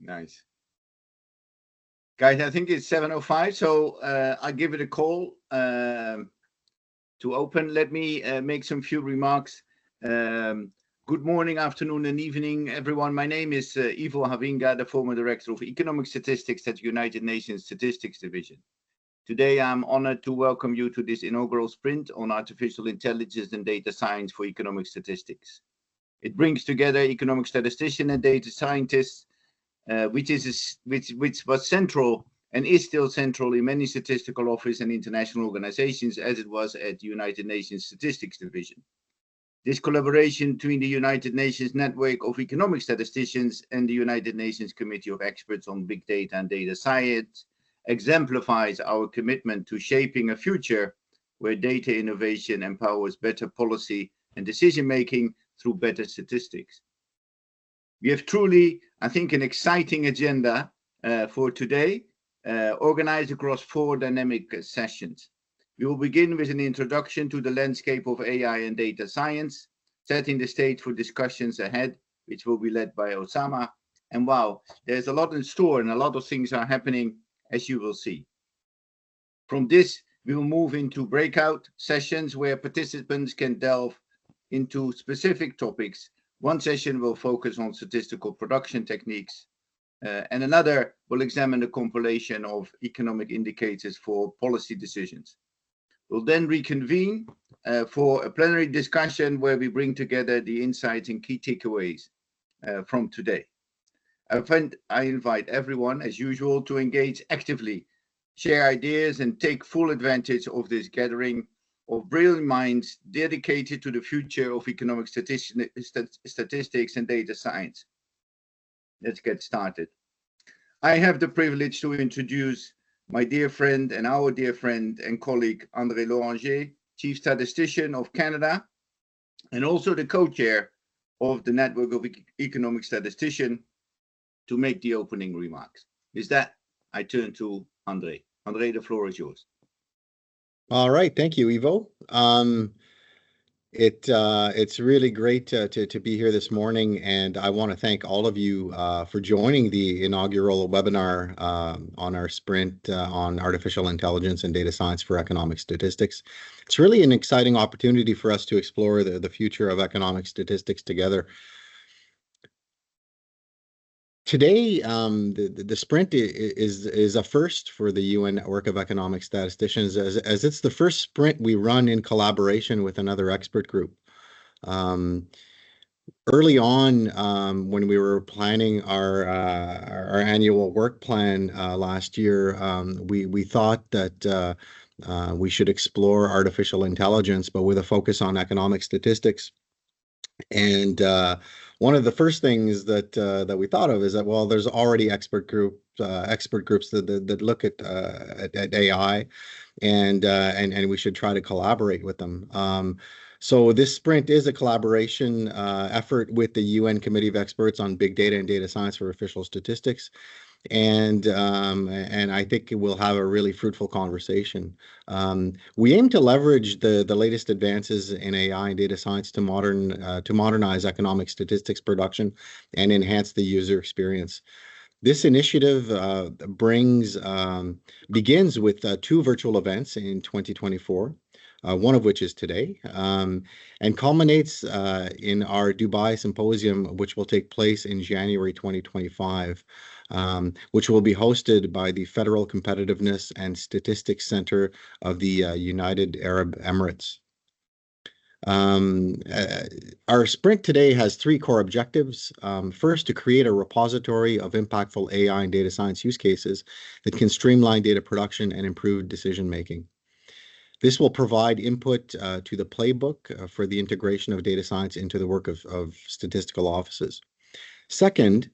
Nice. Guys, I think it's 7:05, so I'll give it a call to open. Let me make some few remarks. Good morning, afternoon, and evening, everyone. My name is Ivo Havinga, the former Director of Economic Statistics at United Nations Statistics Division. Today, I'm honored to welcome you to this inaugural sprint on artificial intelligence and data science for economic statistics. It brings together economic statisticians and data scientists, which was central and is still central in many statistical offices and international organizations, as it was at the United Nations Statistics Division. This collaboration between the United Nations Network of Economic Statisticians and the United Nations Committee of Experts on Big Data and Data Science exemplifies our commitment to shaping a future where data innovation empowers better policy and decision-making through better statistics. We have truly, I think, an exciting agenda for today, organized across 4 dynamic sessions. We will begin with an introduction to the landscape of AI and data science, setting the stage for discussions ahead, which will be led by Osama. And wow, there's a lot in store and a lot of things are happening, as you will see. From this, we will move into breakout sessions where participants can delve into specific topics. One session will focus on statistical production techniques, and another will examine the compilation of economic indicators for policy decisions. We'll then reconvene for a plenary discussion where we bring together the insights and key takeaways from today. I invite everyone, as usual, to engage actively, share ideas, and take full advantage of this gathering of brilliant minds dedicated to the future of economic statistics and data science. Let's get started. I have the privilege to introduce my dear friend and our dear friend and colleague, André Loranger, Chief Statistician of Canada, and also the co-chair of the Network of Economic Statisticians, to make the opening remarks. With that, I turn to André. André, the floor is yours. All right, thank you, Ivo. It's really great to be here this morning, and I want to thank all of you for joining the inaugural webinar on our sprint on artificial intelligence and data science for economic statistics. It's really an exciting opportunity for us to explore the future of economic statistics together. Today, the sprint is a first for the UN Network of Economic Statisticians, as it's the first sprint we run in collaboration with another expert group. Early on, when we were planning our annual work plan last year, we thought that we should explore artificial intelligence, but with a focus on economic statistics. And one of the first things that we thought of is that, well, there's already expert groups that look at AI, and we should try to collaborate with them. So this sprint is a collaboration effort with the UN Committee of Experts on Big Data and Data Science for Official Statistics. And I think it will have a really fruitful conversation. We aim to leverage the latest advances in AI and data science to modernize economic statistics production and enhance the user experience. This initiative begins with 2 virtual events in 2024. One of which is today, and culminates in our Dubai Symposium, which will take place in January 2025, which will be hosted by the Federal Competitiveness and Statistics Center of the United Arab Emirates. Our sprint today has 3 core objectives. First, to create a repository of impactful AI and data science use cases that can streamline data production and improve decision-making. This will provide input to the playbook for the integration of data science into the work of statistical offices. Second,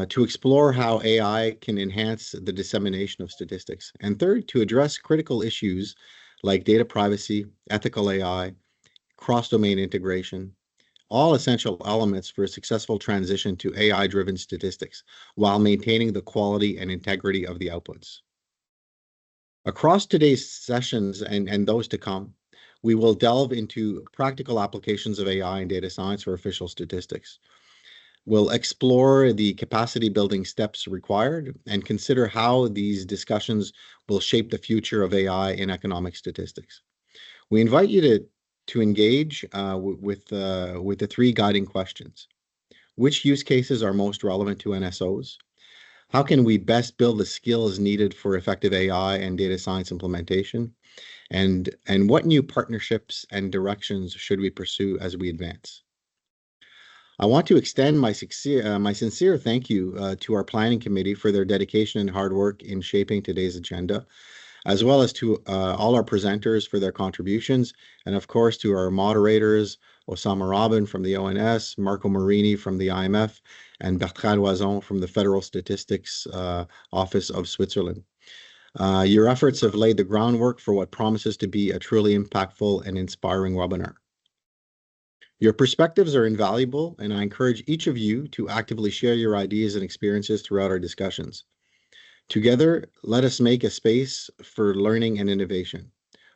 to explore how AI can enhance the dissemination of statistics. And third, to address critical issues like data privacy, ethical AI, cross-domain integration, all essential elements for a successful transition to AI-driven statistics while maintaining the quality and integrity of the outputs. Across today's sessions and those to come, we will delve into practical applications of AI and data science for official statistics. We'll explore the capacity building steps required and consider how these discussions will shape the future of AI in economic statistics. We invite you to engage with the three guiding questions. Which use cases are most relevant to NSOs? How can we best build the skills needed for effective AI and data science implementation? And what new partnerships and directions should we pursue as we advance? I want to extend my sincere thank you to our planning committee for their dedication and hard work in shaping today's agenda, as well as to all our presenters for their contributions, and of course to our moderators, Osama Robin from the ONS, Marco Marini from the IMF, and Bertrand Loison from the Federal Statistics Office of Switzerland. Your efforts have laid the groundwork for what promises to be a truly impactful and inspiring webinar. Your perspectives are invaluable, and I encourage each of you to actively share your ideas and experiences throughout our discussions. Together, let us make a space for learning and innovation.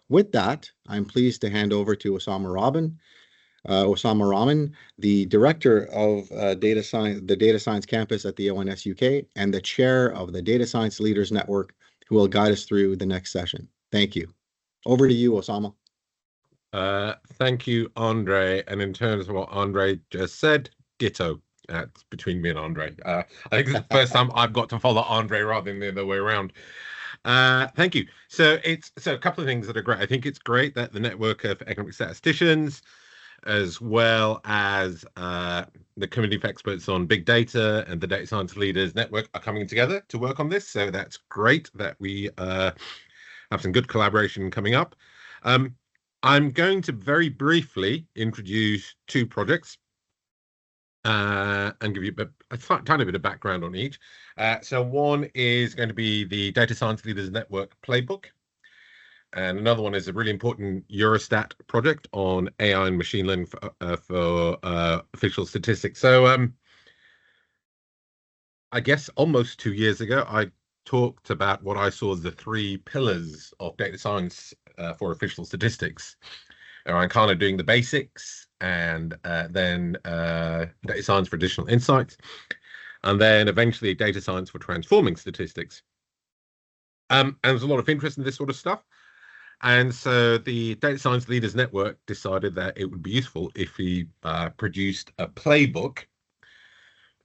With that, I'm pleased to hand over to Osama Rahman, the Director of the Data Science Campus at the ONS UK and the Chair of the Data Science Leaders Network, who will guide us through the next session. Thank you. Over to you, Osama. Thank you, Andre. And in terms of what Andre just said, ditto. That's between me and Andre. I think it's the first time I've got to follow Andre rather than the other way around. Thank you. So a couple of things that are great. I think it's great that the network of economic statisticians, as well as the community of experts on big data and the Data Science Leaders Network are coming together to work on this. So that's great that we have some good collaboration coming up. I'm going to very briefly introduce two projects and give you a tiny bit of background on each. So one is going to be the Data Science Leaders Network playbook, and another one is a really important Eurostat project on AI and machine learning for official statistics. So I guess almost 2 years ago, I talked about what I saw as the three pillars of data science for official statistics. I'm kind of doing the basics, and then data science for additional insights, and then eventually data science for transforming statistics. And there's a lot of interest in this sort of stuff. And so the Data Science Leaders Network decided that it would be useful if we produced a playbook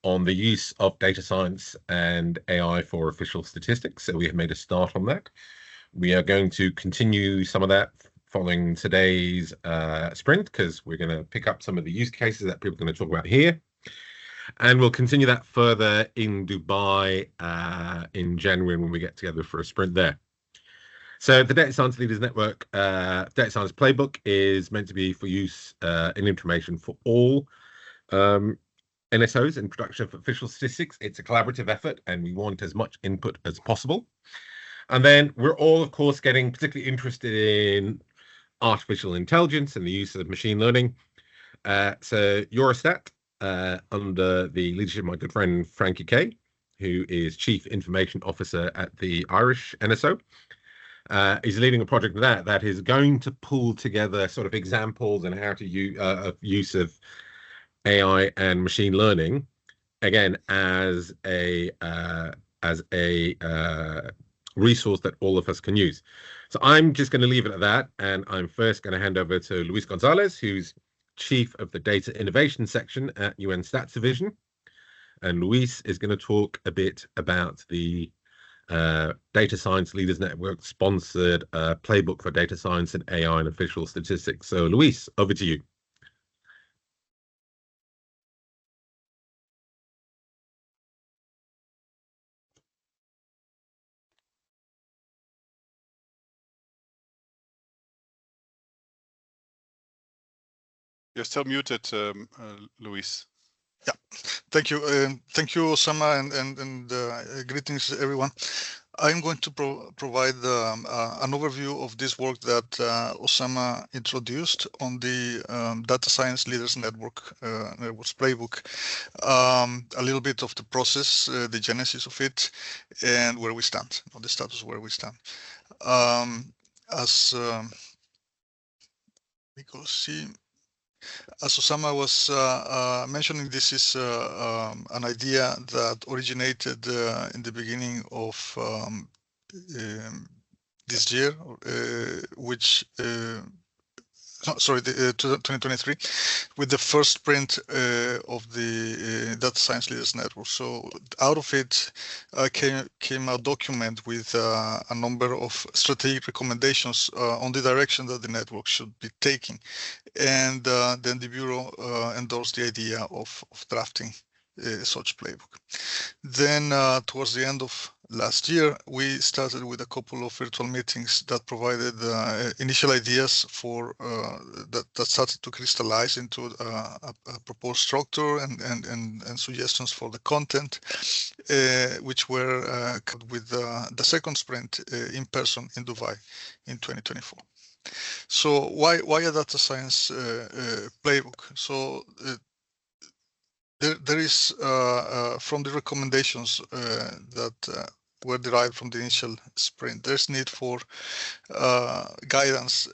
on the use of data science and AI for official statistics. So we have made a start on that. We are going to continue some of that following today's sprint, because we're going to pick up some of the use cases that people are going to talk about here. And we'll continue that further in Dubai in January when we get together for a sprint there. So the Data Science Leaders Network Data Science Playbook is meant to be for use in information for all NSOs in production for official statistics. It's a collaborative effort, and we want as much input as possible. And then we're all, of course, getting particularly interested in artificial intelligence and the use of machine learning. So Eurostat, under the leadership of my good friend Frankie Kay, who is Chief Information Officer at the Irish NSO, is leading a project that is going to pull together sort of examples and how to use of AI and machine learning, again, as a resource that all of us can use. So I'm just going to leave it at that, and I'm first going to hand over to Luis Gonzalez, who's Chief of the Data Innovation Section at UN Stats Division. And Luis is going to talk a bit about the Data Science Leaders Network sponsored playbook for data science and AI and official statistics. So Luis, over to you. You're still muted, Luis. Yeah, thank you. Thank you, Osama, and greetings, everyone. I'm going to provide an overview of this work that Osama introduced on the Data Science Leaders Network's playbook, a little bit of the process, the genesis of it, and where we stand, or the status where we stand. As we go see. As Osama was mentioning, this is an idea that originated in the beginning of this year, which sorry, 2023, with the first sprint of the Data Science Leaders Network. So out of it came a document with a number of strategic recommendations on the direction that the network should be taking. And then the Bureau endorsed the idea of drafting such playbook. Then towards the end of last year, we started with a couple of virtual meetings that provided initial ideas for that started to crystallize into a proposed structure and suggestions for the content, which were with the second sprint in person in Dubai in 2024. So why a data science playbook? So there is from the recommendations that were derived from the initial sprint, there's need for guidance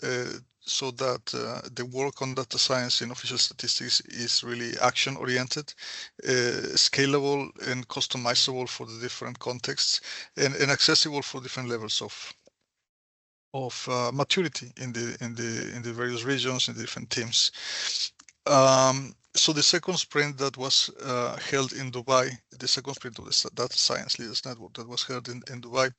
so that the work on data science in official statistics is really action oriented, scalable and customizable for the different contexts, and accessible for different levels of maturity in the various regions and different teams. So the second sprint that was held in Dubai, the second sprint of the Data Science Leaders Network that was held in Dubai,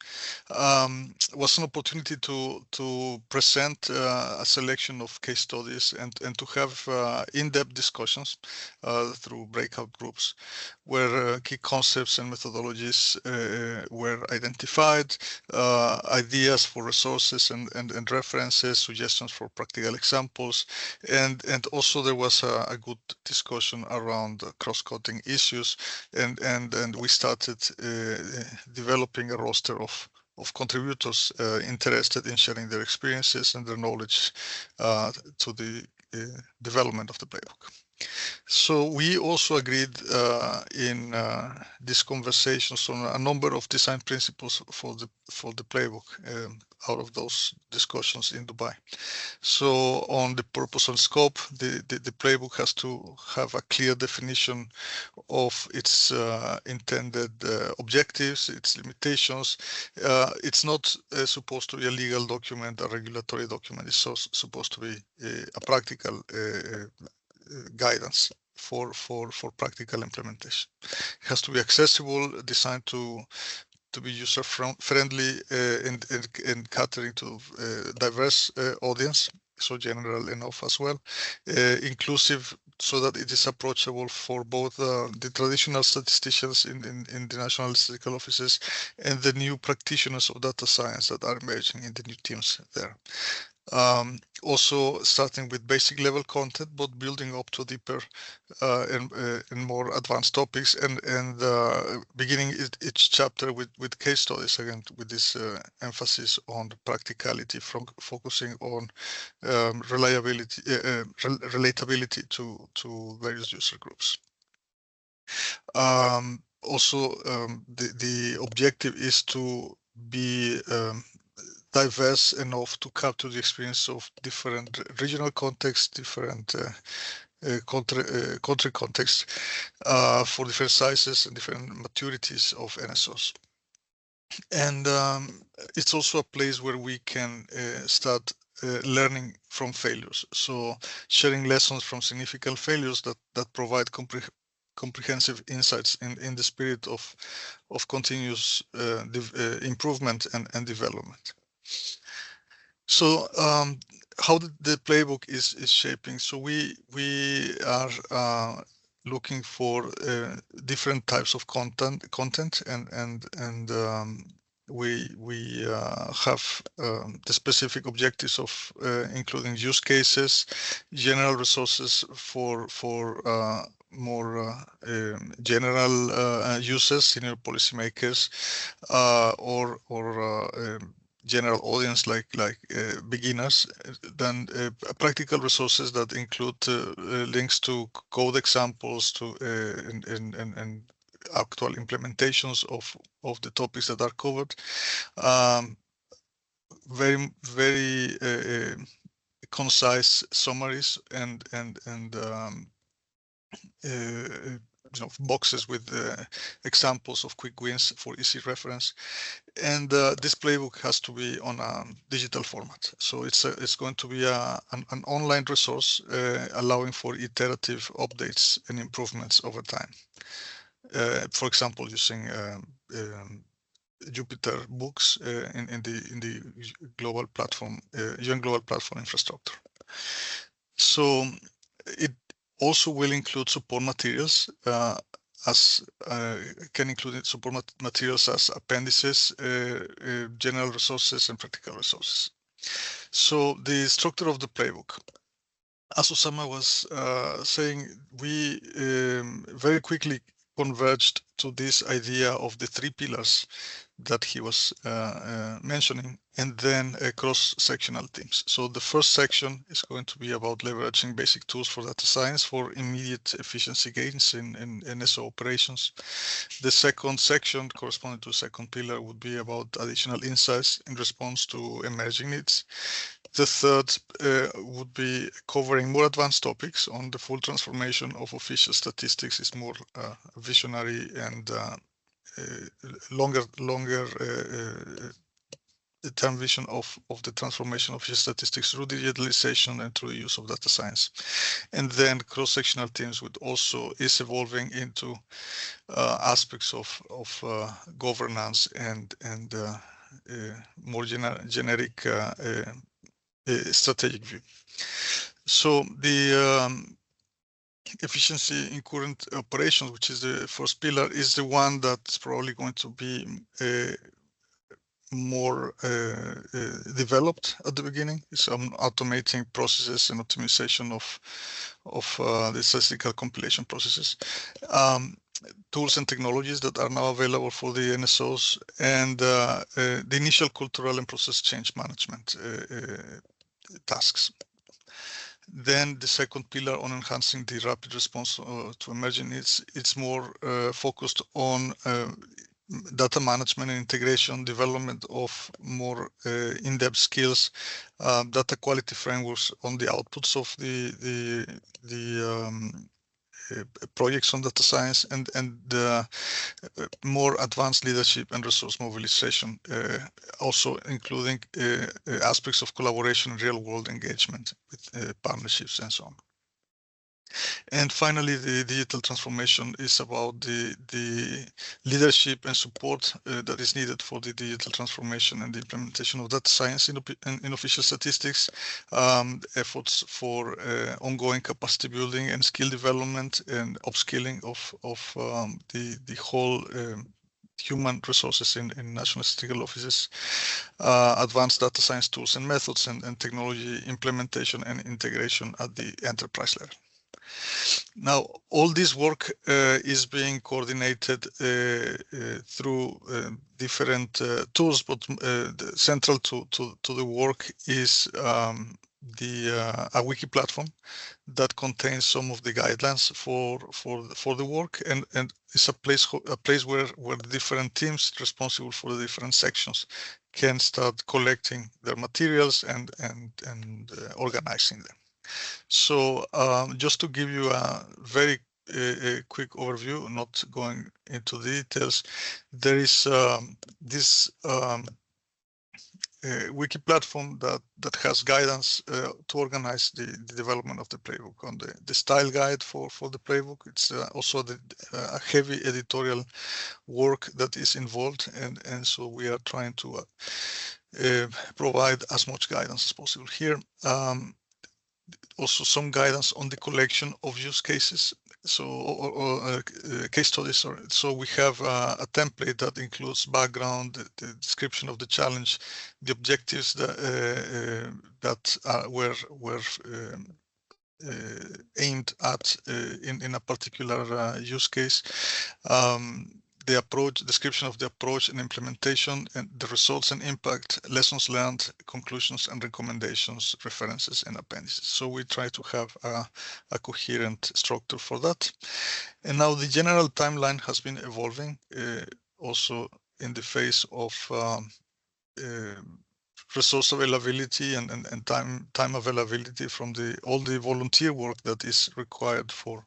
was an opportunity to present a selection of case studies and to have in-depth discussions through breakout groups where key concepts and methodologies were identified, ideas for resources and references, suggestions for practical examples, and also there was a good discussion around cross-cutting issues, and we started developing a roster of contributors interested in sharing their experiences and their knowledge to the development of the playbook. So we also agreed in these conversations on a number of design principles for the playbook out of those discussions in Dubai. So on the purpose and scope, the playbook has to have a clear definition of its intended objectives, its limitations. It's not supposed to be a legal document, a regulatory document. It's supposed to be a practical guidance for practical implementation. It has to be accessible, designed to be user friendly and catering to diverse audience, so general enough as well, inclusive so that it is approachable for both the traditional statisticians in the national statistical offices and the new practitioners of data science that are emerging in the new teams there. Also starting with basic level content, but building up to deeper and more advanced topics, and beginning each chapter with case studies, again with this emphasis on the practicality, from focusing on reliability, relatability to various user groups. Also, the objective is to be diverse enough to capture the experience of different regional contexts, different country contexts for different sizes and different maturities of NSOs. And it's also a place where we can start learning from failures. So sharing lessons from significant failures that provide comprehensive insights in the spirit of continuous improvement and development. So how the playbook is shaping? So we are looking for different types of content and we have the specific objectives of including use cases, general resources for more general users, senior policymakers, or general audience like beginners. Then practical resources that include links to code examples to and actual implementations of the topics that are covered. Very concise summaries and boxes with examples of quick wins for easy reference. And this playbook has to be on a digital format. So it's going to be an online resource allowing for iterative updates and improvements over time. For example, using Jupyter books in the global platform, UN global platform infrastructure. So it also will include support materials can include support materials as appendices, general resources, and practical resources. So the structure of the playbook. As Osama was saying, we very quickly converged to this idea of the three pillars that he was mentioning, and then cross-sectional teams. So the first section is going to be about leveraging basic tools for data science for immediate efficiency gains in NSO operations. The second section, corresponding to the second pillar, would be about additional insights in response to emerging needs. The third would be covering more advanced topics on the full transformation of official statistics. Is more visionary and longer term vision of the transformation of official statistics through digitalization and through the use of data science. And then cross-sectional teams would also is evolving into aspects of governance and more generic strategic view. So the efficiency in current operations, which is the first pillar, is the one that's probably going to be more developed at the beginning. So automating processes and optimization of the statistical compilation processes. Tools and technologies that are now available for the NSOs, and the initial cultural and process change management tasks. Then the second pillar on enhancing the rapid response to emerging needs, it's more focused on data management and integration, development of more in-depth skills, data quality frameworks on the outputs of the projects on data science, and more advanced leadership and resource mobilization, also including aspects of collaboration and real-world engagement with partnerships and so on. And finally, the digital transformation is about the leadership and support that is needed for the digital transformation and the implementation of data science in official statistics, efforts for ongoing capacity building and skill development and upskilling of the whole human resources in national statistical offices, advanced data science tools and methods, and technology implementation and integration at the enterprise level. Now, all this work is being coordinated through different tools, but central to the work is a wiki platform that contains some of the guidelines for the work, and it's a place where the different teams responsible for the different sections can start collecting their materials and organizing them. So just to give you a very quick overview, not going into the details, there is this wiki platform that has guidance to organize the development of the playbook. On the style guide for the playbook, it's also a heavy editorial work that is involved, and so we are trying to provide as much guidance as possible here. Also some guidance on the collection of use cases, so or case studies. Sorry. So we have a template that includes background, the description of the challenge, the objectives that were aimed at in a particular use case. The approach, description of the approach and implementation, and the results and impact, lessons learned, conclusions and recommendations, references and appendices. So we try to have a coherent structure for that. And now the general timeline has been evolving also in the face of resource availability and time availability from all the volunteer work that is required for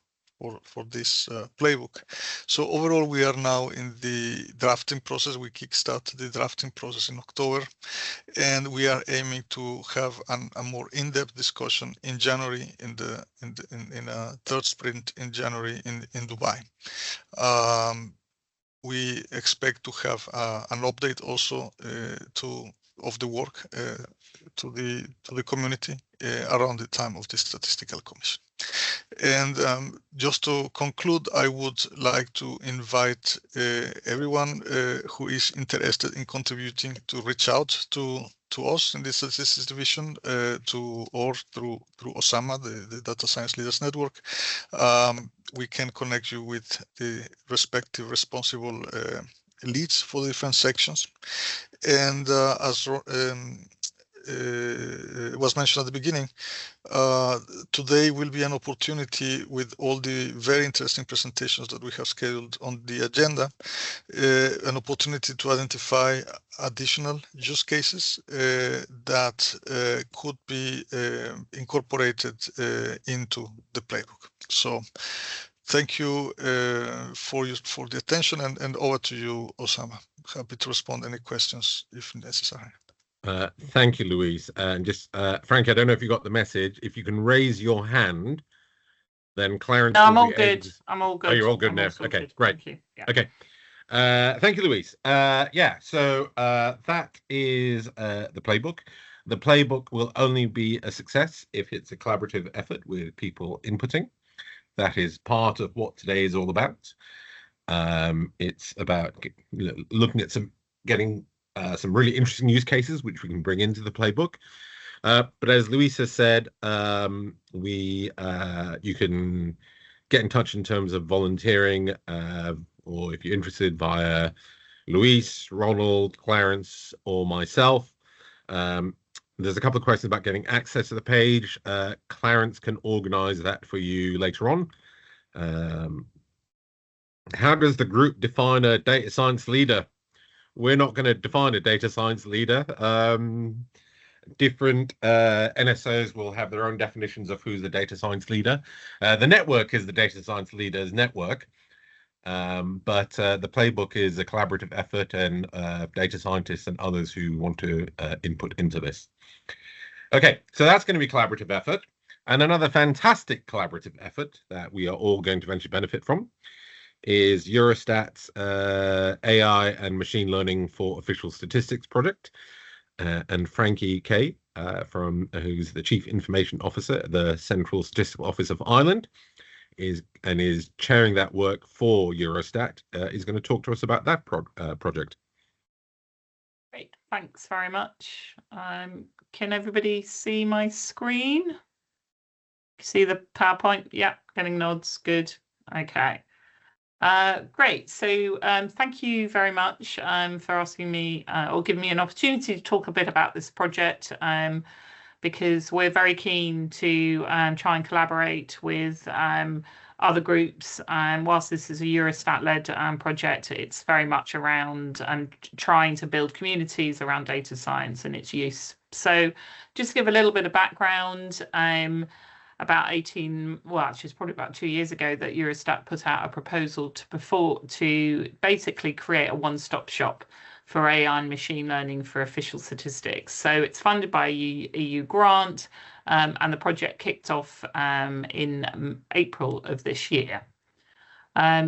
this playbook. So overall, we are now in the drafting process. We kickstarted the drafting process in October, and we are aiming to have a more in-depth discussion in January in a third sprint in January in Dubai. We expect to have an update also of the work to the community around the time of the statistical commission. And just to conclude, I would like to invite everyone who is interested in contributing to reach out to us in the statistics division or through Osama, the Data Science Leaders Network. We can connect you with the respective responsible leads for the different sections. And as was mentioned at the beginning, today will be an opportunity with all the very interesting presentations that we have scheduled on the agenda, an opportunity to identify additional use cases that could be incorporated into the playbook. So thank you for the attention, and over to you, Osama. Happy to respond to any questions if necessary. Thank you, Luis. And just, Frank, I don't know if you got the message. If you can raise your hand, then Clarence. No, I'm all good. I'm all good. Oh, you're all good now. Okay, good. Great. Thank you. Yeah. Okay. Thank you, Luis. Yeah, so that is the playbook. The playbook will only be a success if it's a collaborative effort with people inputting. That is part of what today is all about. It's about looking at getting some really interesting use cases which we can bring into the playbook. But as Luis has said, you can get in touch in terms of volunteering, or if you're interested, via Luis, Ronald, Clarence, or myself. There's a couple of questions about getting access to the page. Clarence can organize that for you later on. How does the group define a data science leader? We're not going to define a data science leader. Different NSOs will have their own definitions of who's the data science leader. The network is the data science leader's network, but the playbook is a collaborative effort, and data scientists and others who want to input into this. Okay, so that's going to be collaborative effort. And another fantastic collaborative effort that we are all going to eventually benefit from is Eurostat's AI and Machine Learning for Official Statistics project. And Frankie Kay, who's the Chief Information Officer at the Central Statistical Office of Ireland, is chairing that work for Eurostat, is going to talk to us about that project. Great, thanks very much. Can everybody see my screen? See the PowerPoint? Yeah, getting nods, good. Okay. Great. So thank you very much for asking me or giving me an opportunity to talk a bit about this project, because we're very keen to try and collaborate with other groups. Whilst this is a Eurostat-led project, it's very much around trying to build communities around data science and its use. So just to give a little bit of background, about 18, well, actually, it's probably about 2 years ago that Eurostat put out a proposal to basically create a one-stop shop for AI and machine learning for official statistics. So it's funded by a EU grant, and the project kicked off in April of this year.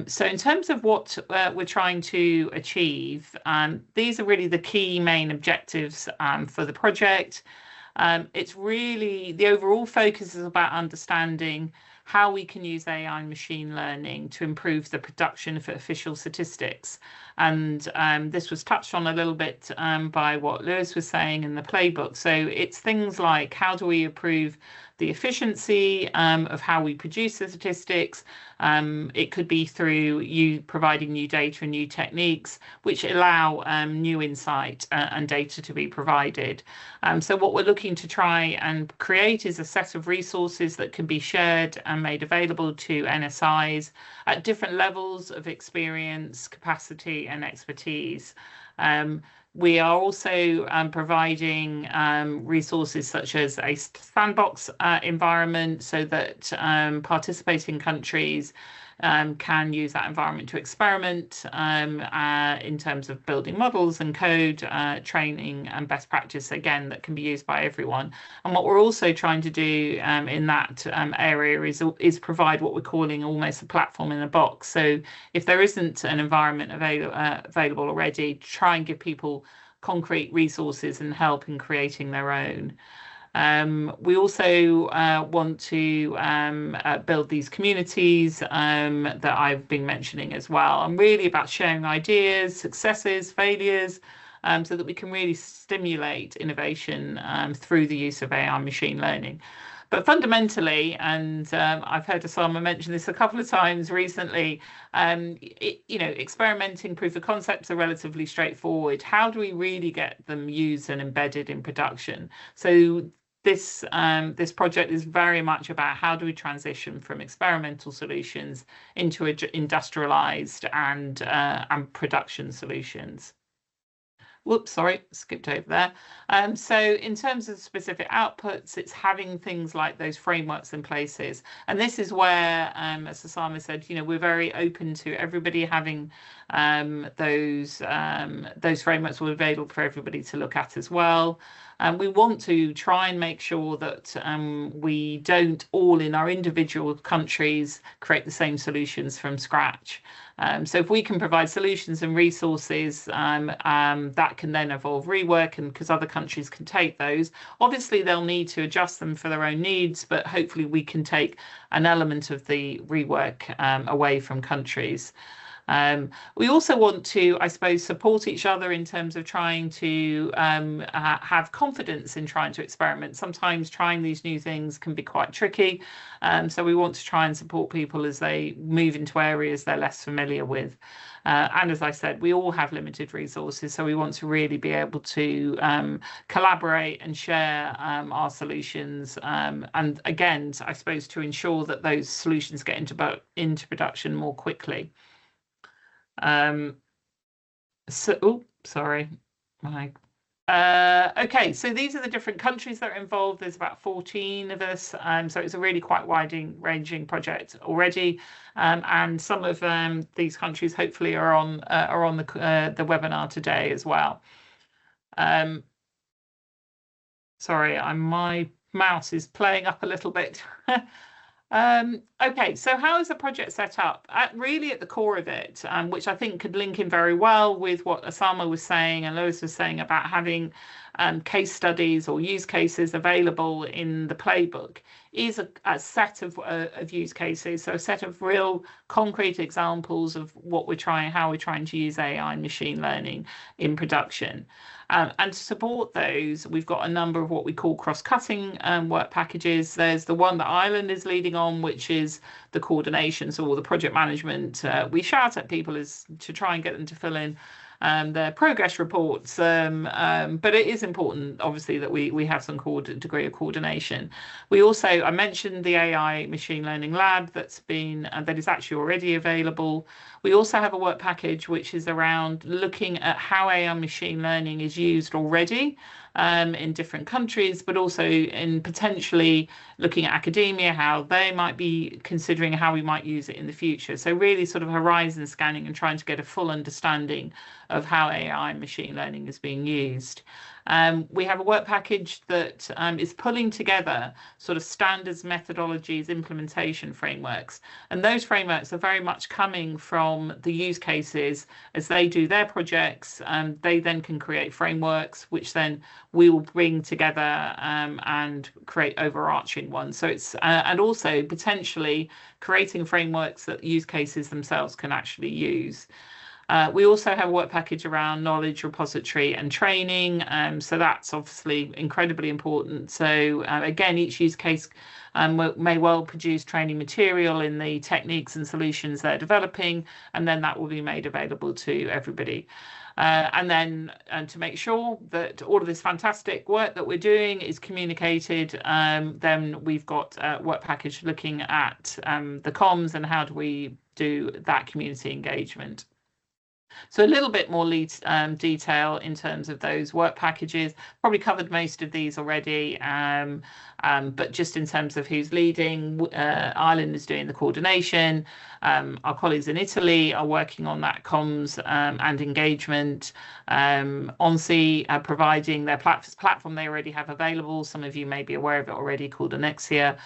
So in terms of what we're trying to achieve, these are really the key main objectives for the project. It's really, the overall focus is about understanding how we can use AI and machine learning to improve the production of official statistics. And this was touched on a little bit by what Lewis was saying in the playbook. So it's things like, how do we improve the efficiency of how we produce the statistics? It could be through you providing new data and new techniques which allow new insight and data to be provided. So what we're looking to try and create is a set of resources that can be shared and made available to NSIs at different levels of experience, capacity and expertise. We are also providing resources such as a sandbox environment so that participating countries can use that environment to experiment in terms of building models and code, training and best practice, again, that can be used by everyone. And what we're also trying to do in that area is provide what we're calling almost a platform in a box. So if there isn't an environment available already, try and give people concrete resources and help in creating their own. We also want to build these communities that I've been mentioning as well. I'm really about sharing ideas, successes, failures, so that we can really stimulate innovation through the use of AI and machine learning. But fundamentally, and I've heard Osama mention this a couple of times recently, experimenting proof of concepts are relatively straightforward. How do we really get them used and embedded in production? So this project is very much about how do we transition from experimental solutions into industrialized and production solutions. Whoops, sorry, skipped over there. So in terms of specific outputs, it's having things like those frameworks in places. And this is where, as Osama said, we're very open to everybody having those frameworks will be available for everybody to look at as well. We want to try and make sure that we don't all in our individual countries create the same solutions from scratch. So if we can provide solutions and resources that can then evolve rework, and because other countries can take those, obviously they'll need to adjust them for their own needs, but hopefully we can take an element of the rework away from countries. We also want to, I suppose, support each other in terms of trying to have confidence in trying to experiment. Sometimes trying these new things can be quite tricky. So we want to try and support people as they move into areas they're less familiar with. And as I said, we all have limited resources, so we want to really be able to collaborate and share our solutions. And again, I suppose, to ensure that those solutions get into production more quickly. Sorry. Okay, so these are the different countries that are involved. There's about 14 of us, so it's a really quite wide-ranging project already. And some of these countries hopefully are on the webinar today as well. Sorry, my mouse is playing up a little bit. Okay, so how is the project set up? Really at the core of it, which I think could link in very well with what Osama was saying and Lewis was saying about having case studies or use cases available in the playbook, is a set of use cases, so a set of real concrete examples of how we're trying to use AI and machine learning in production. And to support those, we've got a number of what we call cross-cutting work packages. There's the one that Ireland is leading on, which is the coordination, so all the project management. We shout at people to try and get them to fill in their progress reports, but it is important, obviously, that we have some degree of coordination. We also, I mentioned the AI machine learning lab that is actually already available. We also have a work package which is around looking at how AI machine learning is used already in different countries, but also in potentially looking at academia, how they might be considering how we might use it in the future. So really sort of horizon scanning and trying to get a full understanding of how AI and machine learning is being used. We have a work package that is pulling together sort of standards, methodologies, implementation frameworks. And those frameworks are very much coming from the use cases as they do their projects. They then can create frameworks, which then we will bring together and create overarching ones. So it's and also potentially creating frameworks that use cases themselves can actually use. We also have a work package around knowledge repository and training. So that's obviously incredibly important. So again, each use case may well produce training material in the techniques and solutions they're developing, and then that will be made available to everybody. And then to make sure that all of this fantastic work that we're doing is communicated, then we've got a work package looking at the comms and how do we do that community engagement. So a little bit more detail in terms of those work packages. Probably covered most of these already, but just in terms of who's leading, Ireland is doing the coordination. Our colleagues in Italy are working on that comms and engagement. ONSI are providing their platform they already have available. Some of you may be aware of it already, called Anexia.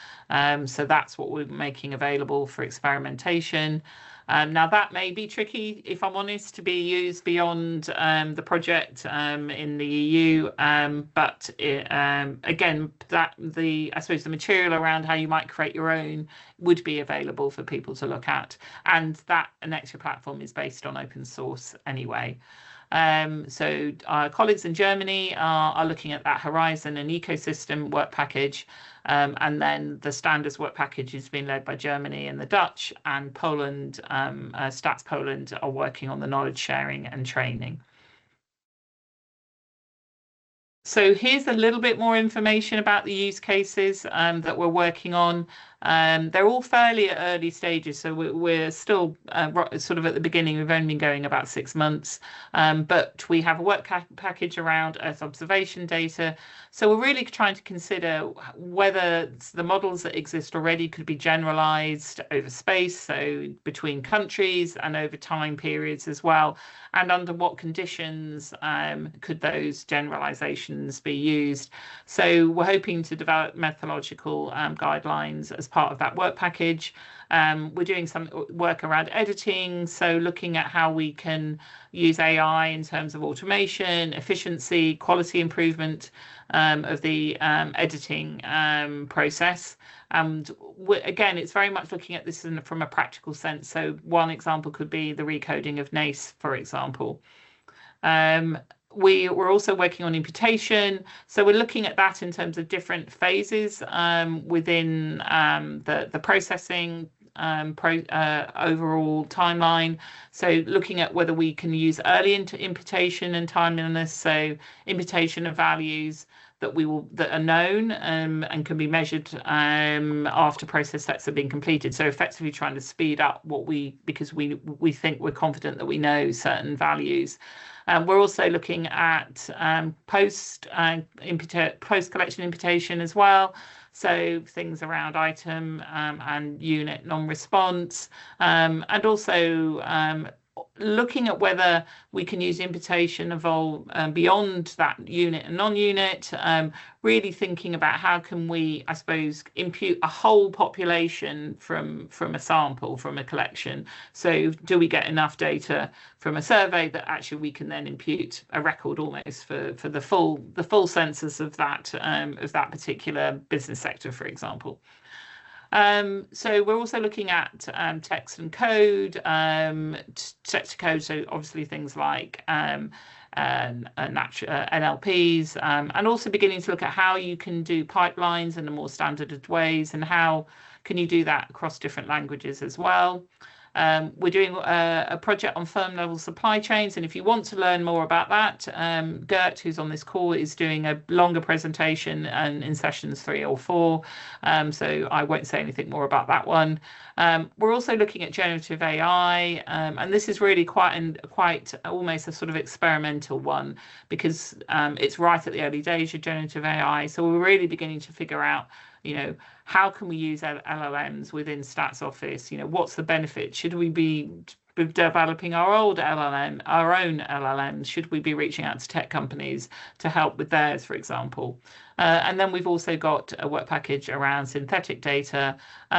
So that's what we're making available for experimentation. Now that may be tricky, if I'm honest, to be used beyond the project in the EU, but again, I suppose the material around how you might create your own would be available for people to look at, and that Anexia platform is based on open source anyway. So our colleagues in Germany are looking at that Horizon and ecosystem work package. And then the standards work package has been led by Germany and the Dutch, and Poland, Stats Poland are working on the knowledge sharing and training. So here's a little bit more information about the use cases that we're working on. They're all fairly at early stages, so we're still sort of at the beginning. We've only been going about 6 months, but we have a work package around Earth observation data. So we're really trying to consider whether the models that exist already could be generalized over space, so between countries and over time periods as well, and under what conditions could those generalizations be used. So we're hoping to develop methodological guidelines as part of that work package. We're doing some work around editing, so looking at how we can use AI in terms of automation, efficiency, quality improvement of the editing process. And again, it's very much looking at this from a practical sense. So one example could be the recoding of NACE, for example. We're also working on imputation. So we're looking at that in terms of different phases within the processing overall timeline. So looking at whether we can use early imputation and timeliness, so imputation of values that are known and can be measured after process steps have been completed. So effectively trying to speed up because we think we're confident that we know certain values. We're also looking at post-collection imputation as well. So things around item and unit non-response, and also looking at whether we can use imputation beyond that unit and non-unit, really thinking about how can we, I suppose, impute a whole population from a sample, from a collection. So do we get enough data from a survey that actually we can then impute a record almost for the full census of that particular business sector, for example. So we're also looking at text and code, text to code, so obviously things like NLPs, and also beginning to look at how you can do pipelines in a more standardized ways, and how can you do that across different languages as well. We're doing a project on firm level supply chains, and if you want to learn more about that, Gert, who's on this call, is doing a longer presentation in sessions 3 or 4, so I won't say anything more about that one. We're also looking at generative AI, and this is really quite almost a sort of experimental one, because it's right at the early days of generative AI. So we're really beginning to figure out, how can we use LLMs within Stats Office? What's the benefit? Should we be developing our own LLMs? Should we be reaching out to tech companies to help with theirs, for example? And then we've also got a work package around synthetic data.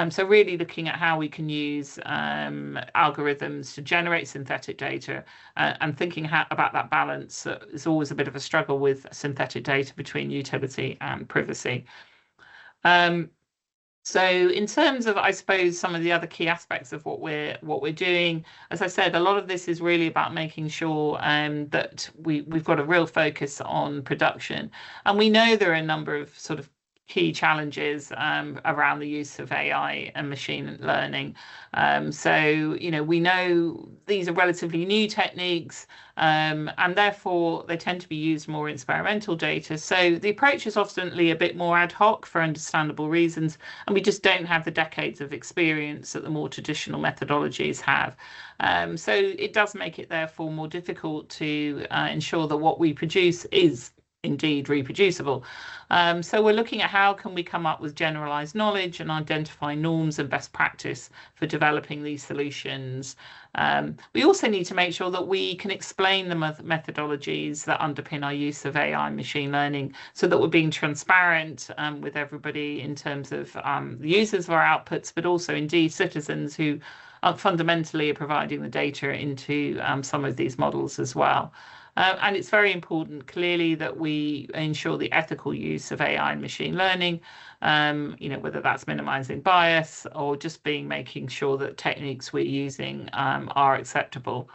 So really looking at how we can use algorithms to generate synthetic data, and thinking about that balance. It's always a bit of a struggle with synthetic data between utility and privacy. So in terms of, I suppose, some of the other key aspects of what we're doing, as I said, a lot of this is really about making sure that we've got a real focus on production. And we know there are a number of sort of key challenges around the use of AI and machine learning. So, we know these are relatively new techniques, and therefore they tend to be used more in experimental data. So the approach is often a bit more ad hoc for understandable reasons, and we just don't have the decades of experience that the more traditional methodologies have. So it does make it therefore more difficult to ensure that what we produce is indeed reproducible. So we're looking at how can we come up with generalized knowledge and identify norms and best practice for developing these solutions. We also need to make sure that we can explain the methodologies that underpin our use of AI and machine learning, so that we're being transparent with everybody in terms of the users of our outputs, but also indeed citizens who fundamentally are providing the data into some of these models as well. And it's very important, clearly, that we ensure the ethical use of AI and machine learning, whether that's minimizing bias or just making sure that techniques we're using are acceptable.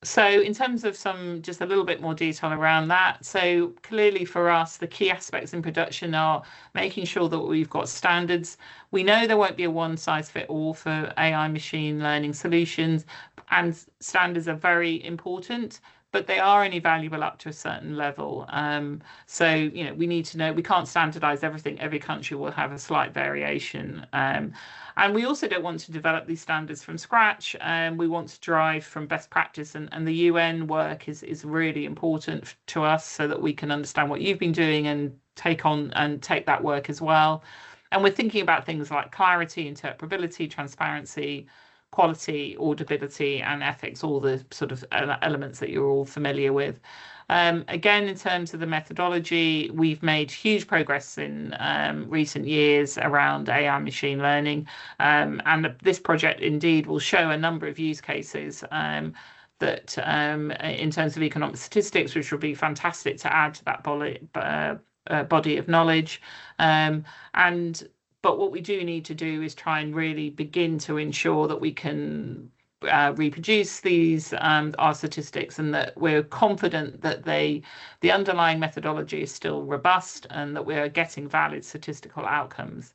So in terms of just a little bit more detail around that, so clearly for us, the key aspects in production are making sure that we've got standards. We know there won't be a one-size-fits-all for AI machine learning solutions, and standards are very important, but they are only valuable up to a certain level. So, we need to know we can't standardize everything. Every country will have a slight variation. And we also don't want to develop these standards from scratch. We want to drive from best practice, and the UN work is really important to us, so that we can understand what you've been doing and take that work as well. And we're thinking about things like clarity, interpretability, transparency, quality, auditability, and ethics, all the sort of elements that you're all familiar with. Again, in terms of the methodology, we've made huge progress in recent years around AI machine learning. And this project indeed will show a number of use cases that in terms of economic statistics, which will be fantastic to add to that body of knowledge. But what we do need to do is try and really begin to ensure that we can reproduce these our statistics, and that we're confident that the underlying methodology is still robust and that we're getting valid statistical outcomes.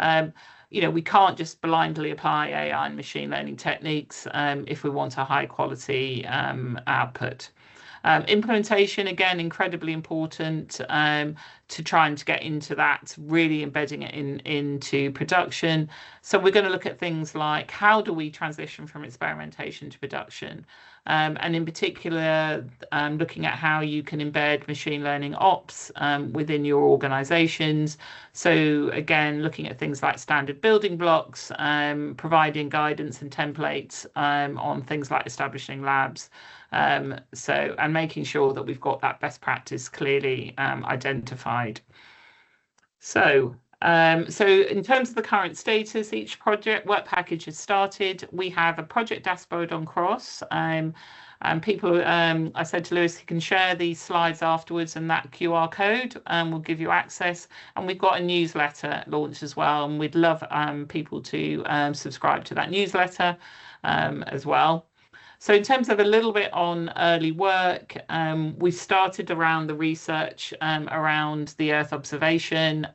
We can't just blindly apply AI and machine learning techniques if we want a high quality output. Implementation, again, incredibly important to try and get into that, really embedding it into production. So we're going to look at things like, how do we transition from experimentation to production? And in particular, looking at how you can embed machine learning ops within your organizations. So again, looking at things like standard building blocks, providing guidance and templates on things like establishing labs. And making sure that we've got that best practice clearly identified. So in terms of the current status, each work package has started. We have a project dashboard on Cross. And people, I said to Lewis, he can share these slides afterwards, and that QR code will give you access. And we've got a newsletter launched as well, and we'd love people to subscribe to that newsletter as well. So in terms of a little bit on early work, we started around the research around the Earth observation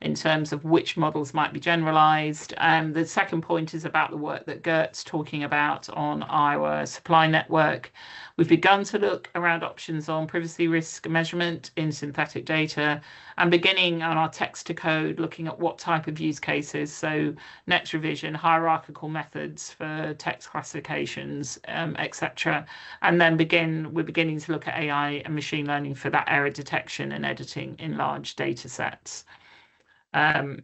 in terms of which models might be generalized. The second point is about the work that Gert's talking about on our supply network. We've begun to look around options on privacy risk measurement in synthetic data, and beginning on our text to code, looking at what type of use cases. So next revision, hierarchical methods for text classifications, etc. And then we're beginning to look at AI and machine learning for that error detection and editing in large data sets. So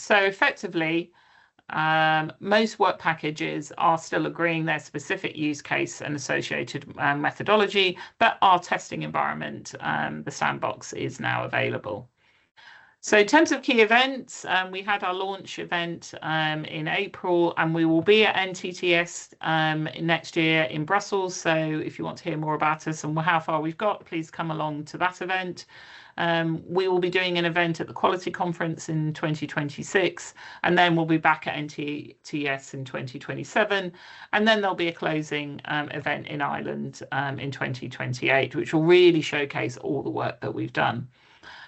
effectively, most work packages are still agreeing their specific use case and associated methodology, but our testing environment, the sandbox, is now available. So in terms of key events, we had our launch event in April, and we will be at NTTS next year in Brussels. So if you want to hear more about us and how far we've got, please come along to that event. We will be doing an event at the Quality Conference in 2026, and then we'll be back at NTTS in 2027. And then there'll be a closing event in Ireland in 2028, which will really showcase all the work that we've done.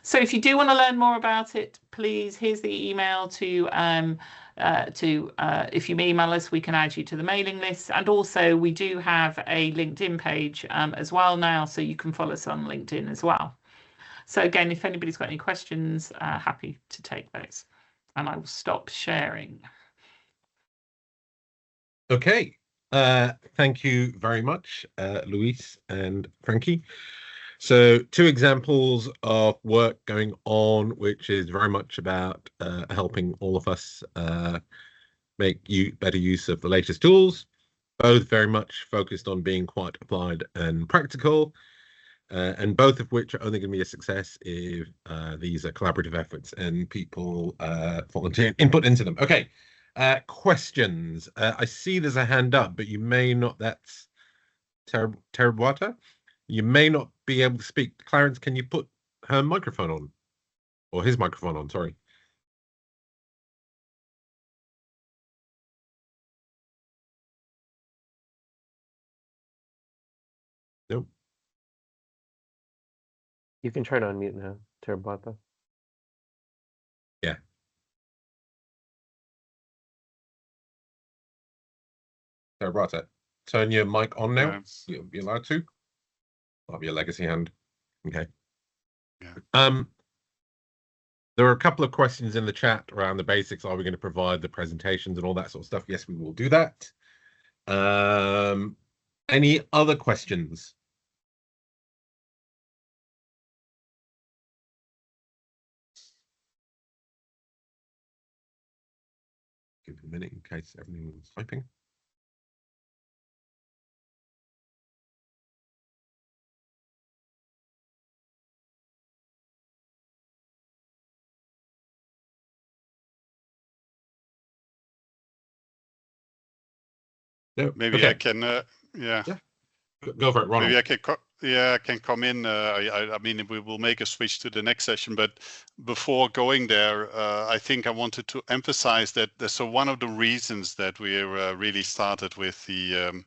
So if you do want to learn more about it, please, here's the email to if you email us, we can add you to the mailing list. And also we do have a LinkedIn page as well now, so you can follow us on LinkedIn as well. So again, if anybody's got any questions, happy to take those. And I will stop sharing. Okay. Thank you very much, Luis and Frankie. So 2 examples of work going on, which is very much about helping all of us make better use of the latest tools, both very much focused on being quite applied and practical, and both of which are only going to be a success if these are collaborative efforts and people volunteer input into them. Okay, questions. I see there's a hand up, but you may not, that's Terabwata. You may not be able to speak. Clarence, can you put her microphone on? Or his microphone on, sorry. Nope. You can try to unmute now, Terabata. Yeah. Terabata, turn your mic on now. You'll be allowed to. That'll be a legacy hand. Okay. Yeah. There are a couple of questions in the chat around the basics. Are we going to provide the presentations and all that sort of stuff? Yes, we will do that. Any other questions? Give it a minute in case everyone's typing. No, Maybe okay. I can, yeah. Go for it, Ronald. Maybe I can come in. I mean, we will make a switch to the next session, but before going there, I think I wanted to emphasize that. So one of the reasons that we really started with the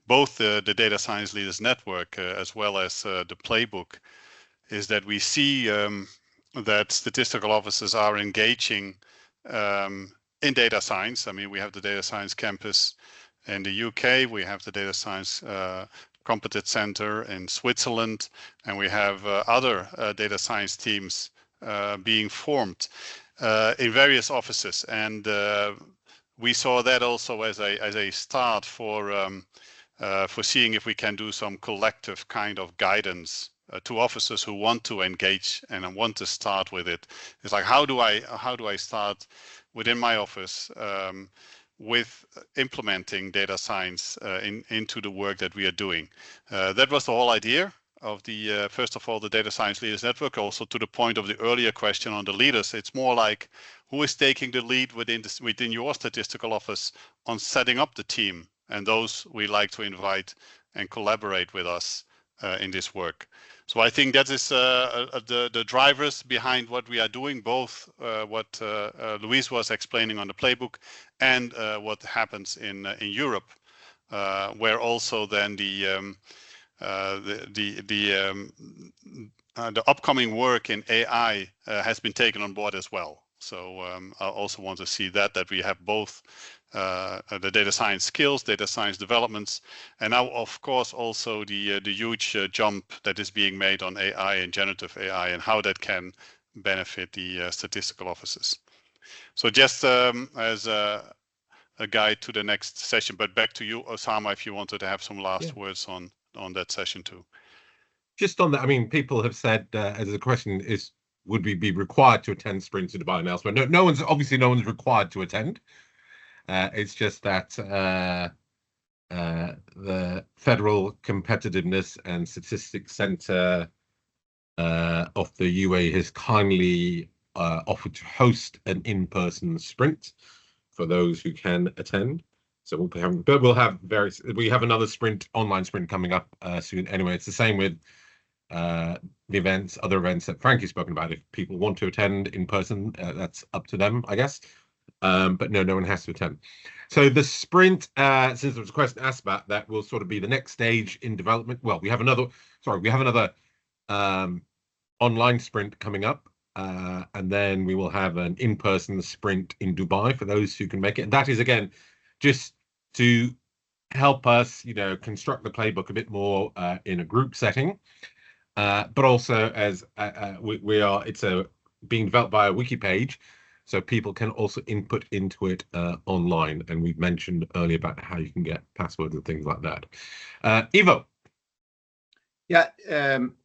both the Data Science Leaders Network as well as the playbook is that we see that statistical officers are engaging in data science. I mean, we have the Data Science Campus in the UK, we have the Data Science Competence Center in Switzerland, and we have other data science teams being formed in various offices. And we saw that also as a start for seeing if we can do some collective kind of guidance to officers who want to engage and want to start with it. It's like, how do I start within my office with implementing data science into the work that we are doing. That was the whole idea of the, first of all, the Data Science Leaders Network. Also to the point of the earlier question on the leaders, it's more like who is taking the lead within your statistical office on setting up the team, and those we like to invite and collaborate with us in this work. So I think that is the drivers behind what we are doing, both what Luis was explaining on the playbook and what happens in Europe, where also then the upcoming work in AI has been taken on board as well. So I also want to see that we have both the data science skills, data science developments, and now of course also the huge jump that is being made on AI and generative AI and how that can benefit the statistical offices. So just as a guide to the next session, but back to you, Osama, if you wanted to have some last words on that session too. Just on that, I mean, people have said as a question is, would we be required to attend Sprint to Dubai and elsewhere? No one's required to attend. It's just that the Federal Competitiveness and Statistics Center of the UAE has kindly offered to host an in-person sprint for those who can attend. So we'll have various. We have another sprint, online sprint coming up soon. Anyway, it's the same with the events, other events that Frankie's spoken about. If people want to attend in person, that's up to them, I guess. But no one has to attend. So the sprint, since there was a question asked about that, will sort of be the next stage in development. Well, we have another online sprint coming up, and then we will have an in-person sprint in Dubai for those who can make it. And that is, again, just to help us, construct the playbook a bit more in a group setting, but also as it's being developed by a wiki page, so people can also input into it online. And we've mentioned earlier about how you can get passwords and things like that. Ivo. Yeah,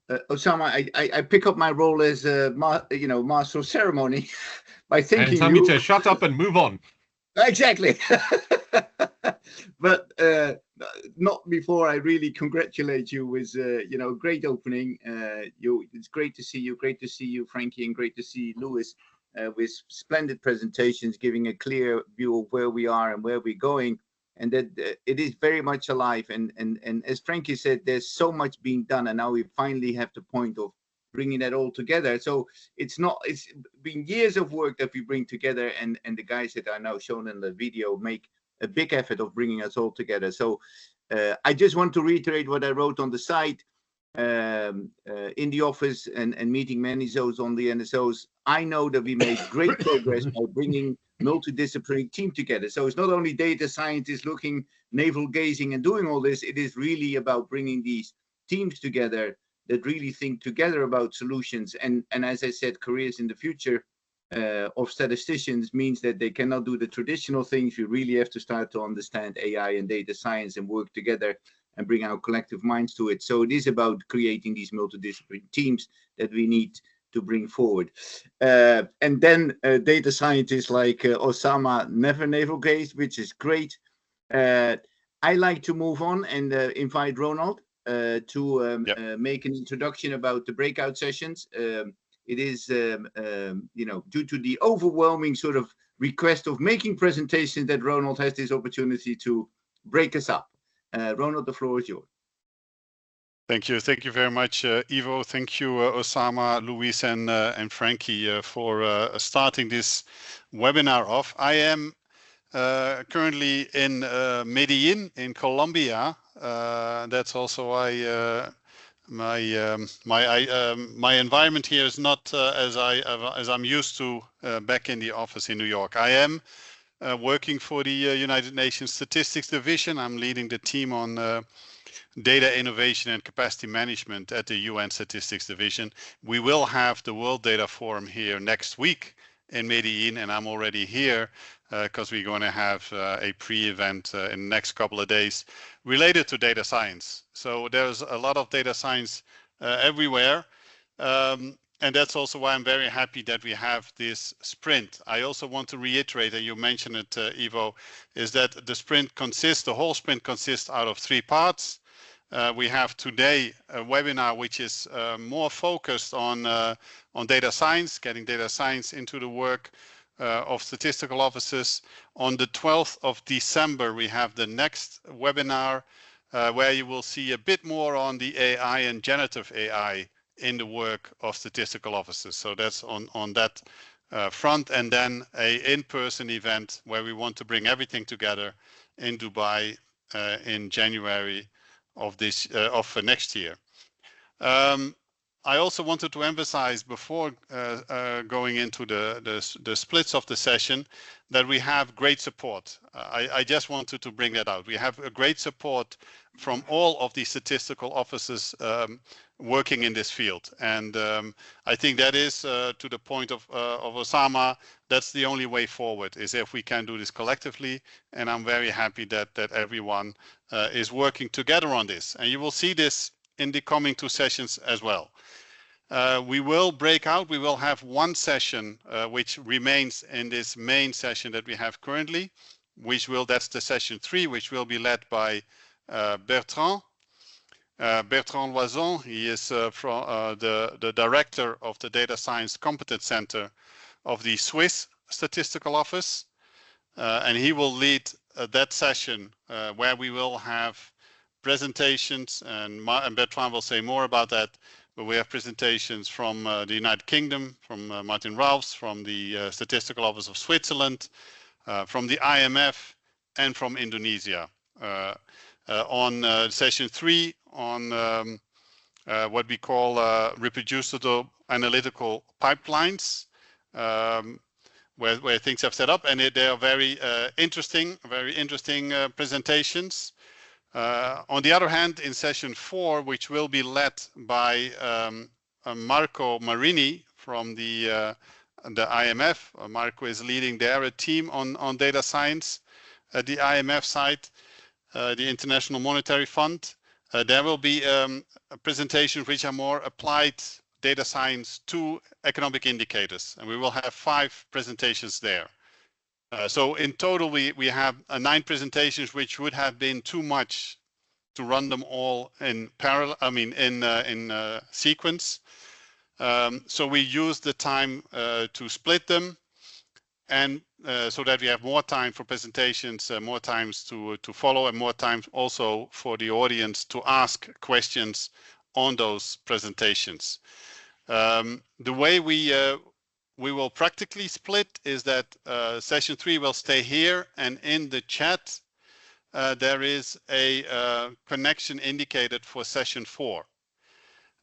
Osama, I pick up my role as master of ceremony by thanking and tell me to shut up and move on. Exactly. But not before I really congratulate you with great opening. It's great to see you, Frankie, and great to see Lewis with splendid presentations, giving a clear view of where we are and where we're going, and that it is very much alive. And as Frankie said, there's so much being done, and now we finally have the point of bringing that all together. So it's been years of work that we bring together, and the guys that are now shown in the video make a big effort of bringing us all together. So I just want to reiterate what I wrote on the site in the office and meeting many NSOs on the NSOs. I know that we made great progress by bringing multidisciplinary team together. So it's not only data scientists looking, navel gazing and doing all this. It is really about bringing these teams together that really think together about solutions. And as I said, careers in the future of statisticians means that they cannot do the traditional things. You really have to start to understand AI and data science and work together and bring our collective minds to it. So it is about creating these multidisciplinary teams that we need to bring forward. And then data scientists like Osama never navel gazed, which is great. I like to move on and invite Ronald to make an introduction about the breakout sessions. It is, due to the overwhelming sort of request of making presentations that Ronald has this opportunity to break us up. Ronald, the floor is yours. Thank you very much, Ivo. Thank you, Osama, Luis, and Frankie for starting this webinar off. I am currently in Medellin in Colombia. That's also my environment here is not as I'm used to back in the office in New York. I am working for the United Nations Statistics Division. I'm leading the team on data innovation and capacity management at the UN Statistics Division. We will have the World Data Forum here next week in Medellin, and I'm already here because we're going to have a pre-event in the next couple of days related to data science. So there's a lot of data science everywhere. And that's also why I'm very happy that we have this sprint. I also want to reiterate, and you mentioned it, Ivo, is that the whole sprint consists out of 3 parts. We have today a webinar which is more focused on data science, getting data science into the work of statistical officers. On the 12th of December, we have the next webinar where you will see a bit more on the AI and generative AI in the work of statistical officers. So that's on that front, and then a in-person event where we want to bring everything together in Dubai in January of next year. I also wanted to emphasize before going into the splits of the session that we have great support. I just wanted to bring that out. We have a great support from all of the statistical officers working in this field, and I think that is to the point of Osama. That's the only way forward, is if we can do this collectively, and I'm very happy that everyone is working together on this, and you will see this in the coming 2 sessions as well. We will break out. We will have one session which remains in this main session that we have currently, that's the session 3, which will be led by Bertrand Loison. He is from the director of the Data Science Competence Center of the Swiss Statistical Office, and he will lead that session where we will have presentations, and Bertrand will say more about that, but we have presentations from the United Kingdom, from Martin Ralphs, from the Statistical Office of Switzerland, from the IMF, and from Indonesia. On session 3 on what we call reproducible analytical pipelines, where things have set up, and they are very interesting presentations. On the other hand, in session 4, which will be led by Marco Marini from the IMF, Marco is leading there a team on data science at the IMF side, the International Monetary Fund. There will be presentations which are more applied data science to economic indicators, and we will have 5 presentations there. So in total, we have 9 presentations, which would have been too much to run them all in parallel. I mean, in sequence. So we use the time to split them, and so that we have more time for presentations, more times to follow, and more time also for the audience to ask questions on those presentations. The way we will practically split is that session 3 will stay here, and in the chat there is a connection indicated for session 4.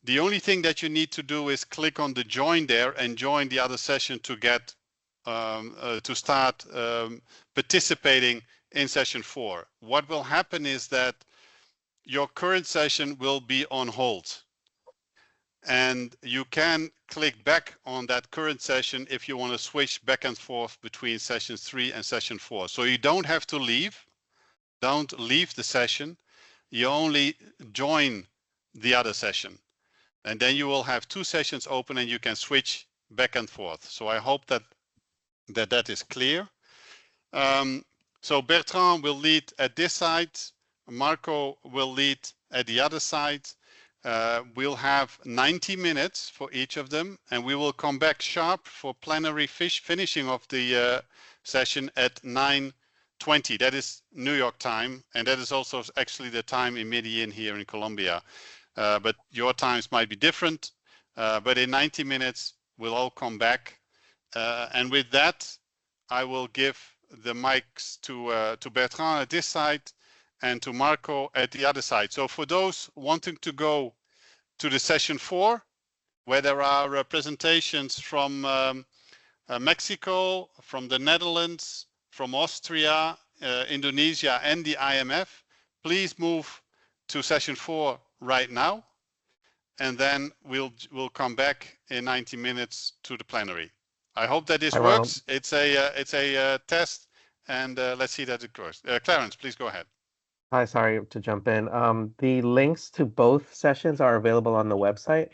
The only thing that you need to do is click on the join there and join the other session to get to start participating in session 4. What will happen is that your current session will be on hold, and you can click back on that current session if you want to switch back and forth between session 3 and session 4. So you don't have to leave. Don't leave the session. You only join the other session, and then you will have 2 sessions open, and you can switch back and forth. So I hope that is clear. So Bertrand will lead at this side. Marco will lead at the other side. We'll have 90 minutes for each of them, and we will come back sharp for plenary finishing of the session at 9:20. That is New York time, and that is also actually the time in Medellin here in Colombia. But your times might be different. But in 90 minutes, we'll all come back. And with that, I will give the mics to Bertrand at this side and to Marco at the other side. So for those wanting to go to the session 4, where there are presentations from Mexico, from the Netherlands, from Austria, Indonesia, and the IMF, please move to session 4 right now, and then we'll come back in 90 minutes to the plenary. I hope that this works. It's a test, and let's see that it goes. Clarence, please go ahead. Hi, sorry to jump in. The links to both sessions are available on the website.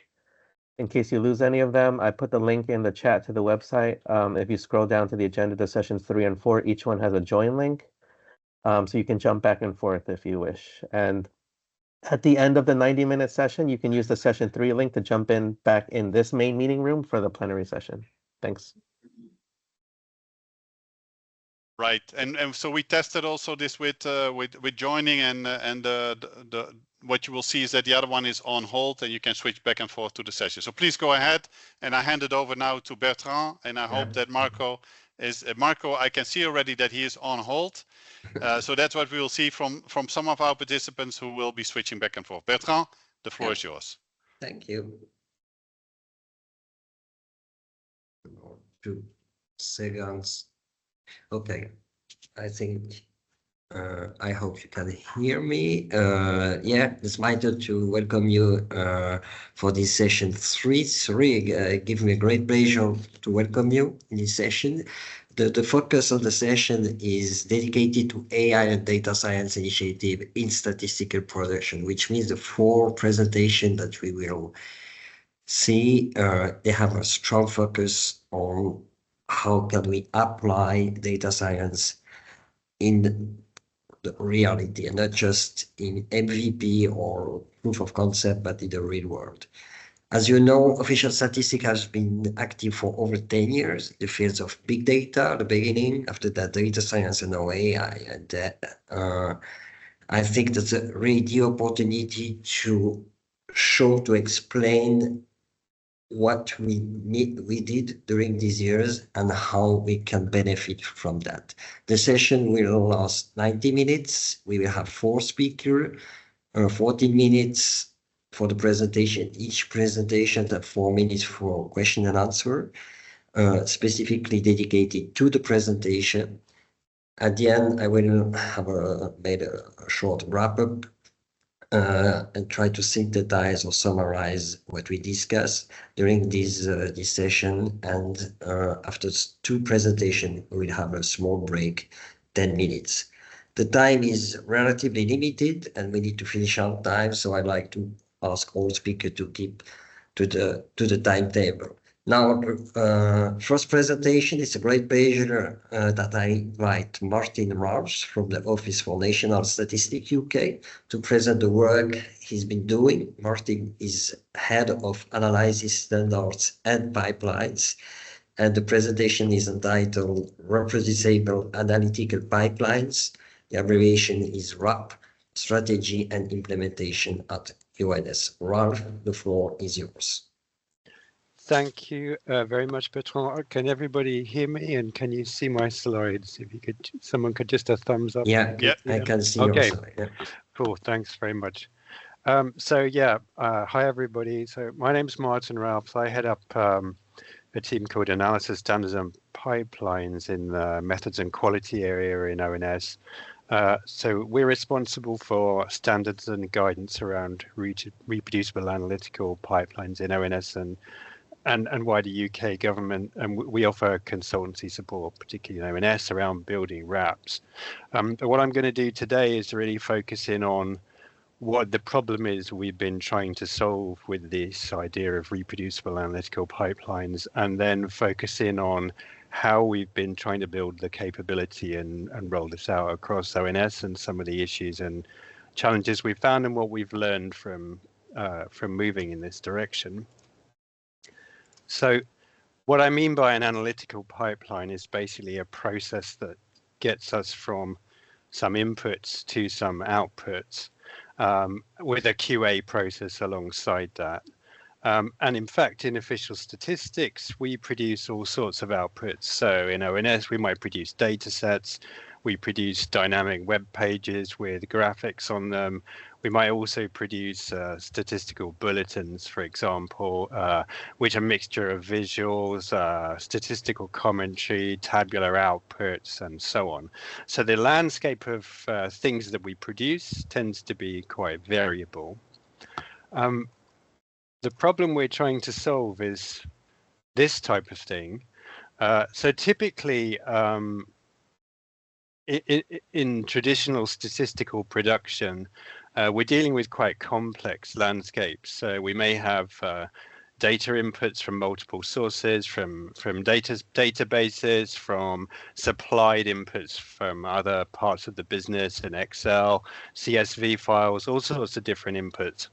In case you lose any of them, I put the link in the chat to the website. If you scroll down to the agenda to sessions 3 and 4, each one has a join link. So you can jump back and forth if you wish. And at the end of the 90-minute session, you can use the session 3 link to jump in back in this main meeting room for the plenary session. Thanks. Right, and so we tested also this with joining, and what you will see is that the other one is on hold, and you can switch back and forth to the session. So please go ahead, and I hand it over now to Bertrand, and I hope that Marco is I can see already that he is on hold. So that's what we will see from some of our participants who will be switching back and forth. Bertrand, the floor is yours. Thank you. 2 seconds. Okay, I think I hope you can hear me. Yeah, it's my turn to welcome you for this session 3. Give me a great pleasure to welcome you in this session. The focus of the session is dedicated to AI and data science initiative in statistical production, which means the 4 presentations that we will see, they have a strong focus on how can we apply data science in the reality, and not just in MVP or proof of concept, but in the real world. As you know, official statistics has been active for over 10 years. The fields of big data, the beginning, after that data science and now AI, and I think that's a really the opportunity to show, to explain what we did during these years and how we can benefit from that. The session will last 90 minutes. We will have 4 speakers, 14 minutes for the presentation. Each presentation at 4 minutes for question and answer, specifically dedicated to the presentation. At the end, I will have made a short wrap-up and try to synthesize or summarize what we discussed during this session. And after 2 presentations, we will have a small break, 10 minutes. The time is relatively limited and we need to finish on time. So I'd like to ask all speakers to keep to the timetable. Now, first presentation, it's a great pleasure that I invite Martin Rausch from the Office for National Statistics UK to present the work he's been doing. Martin is head of analysis standards and pipelines, and the presentation is entitled Reproducible Analytical Pipelines. The abbreviation is RAP, Strategy and Implementation at UNS. Ralph, the floor is yours. Thank you very much, Bertrand. Can everybody hear me and can you see my slides? If you could, someone could just a thumbs up. Yeah, I can see your slide. Yeah. Cool, thanks very much. Hi everybody. So my name is Martin Ralph. I head up a team called Analysis, Standards and Pipelines in the Methods and Quality area in ONS. So we're responsible for standards and guidance around reproducible analytical pipelines in ONS and wider UK government, and we offer consultancy support, particularly in ONS, around building RAPs. But what I'm going to do today is really focus in on what the problem is we've been trying to solve with this idea of reproducible analytical pipelines, and then focus in on how we've been trying to build the capability and roll this out across ONS and some of the issues and challenges we've found and what we've learned from moving in this direction. So what I mean by an analytical pipeline is basically a process that gets us from some inputs to some outputs with a QA process alongside that. And in fact, in official statistics, we produce all sorts of outputs. So in ONS, we might produce data sets. We produce dynamic web pages with graphics on them. We might also produce statistical bulletins, for example, which are a mixture of visuals, statistical commentary, tabular outputs, and so on. So the landscape of things that we produce tends to be quite variable. The problem we're trying to solve is this type of thing. So typically, in traditional statistical production, we're dealing with quite complex landscapes. So we may have data inputs from multiple sources, from databases, from supplied inputs from other parts of the business in Excel, CSV files, all sorts of different inputs.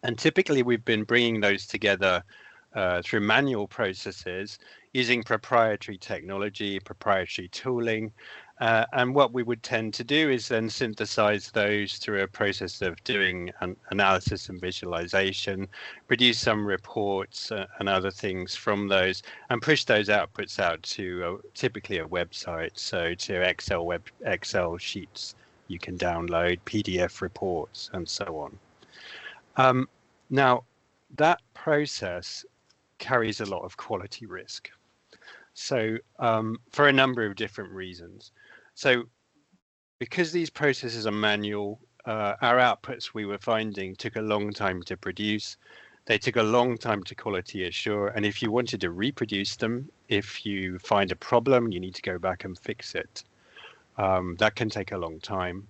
And typically we've been bringing those together through manual processes using proprietary technology, proprietary tooling. And what we would tend to do is then synthesize those through a process of doing an analysis and visualization, produce some reports and other things from those, and push those outputs out to typically a website. So to Excel sheets you can download, PDF reports, and so on. Now, that process carries a lot of quality risk. So for a number of different reasons. So because these processes are manual, our outputs we were finding took a long time to produce. They took a long time to quality assure. And if you wanted to reproduce them, if you find a problem, you need to go back and fix it. That can take a long time.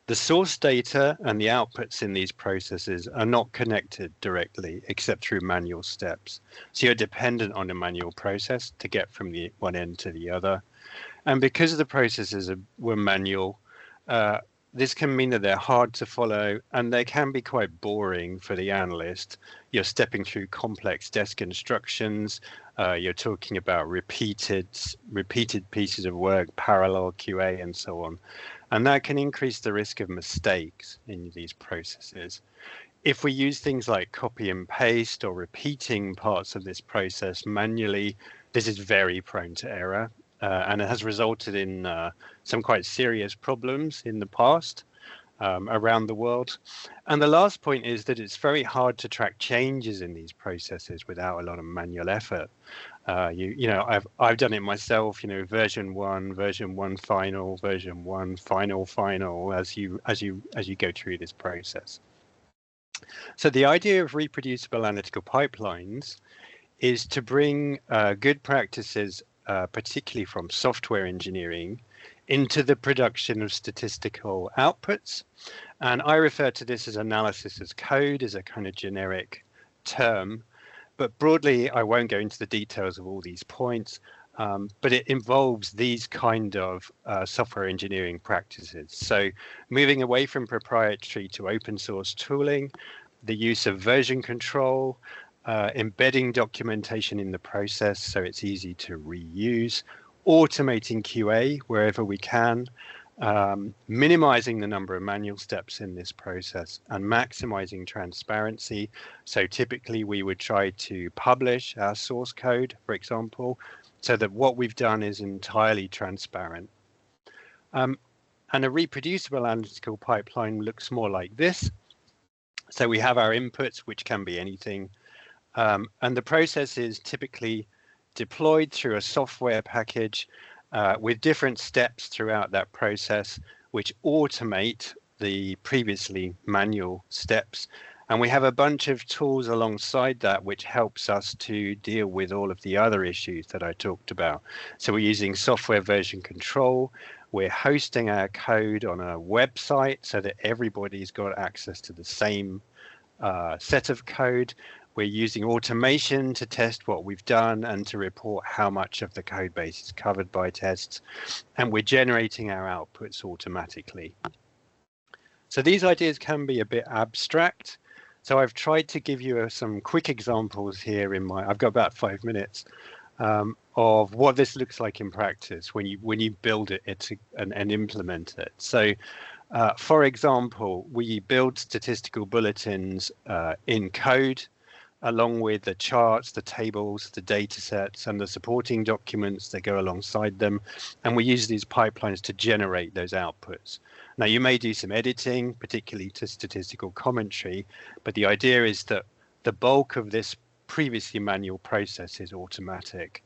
The source data and the outputs in these processes are not connected directly except through manual steps. So you're dependent on a manual process to get from the one end to the other. And because the processes were manual, this can mean that they're hard to follow and they can be quite boring for the analyst. You're stepping through complex desk instructions. You're talking about repeated pieces of work, parallel QA, and so on. And that can increase the risk of mistakes in these processes. If we use things like copy and paste or repeating parts of this process manually, this is very prone to error. And it has resulted in some quite serious problems in the past around the world. And the last point is that it's very hard to track changes in these processes without a lot of manual effort. You know, I've done it myself. You know, version 1 final, version 1 final as you go through this process. So the idea of reproducible analytical pipelines is to bring good practices, particularly from software engineering, into the production of statistical outputs. And I refer to this as analysis as code, as a kind of generic term. But broadly, I won't go into the details of all these points, but it involves these kind of software engineering practices. So moving away from proprietary to open source tooling, the use of version control, embedding documentation in the process so it's easy to reuse, automating QA wherever we can, minimizing the number of manual steps in this process, and maximizing transparency. So typically we would try to publish our source code, for example, so that what we've done is entirely transparent. And a reproducible analytical pipeline looks more like this. So we have our inputs, which can be anything. And the process is typically deployed through a software package with different steps throughout that process, which automate the previously manual steps. And we have a bunch of tools alongside that, which helps us to deal with all of the other issues that I talked about. So we're using software version control. We're hosting our code on a website so that everybody's got access to the same set of code. We're using automation to test what we've done and to report how much of the code base is covered by tests. And we're generating our outputs automatically. So these ideas can be a bit abstract. So I've tried to give you some quick examples here I've got about 5 minutes of what this looks like in practice when you build it and implement it. So for example, we build statistical bulletins in code, along with the charts, the tables, the data sets, and the supporting documents that go alongside them. And we use these pipelines to generate those outputs. Now, you may do some editing, particularly to statistical commentary, but the idea is that the bulk of this previously manual process is automatic.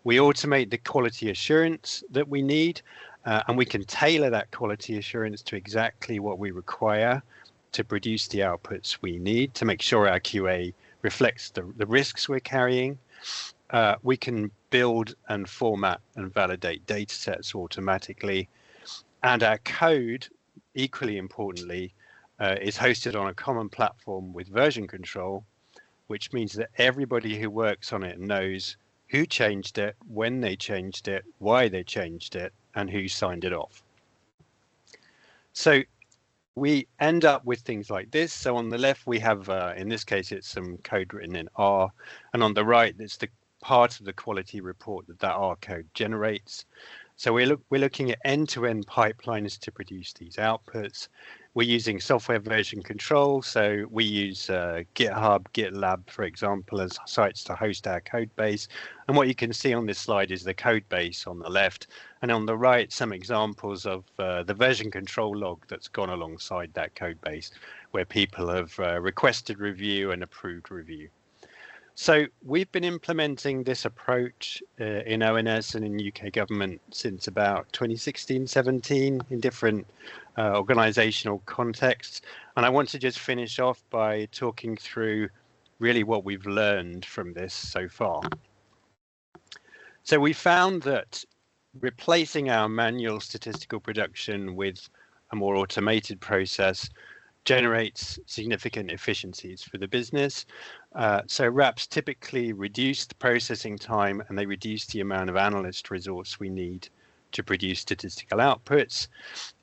We automate the quality assurance that we need, and we can tailor that quality assurance to exactly what we require to produce the outputs we need to make sure our QA reflects the risks we're carrying. We can build and format and validate data sets automatically. And our code, equally importantly, is hosted on a common platform with version control, which means that everybody who works on it knows who changed it, when they changed it, why they changed it, and who signed it off. So we end up with things like this. So on the left, we have, in this case, it's some code written in R. And on the right, it's the part of the quality report that R code generates. So we're looking at end-to-end pipelines to produce these outputs. We're using software version control. So we use GitHub, GitLab, for example, as sites to host our code base. And what you can see on this slide is the code base on the left. And on the right, some examples of the version control log that's gone alongside that code base, where people have requested review and approved review. So we've been implementing this approach in ONS and in UK government since about 2016-17 in different organizational contexts. And I want to just finish off by talking through really what we've learned from this so far. So we found that replacing our manual statistical production with a more automated process generates significant efficiencies for the business. So RAPs typically reduce the processing time and they reduce the amount of analyst resource we need to produce statistical outputs.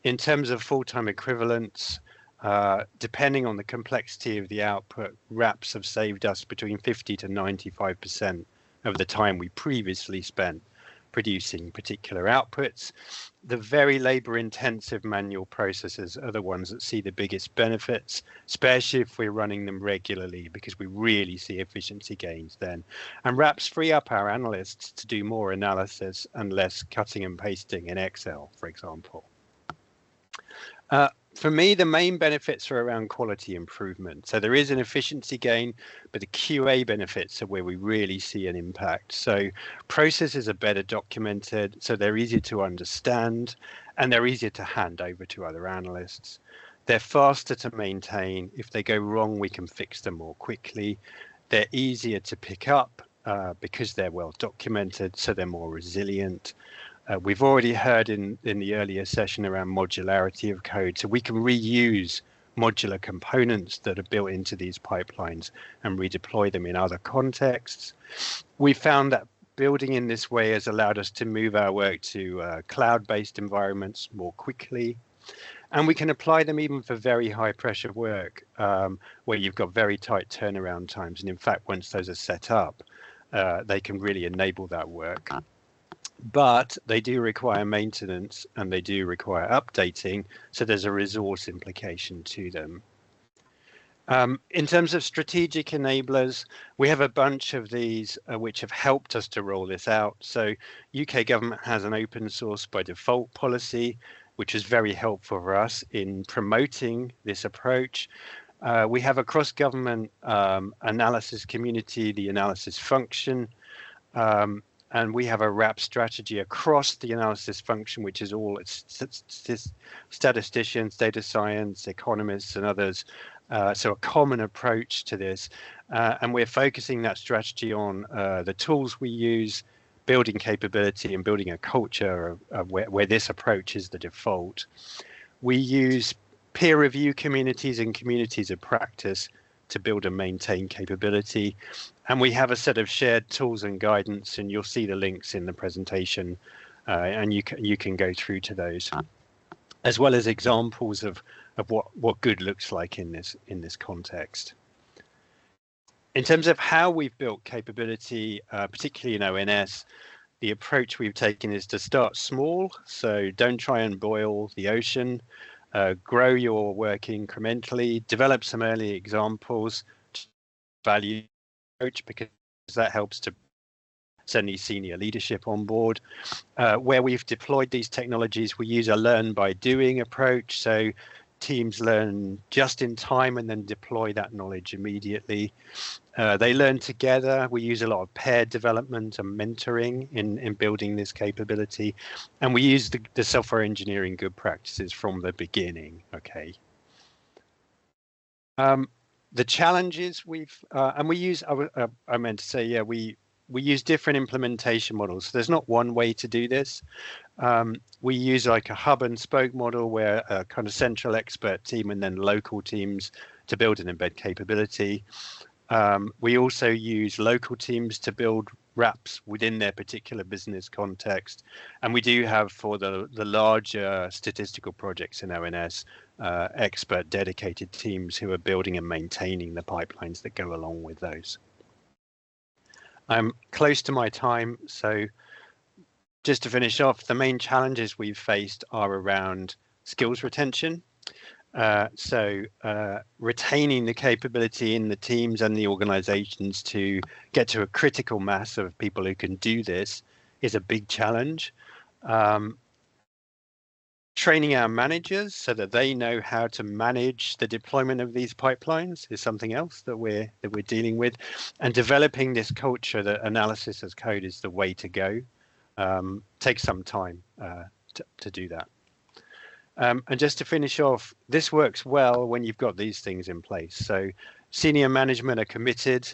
In terms of full-time equivalents, depending on the complexity of the output, RAPs have saved us between 50 to 95% of the time we previously spent producing particular outputs. The very labor-intensive manual processes are the ones that see the biggest benefits, especially if we're running them regularly, because we really see efficiency gains then. And RAPs free up our analysts to do more analysis and less cutting and pasting in Excel, for example. For me, the main benefits are around quality improvement. So there is an efficiency gain, but the QA benefits are where we really see an impact. So processes are better documented, so they're easier to understand, and they're easier to hand over to other analysts. They're faster to maintain. If they go wrong, we can fix them more quickly. They're easier to pick up because they're well documented, so they're more resilient. We've already heard in the earlier session around modularity of code, so we can reuse modular components that are built into these pipelines and redeploy them in other contexts. We found that building in this way has allowed us to move our work to cloud-based environments more quickly, and we can apply them even for very high pressure work where you've got very tight turnaround times. And in fact, once those are set up, they can really enable that work. But they do require maintenance and they do require updating, so there's a resource implication to them. In terms of strategic enablers, we have a bunch of these which have helped us to roll this out. So UK government has an open source by default policy, which is very helpful for us in promoting this approach. We have a cross-government analysis community, the analysis function, and we have a RAP strategy across the analysis function, which is all statisticians, data science, economists, and others. So a common approach to this. And we're focusing that strategy on the tools we use, building capability and building a culture of where this approach is the default. We use peer review communities and communities of practice to build and maintain capability. And we have a set of shared tools and guidance, and you'll see the links in the presentation, and you can go through to those, as well as examples of what good looks like in this context. In terms of how we've built capability, particularly in ONS, the approach we've taken is to start small. So don't try and boil the ocean. Grow your work incrementally, develop some early examples, value approach, because that helps to send these senior leadership on board. Where we've deployed these technologies, we use a learn by doing approach. So teams learn just in time and then deploy that knowledge immediately. They learn together. We use a lot of paired development and mentoring in building this capability. And we use the software engineering good practices from the beginning, okay? The challenges and we use, I meant to say, yeah, we use different implementation models. So there's not one way to do this. We use like a hub and spoke model where a kind of central expert team and then local teams to build and embed capability. We also use local teams to build RAPs within their particular business context. And we do have, for the larger statistical projects in ONS, expert dedicated teams who are building and maintaining the pipelines that go along with those. I'm close to my time, so just to finish off, the main challenges we've faced are around skills retention. Retaining the capability in the teams and the organizations to get to a critical mass of people who can do this is a big challenge. Training our managers so that they know how to manage the deployment of these pipelines is something else that we're dealing with, and developing this culture that analysis as code is the way to go takes some time to do that. And just to finish off, this works well when you've got these things in place. So senior management are committed,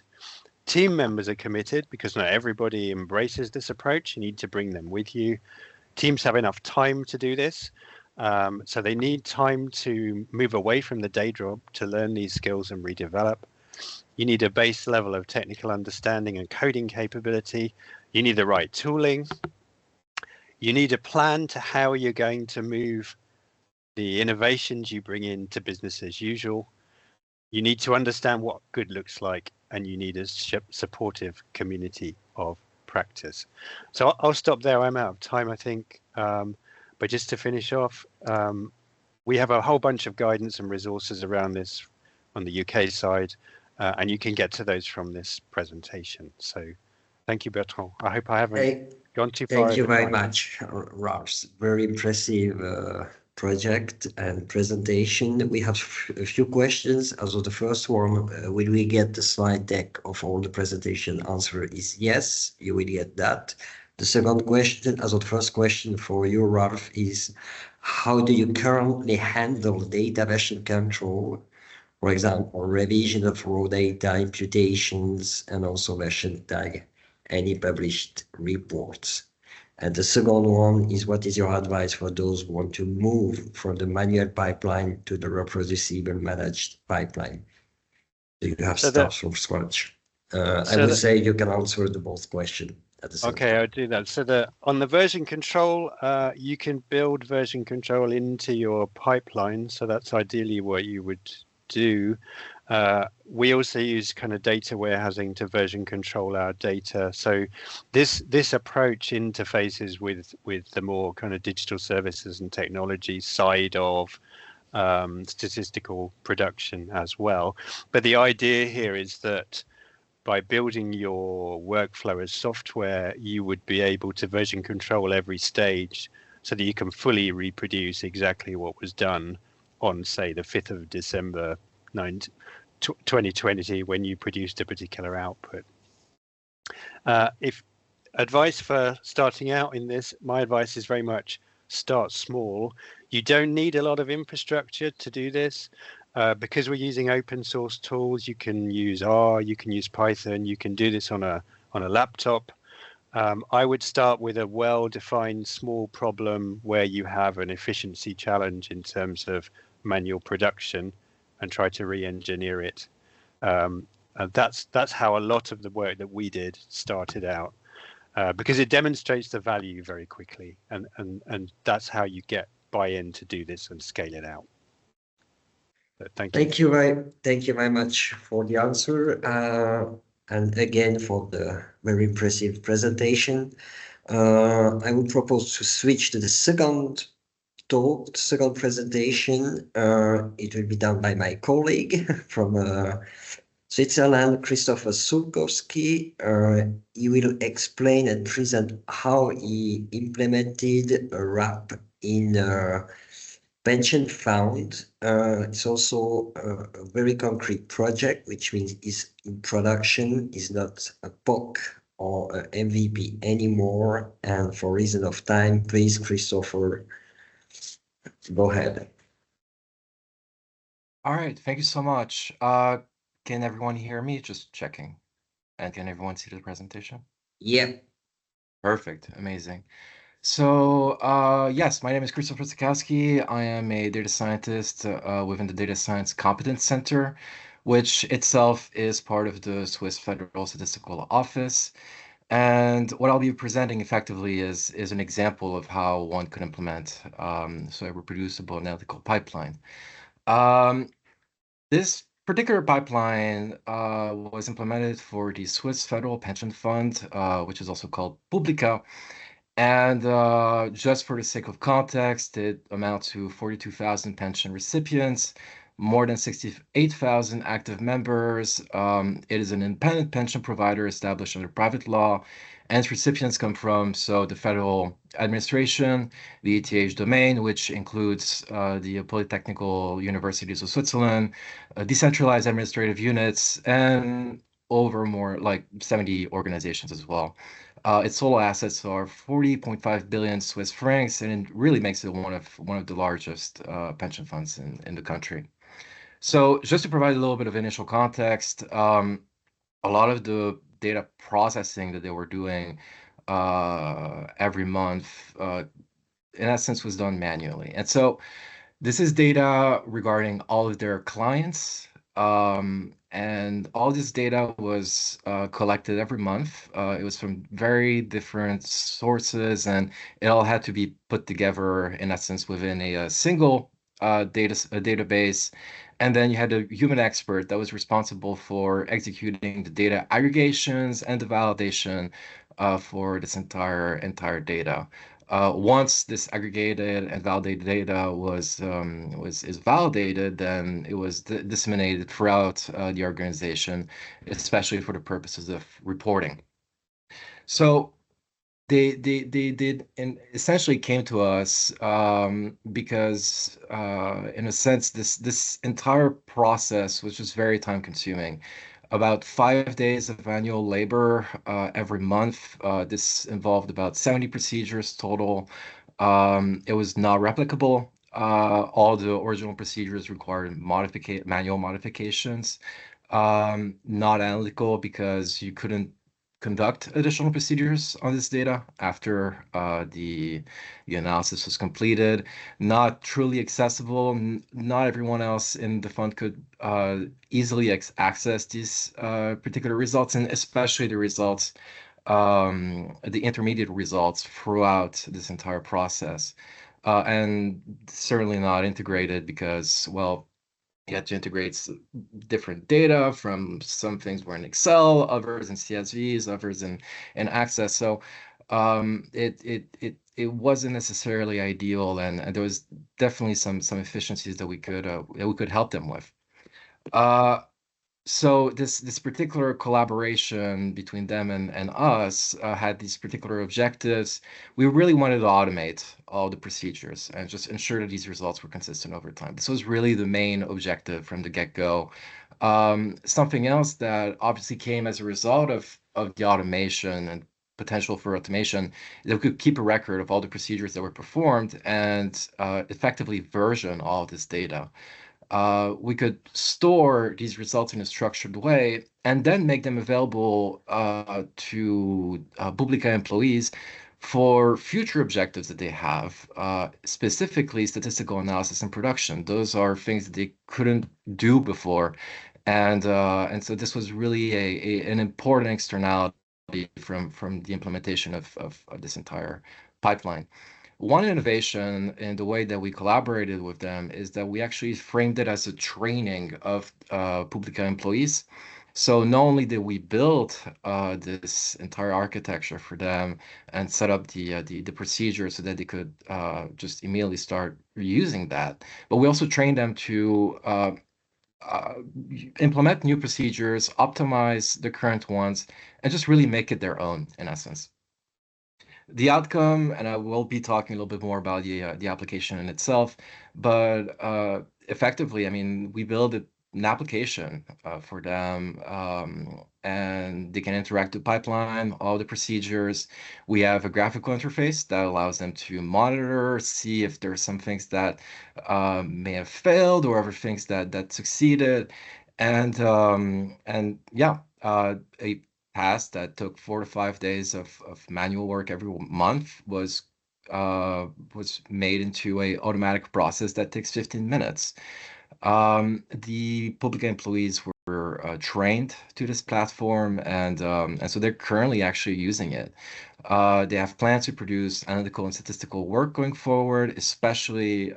team members are committed, because not everybody embraces this approach. You need to bring them with you. Teams have enough time to do this. So they need time to move away from the day job to learn these skills and redevelop. You need a base level of technical understanding and coding capability. You need the right tooling. You need a plan to how you're going to move the innovations you bring into business as usual. You need to understand what good looks like, and you need a supportive community of practice. So I'll stop there. I'm out of time, I think. But just to finish off, we have a whole bunch of guidance and resources around this on the UK side, and you can get to those from this presentation. So thank you, Bertrand. I hope I haven't gone too far. Thank you very much, Ralph. Very impressive project and presentation. We have a few questions. Also, the first one, will we get the slide deck of all the presentation? Answer is yes, you will get that. The second question, as the first question for you, Ralph, is how do you currently handle data version control? For example, revision of raw data, imputations, and also version tag any published reports. And the second one is, what is your advice for those who want to move from the manual pipeline to the reproducible managed pipeline? Do you have stuff from scratch? I would say you can answer the both questions at the same time. I'll do that. So on the version control, you can build version control into your pipeline. So that's ideally what you would do. We also use kind of data warehousing to version control our data. So this approach interfaces with the more kind of digital services and technology side of statistical production as well. But the idea here is that by building your workflow as software, you would be able to version control every stage so that you can fully reproduce exactly what was done on, say, the 5th of December 2020 when you produced a particular output. If advice for starting out in this, my advice is very much start small. You don't need a lot of infrastructure to do this. Because we're using open source tools, you can use R, you can use Python, you can do this on a laptop. I would start with a well-defined small problem where you have an efficiency challenge in terms of manual production and try to re-engineer it. And that's how a lot of the work that we did started out, because it demonstrates the value very quickly, and that's how you get buy-in to do this and scale it out. Thank you. Thank you very much for the answer, and again for the very impressive presentation. I would propose to switch to the second talk, second presentation. It will be done by my colleague from Switzerland, Christopher Sulkowski. He will explain and present how he implemented a RAP in pension fund. It's also a very concrete project, which means it's in production, is not a POC or a MVP anymore. And for reason of time, please, Christopher, go ahead. All right, thank you so much. Can everyone hear me? Just checking. And can everyone see the presentation? Yeah. Perfect, amazing. So yes, my name is Christopher Sulkowski. I am a data scientist within the Data Science Competence Center, which itself is part of the Swiss Federal Statistical Office. And what I'll be presenting effectively is an example of how one could implement so a reproducible analytical pipeline. This particular pipeline was implemented for the Swiss Federal Pension Fund, which is also called Publica. And just for the sake of context, it amounts to 42,000 pension recipients, more than 68,000 active members. It is an independent pension provider established under private law, and its recipients come from the federal administration, the ETH domain, which includes the Polytechnical Universities of Switzerland, decentralized administrative units, and over more like 70 organizations as well. Its total assets are 40.5 billion Swiss francs, and it really makes it one of the largest pension funds in the country. So just to provide a little bit of initial context, a lot of the data processing that they were doing every month, in essence, was done manually. And so this is data regarding all of their clients, And all this data was collected every month. It was from very different sources, and it all had to be put together, in essence, within a single database. And then you had a human expert that was responsible for executing the data aggregations and the validation for this entire data. Once this aggregated and validated data is validated, then it was disseminated throughout the organization, especially for the purposes of reporting. So they did and essentially came to us because in a sense this entire process was just very time consuming. About 5 days of manual labor every month. This involved about 70 procedures total. It was not replicable. All the original procedures required manual modifications. Not analytical because you couldn't conduct additional procedures on this data after the analysis was completed. Not truly accessible. Not everyone else in the fund could easily access these particular results, and especially the results, the intermediate results throughout this entire process. And certainly not integrated because, well, you had to integrate different data from some things were in Excel, others in CSVs, others in Access. So it wasn't necessarily ideal, and there was definitely some efficiencies that we could help them with. So this particular collaboration between them and us had these particular objectives. We really wanted to automate all the procedures and just ensure that these results were consistent over time. This was really the main objective from the get-go. Something else that obviously came as a result of the automation and potential for automation, that we could keep a record of all the procedures that were performed and effectively version all this data. We could store these results in a structured way and then make them available to Publica employees for future objectives that they have, specifically statistical analysis and production. Those are things that they couldn't do before. And so this was really an important externality from the implementation of this entire pipeline. One innovation in the way that we collaborated with them is that we actually framed it as a training of Publica employees. So not only did we build this entire architecture for them and set up the procedure so that they could just immediately start using that, but we also trained them to implement new procedures, optimize the current ones, and just really make it their own, in essence. The outcome, and I will be talking a little bit more about the application in itself, but effectively, I mean, we build an application for them, and they can interact with pipeline, all the procedures. We have a graphical interface that allows them to monitor, see if there are some things that may have failed or other things that succeeded, and yeah, a task that took 4 to 5 days of manual work every month was made into a automatic process that takes 15 minutes. The Publica employees were trained to this platform, and so they're currently actually using it. They have plans to produce analytical and statistical work going forward, especially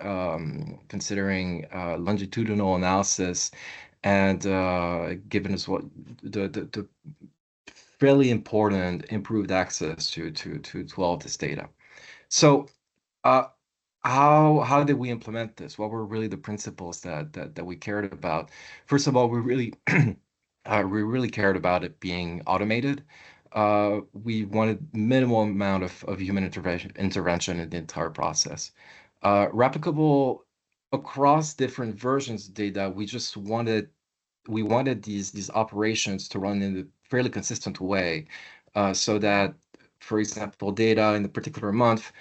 considering longitudinal analysis, and given as well the fairly important improved access to all of this data. So how did we implement this? What were really the principles that we cared about? First of all, we really cared about it being automated. We wanted minimal amount of human intervention in the entire process. Replicable across different versions of data. We wanted these operations to run in a fairly consistent way, so that, for example, data in a particular month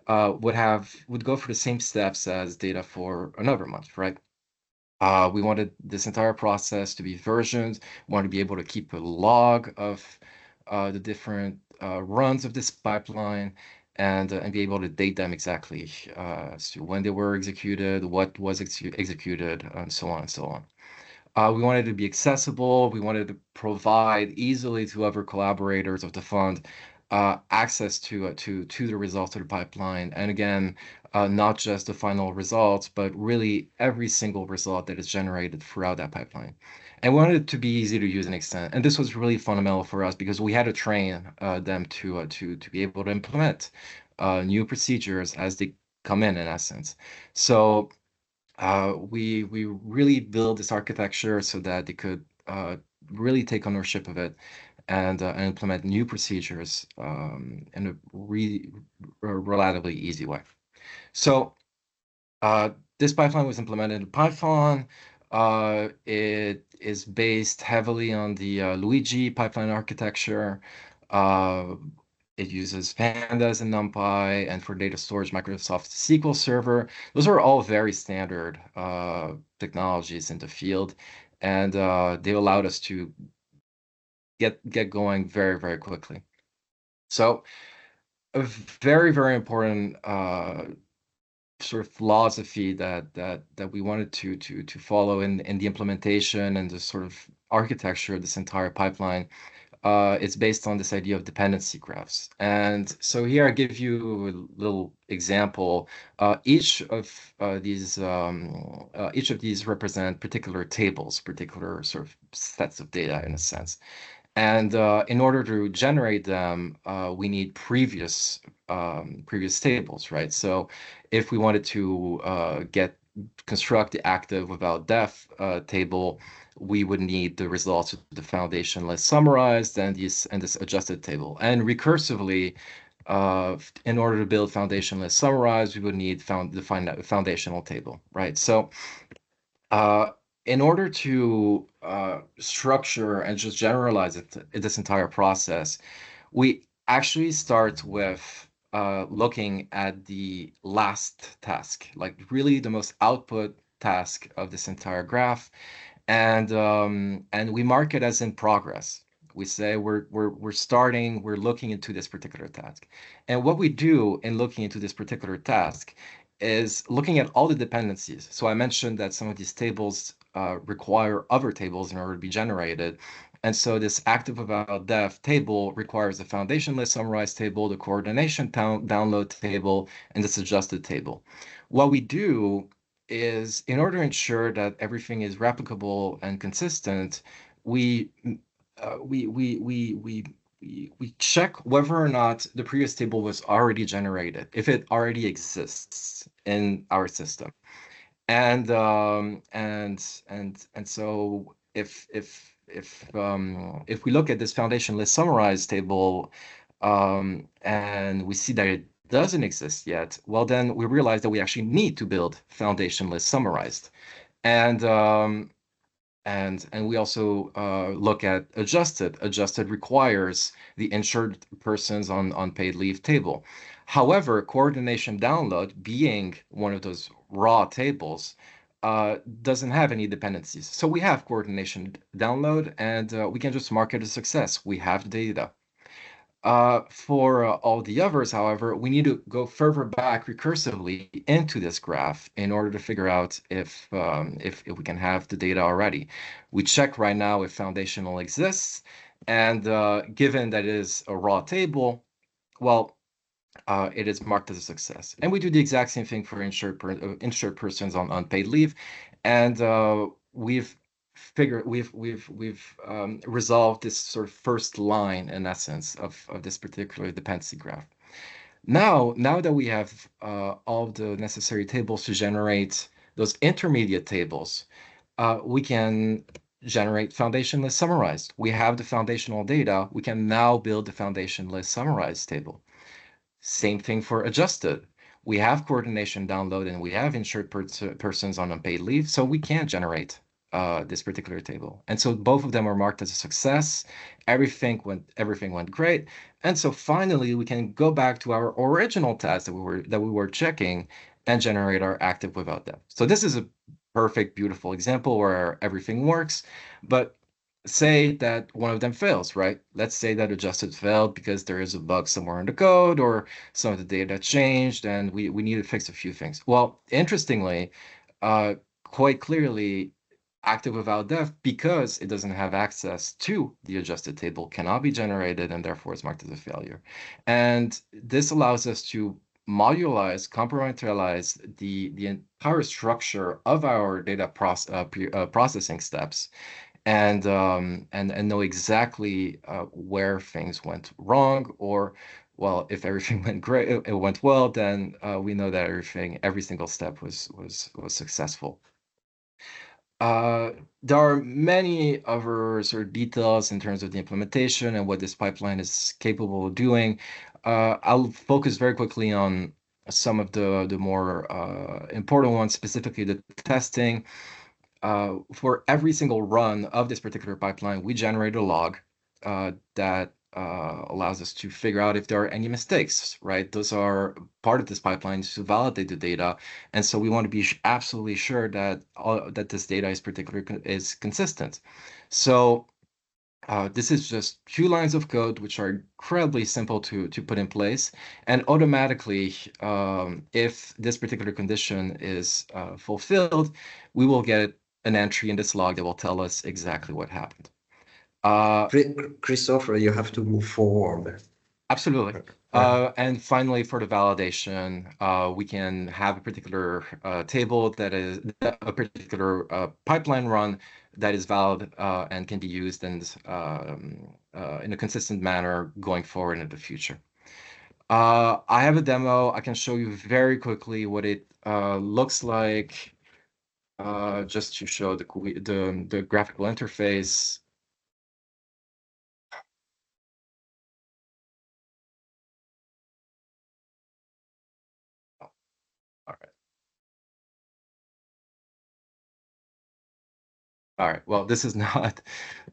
would go for the same steps as data for another month, right? We wanted this entire process to be versioned. We wanted to be able to keep a log of the different runs of this pipeline, and be able to date them exactly as to when they were executed, what was executed, and so on and so on. We wanted to be accessible. We wanted to provide easily to other collaborators of the fund access to the results of the pipeline. And again, not just the final results, but really every single result that is generated throughout that pipeline. And we wanted it to be easy to use and extend. And this was really fundamental for us because we had to train them to be able to implement new procedures as they come in essence. So we really built this architecture so that they could really take ownership of it and implement new procedures in a relatively easy way. So this pipeline was implemented in Python. It is based heavily on the Luigi pipeline architecture. It uses pandas and NumPy, and for data storage, Microsoft SQL Server. Those are all very standard technologies in the field, and they allowed us to get going very, very quickly. So a very, very important sort of philosophy that we wanted to follow in the implementation and the sort of architecture of this entire pipeline. It's based on this idea of dependency graphs. And so here I give you a little example. Each of these represent particular tables, particular sort of sets of data in a sense. And in order to generate them, we need previous tables, right? So if we wanted to construct the active without def table, we would need the results of the foundation list summarized and this adjusted table. And recursively, in order to build foundation list summarized, we would need the foundational table, right? So in order to structure and just generalize this entire process, we actually start with looking at the last task, like really the most output task of this entire graph, and we mark it as in progress. We say we're looking into this particular task, and what we do in looking into this particular task is looking at all the dependencies. So I mentioned that some of these tables require other tables in order to be generated. And so this active without def table requires the foundation list summarized table, the coordination download table, and this adjusted table. What we do is, in order to ensure that everything is replicable and consistent, we check whether or not the previous table was already generated, if it already exists in our system. And so if we look at this foundation list summarized table and we see that it doesn't exist yet, well, then we realize that we actually need to build foundation list summarized. And we also look at adjusted. Adjusted requires the insured persons on unpaid leave table. However, coordination download, being one of those raw tables, doesn't have any dependencies. So we have coordination download, and we can just mark it a success. We have the data. For all the others, however, we need to go further back recursively into this graph in order to figure out if we can have the data already. We check right now if foundational exists, and given that it is a raw table, well, it is marked as a success. And we do the exact same thing for insured persons on unpaid leave, and we've resolved this sort of first line in essence of this particular dependency graph. Now that we have all the necessary tables to generate those intermediate tables, we can generate foundation list summarized. We have the foundational data. We can now build the foundation list summarized table. Same thing for adjusted. We have coordination download and we have insured persons on unpaid leave, so we can generate this particular table. And so both of them are marked as a success. Everything went great. And so finally we can go back to our original task that we were checking and generate our active without def. So this is a perfect, beautiful example where everything works, but say that one of them fails, right? Let's say that adjusted failed because there is a bug somewhere in the code or some of the data changed and we need to fix a few things. Well, interestingly, quite clearly, active without def because it doesn't have access to the adjusted table, cannot be generated, and therefore is marked as a failure. And this allows us to modularize, compartmentalize the entire structure of our data processing steps, and know exactly where things went wrong, or well, if everything went great, it went well, then we know that every single step was successful. There are many other sort of details in terms of the implementation and what this pipeline is capable of doing. I'll focus very quickly on some of the more important ones, specifically the testing. For every single run of this particular pipeline, we generate a log that allows us to figure out if there are any mistakes, right? Those are part of this pipeline to validate the data. And so we want to be absolutely sure that that this data is consistent. So this is just 2 lines of code, which are incredibly simple to put in place. And automatically, if this particular condition is fulfilled, we will get an entry in this log that will tell us exactly what happened. Christopher, you have to move forward. Absolutely. And finally, for the validation, we can have a particular table that is a particular pipeline run that is valid and can be used in a consistent manner going forward into the future. I have a demo. I can show you very quickly what it looks like, just to show the graphical interface. All right. Well, this is not,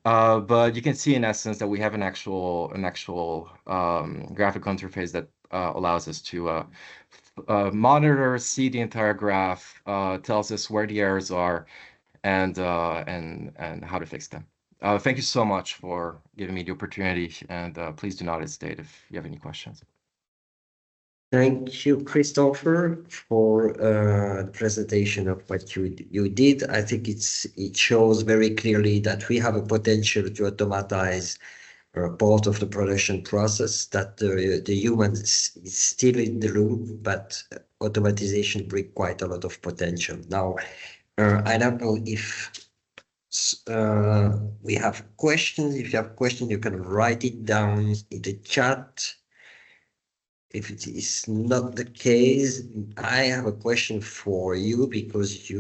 but you can see in essence that we have an actual graphical interface that allows us to monitor, see the entire graph, tells us where the errors are, and how to fix them. Thank you so much for giving me the opportunity, and please do not hesitate if you have any questions. Thank you, Christopher, for the presentation of what you did. I think it shows very clearly that we have a potential to automatize part of the production process, that the human is still in the loop, but automatization brings quite a lot of potential. Now, I don't know if we have questions. If you have questions, you can write it down in the chat. If it is not the case, I have a question for you, because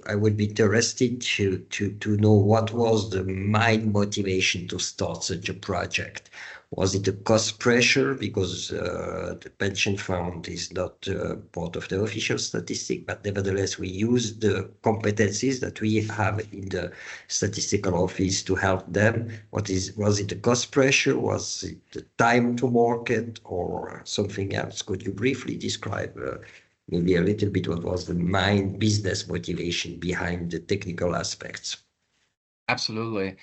I would be interested to know what was the main motivation to start such a project. Was it a cost pressure because the pension fund is not part of the official statistic, but nevertheless we use the competencies that we have in the statistical office to help them? Was it a cost pressure? Was it the time to market or something else? Could you briefly describe maybe a little bit what was the main business motivation behind the technical aspects? Absolutely.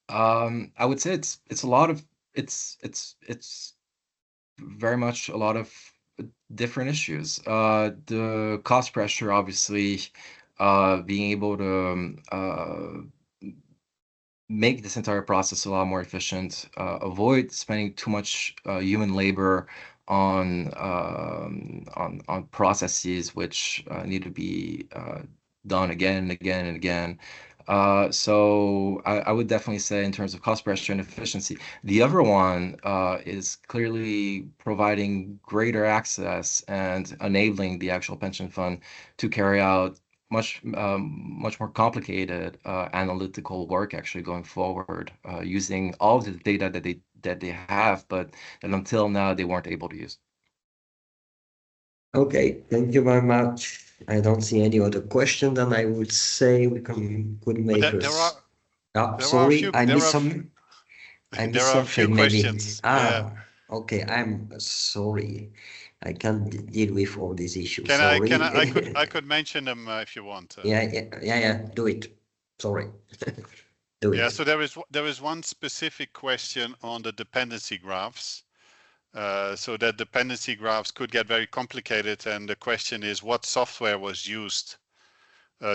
I would say it's a lot of it's very much a lot of different issues. The cost pressure, obviously, being able to make this entire process a lot more efficient, avoid spending too much human labor on processes which need to be done again and again and again. So I would definitely say in terms of cost pressure and efficiency. The other one is clearly providing greater access and enabling the actual pension fund to carry out much more complicated analytical work actually going forward, using all the data that they have, but that until now they weren't able to use. Okay, thank you very much. I don't see any other question. Then I would say we could make I missed something. There are a few questions. Okay, I'm sorry. I can't deal with all these issues. I could mention them if you want. Yeah. Do it. Sorry. Do it. Yeah. So there is one specific question on the dependency graphs. So that dependency graphs could get very complicated, and the question is what software was used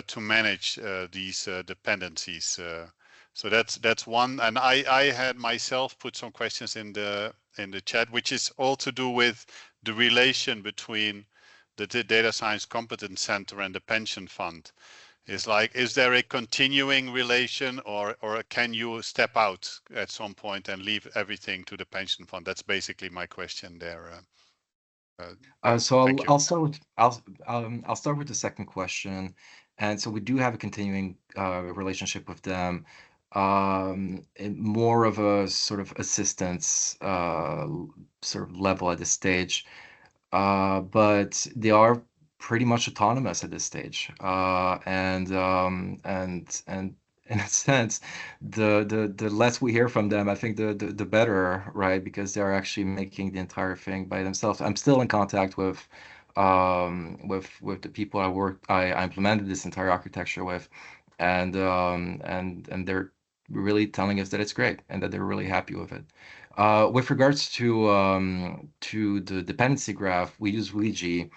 to manage these dependencies. So that's one. And I had myself put some questions in the chat, which is all to do with the relation between the Data Science Competence Center and the pension fund. Is there a continuing relation, or can you step out at some point and leave everything to the pension fund? That's basically my question there. So I'll start with I'll start with the second question, and so we do have a continuing relationship with them, more of a sort of assistance sort of level at this stage, but they are pretty much autonomous at this stage, and in a sense, the less we hear from them, I think the better, right? Because they're actually making the entire thing by themselves. I'm still in contact with the people I implemented this entire architecture with, and they're really telling us that it's great and that they're really happy with it. With regards to the dependency graph, we use Luigi.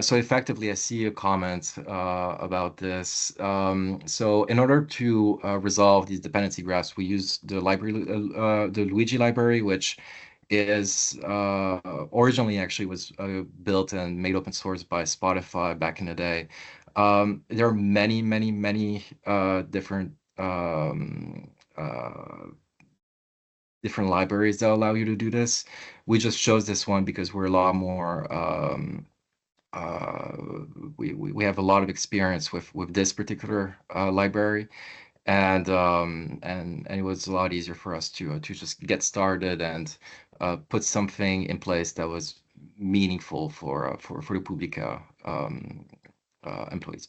So effectively, I see a comment about this. So in order to resolve these dependency graphs, we use the library, the Luigi library, which is originally actually was built and made open source by Spotify back in the day. There are many different different libraries that allow you to do this. We just chose this one because we're a lot more we have a lot of experience with this particular library, and it was a lot easier for us to just get started and put something in place that was meaningful for the Publica employees.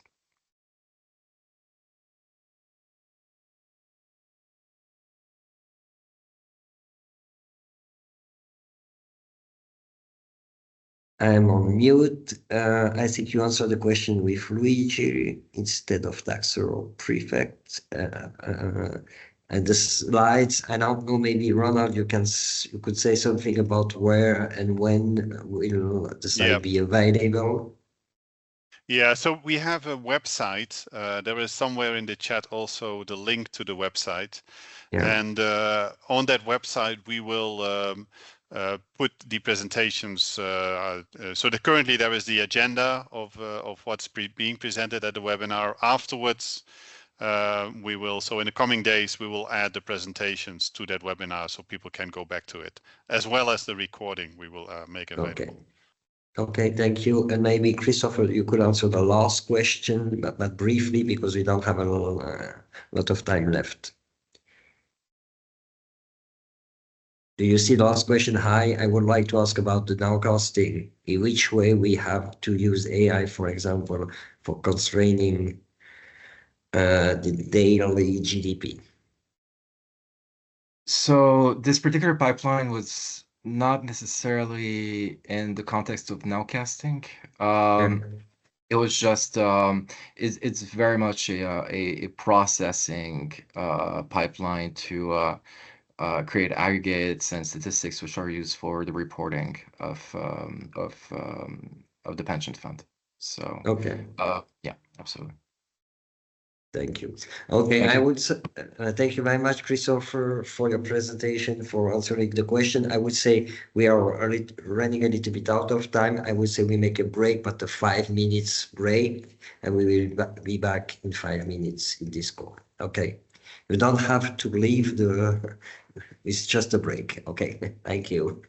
I'm on mute. I think you answered the question with Luigi instead of Taxer Prefect. And the slides, I don't know, maybe Ronald, you could say something about where and when will the slide be available. Yeah, so we have a website. There is somewhere in the chat also the link to the website. Yeah. And on that website, we will put the presentations. So currently there is the agenda of what's being presented at the webinar. Afterwards, we will, so in the coming days, we will add the presentations to that webinar so people can go back to it, as well as the recording we will make available. Okay, thank you. And maybe Christopher, you could answer the last question, but briefly, because we don't have a lot of time left. Do you see the last question? Hi, I would like to ask about the nowcasting. In which way we have to use AI, for example, for constraining the daily GDP? So this particular pipeline was not necessarily in the context of nowcasting. It was just it's very much a processing pipeline to create aggregates and statistics which are used for the reporting of the pension fund. So yeah, absolutely. Thank you. Okay, I would thank you very much, Christopher, for your presentation, for answering the question. I would say we are running a little bit out of time. I would say we make a break, but a 5 minutes break, and we will be back in 5 minutes in this call. Okay, you don't have to leave it's just a break. Okay, thank you.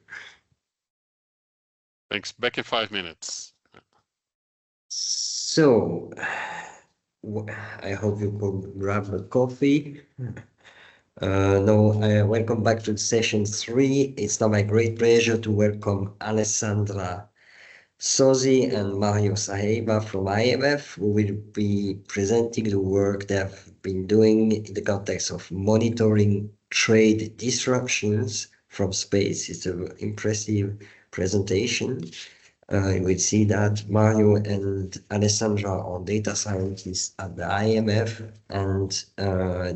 Thanks. Back in 5 minutes. So, I hope you could grab a coffee. Welcome back to session 3. It's now my great pleasure to welcome Alessandra Sosi and Mario Saheba from IMF, who will be presenting the work they've been doing in the context of monitoring trade disruptions from space. It's an impressive presentation. You will see that Mario and Alessandra are data scientists at the IMF, and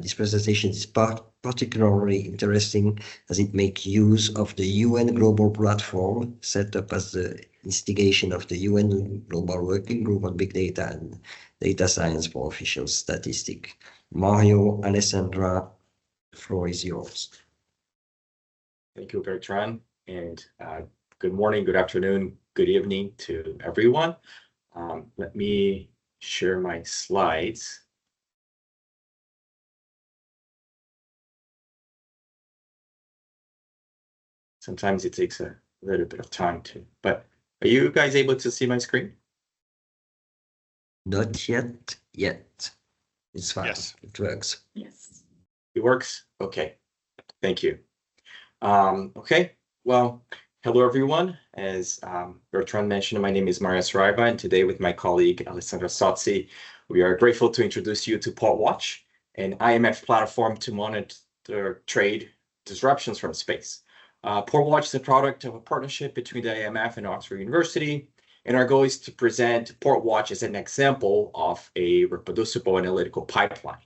this presentation is particularly interesting as it makes use of the UN Global Platform set up as the instigation of the UN Global Working Group on Big Data and data science for official statistics. Mario, Alessandra, the floor is yours. Thank you, Bertrand, and good morning, good afternoon, good evening to everyone. Let me share my slides. Sometimes it takes a little bit of time to, but are you guys able to see my screen? Not yet. It's fine. Yes. It works. Yes. It works? Okay, thank you. Okay, well, hello everyone. As Bertrand mentioned, my name is Mario Saraiva, and today with my colleague Alessandra Sozzi, we are grateful to introduce you to PortWatch, an IMF platform to monitor trade disruptions from space. PortWatch is a product of a partnership between the IMF and Oxford University, and our goal is to present PortWatch as an example of a reproducible analytical pipeline.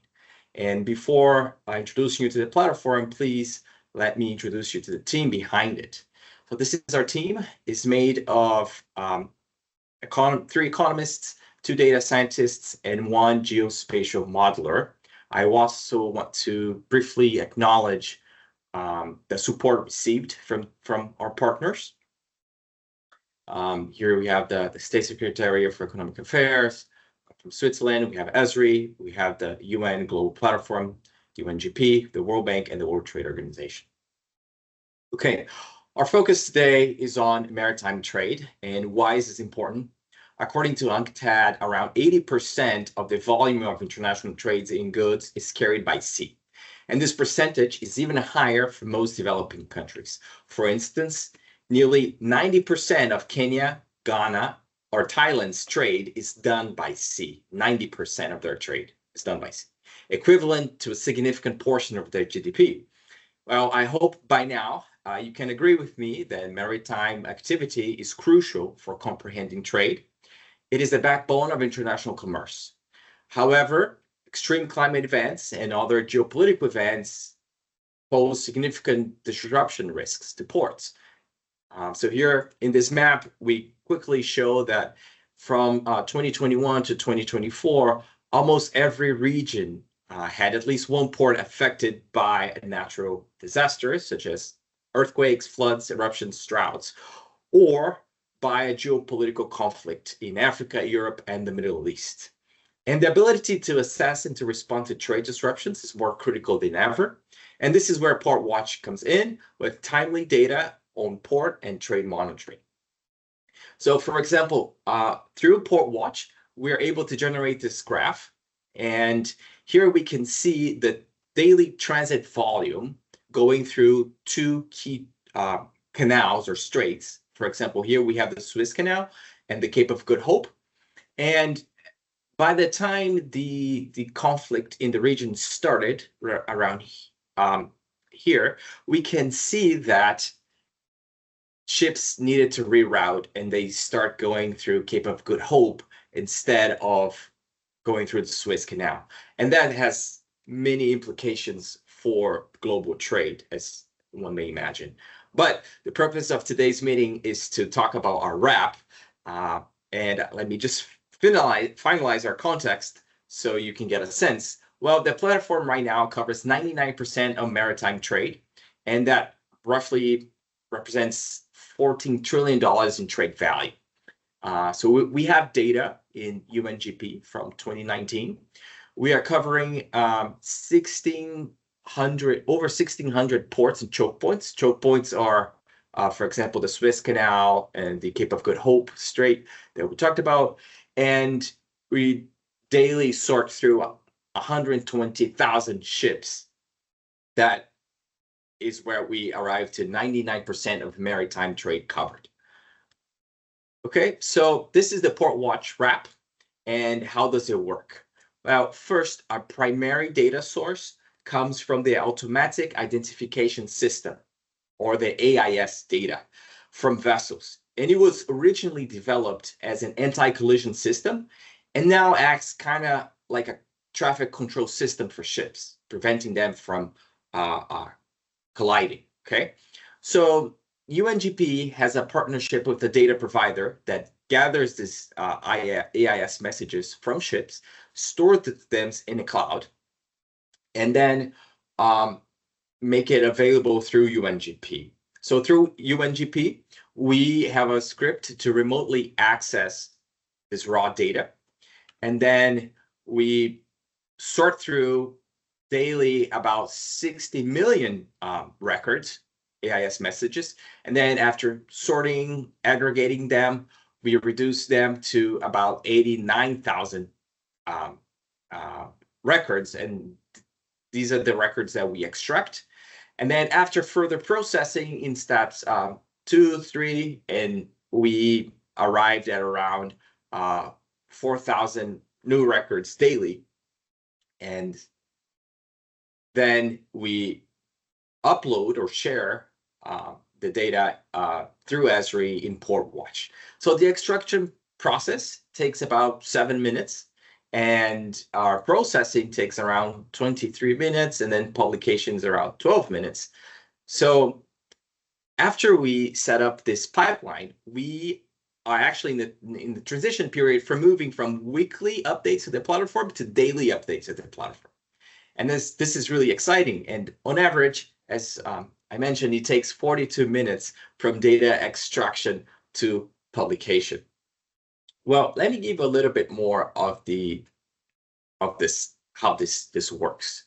And before I introduce you to the platform, please let me introduce you to the team behind it. So this is our team. It's made of 3 economists, 2 data scientists, and 1 geospatial modeler. I also want to briefly acknowledge the support received from our partners. Here we have the State Secretary for Economic Affairs from Switzerland. We have ESRI. We have the UN Global Platform, UNGP, the World Bank, and the World Trade Organization. Okay, our focus today is on maritime trade, and why is this important? According to UNCTAD, around 80% of the volume of international trades in goods is carried by sea. And this percentage is even higher for most developing countries. For instance, nearly 90% of Kenya, Ghana, or Thailand's trade is done by sea. 90% of their trade is done by sea, equivalent to a significant portion of their GDP. Well, I hope by now you can agree with me that maritime activity is crucial for comprehending trade. It is the backbone of international commerce. However, extreme climate events and other geopolitical events pose significant disruption risks to ports. So here in this map, we quickly show that from 2021 to 2024, almost every region had at least one port affected by a natural disaster, such as earthquakes, floods, eruptions, droughts, or by a geopolitical conflict in Africa, Europe, and the Middle East. And the ability to assess and to respond to trade disruptions is more critical than ever. And this is where PortWatch comes in with timely data on port and trade monitoring. So for example, through PortWatch, we're able to generate this graph. And here we can see the daily transit volume going through 2 key canals or straits. For example, here we have the Suez Canal and the Cape of Good Hope. And by the time the conflict in the region started around here, we can see that ships needed to reroute and they start going through Cape of Good Hope instead of going through the Suez Canal. And that has many implications for global trade, as one may imagine. But the purpose of today's meeting is to talk about our wrap. And let me just finalize our context so you can get a sense. Well, the platform right now covers 99% of maritime trade, and that roughly represents $14 trillion in trade value. So we have data in UNGP from 2019. We are covering over 1,600 ports and choke points. Choke points are, for example, the Suez Canal and the Cape of Good Hope Strait that we talked about. And we daily sort through 120,000 ships. That is where we arrive to 99% of maritime trade covered. Okay, so this is the PortWatch wrap. And how does it work? Well, first, our primary data source comes from the Automatic Identification System, or the AIS data, from vessels. And it was originally developed as an anti-collision system and now acts kind of like a traffic control system for ships, preventing them from colliding, okay? So UNGP has a partnership with the data provider that gathers this AIS messages from ships, stores them in the cloud, and then make it available through UNGP. So through UNGP, we have a script to remotely access this raw data. And then we sort through daily about 60 million records, AIS messages. And then after sorting, aggregating them, we reduce them to about 89,000 records. And these are the records that we extract. And then after further processing in steps 2, 3, and we arrived at around 4,000 new records daily. And then we upload or share the data through Esri in PortWatch. So the extraction process takes about 7 minutes, and our processing takes around 23 minutes, and then publications around 12 minutes. So after we set up this pipeline, we are actually in the transition period for moving from weekly updates to the platform to daily updates to the platform. And this is really exciting. And on average, as I mentioned, it takes 42 minutes from data extraction to publication. Well, let me give a little bit more of how this works.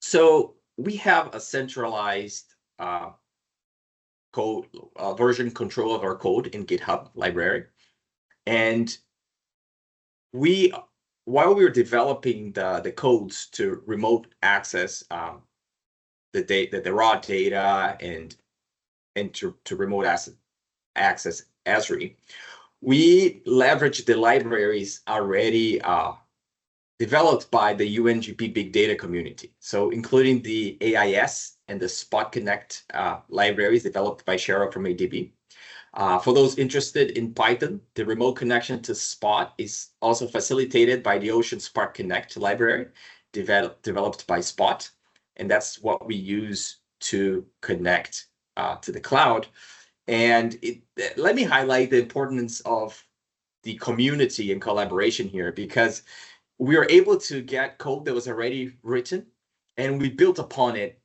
So we have a centralized code version control of our code in GitHub library, and while we were developing the codes to remote access the raw data and to remote access Esri, we leveraged the libraries already developed by the UNGP Big Data community. So including the AIS and the Spot Connect libraries developed by Cheryl from ADB. For those interested in Python, the remote connection to Spot is also facilitated by the Ocean Spark Connect library developed by Spot. And that's what we use to connect to the cloud. And let me highlight the importance of the community and collaboration here, because we were able to get code that was already written and we built upon it.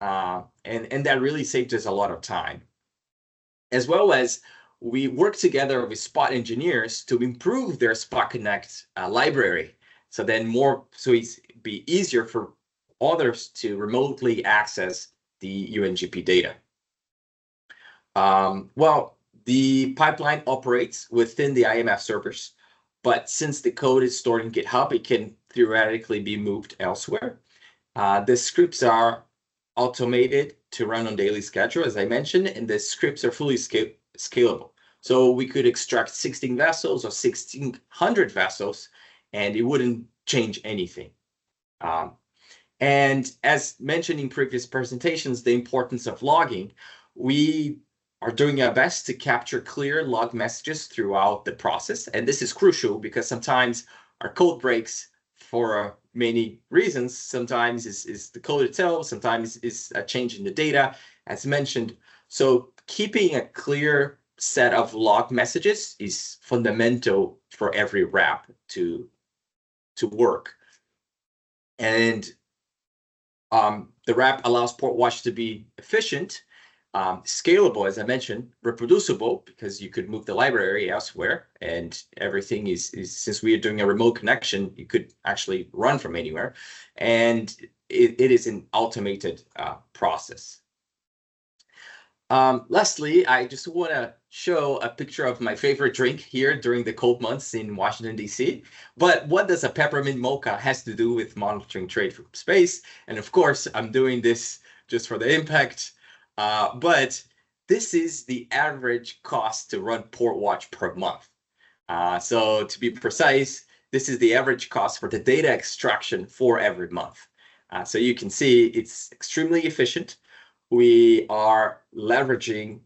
And that really saved us a lot of time. As well as we worked together with Spot engineers to improve their Spot Connect library. So it's be easier for others to remotely access the UNGP data. Well, the pipeline operates within the IMF servers, but since the code is stored in GitHub, it can theoretically be moved elsewhere. The scripts are automated to run on daily schedule, as I mentioned, and the scripts are fully scalable. So we could extract 16 vessels or 1,600 vessels, and it wouldn't change anything. And as mentioned in previous presentations, the importance of logging, we are doing our best to capture clear log messages throughout the process. And this is crucial because sometimes our code breaks for many reasons. Sometimes it's the code itself, sometimes it's a change in the data, as mentioned. So keeping a clear set of log messages is fundamental for every wrap to work. And the wrap allows PortWatch to be efficient, scalable, as I mentioned, reproducible, because you could move the library elsewhere, and everything is since we are doing a remote connection, you could actually run from anywhere, and it is an automated process. Lastly, I just want to show a picture of my favorite drink here during the cold months in Washington, D.C. But what does a peppermint mocha has to do with monitoring trade from space? And of course, I'm doing this just for the impact. But this is the average cost to run PortWatch per month. So to be precise, this is the average cost for the data extraction for every month. So you can see it's extremely efficient. We are leveraging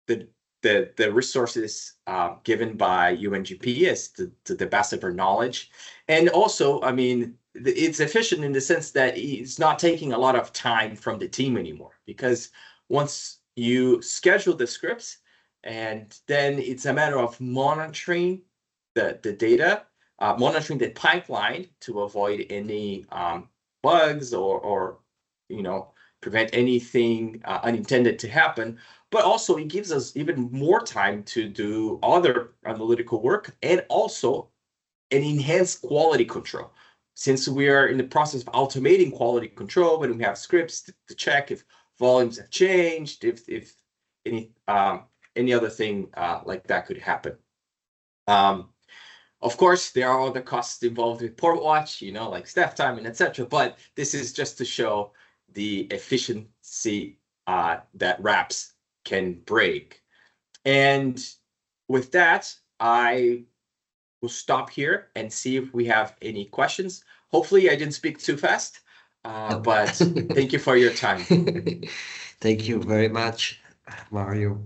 the resources given by UNGP as to the best of our knowledge. And also, I mean, it's efficient in the sense that it's not taking a lot of time from the team anymore, because once you schedule the scripts, And then it's a matter of monitoring the data, monitoring the pipeline to avoid any bugs or prevent anything unintended to happen. But also it gives us even more time to do other analytical work and also an enhanced quality control. Since we are in the process of automating quality control, when we have scripts to check if volumes have changed, if any other thing like that could happen. Of course, there are other costs involved with port watch, like staff time and etc. But this is just to show the efficiency that RAPs can break. And with that, I will stop here and see if we have any questions. Hopefully, I didn't speak too fast, but thank you for your time. Thank you very much, Mario.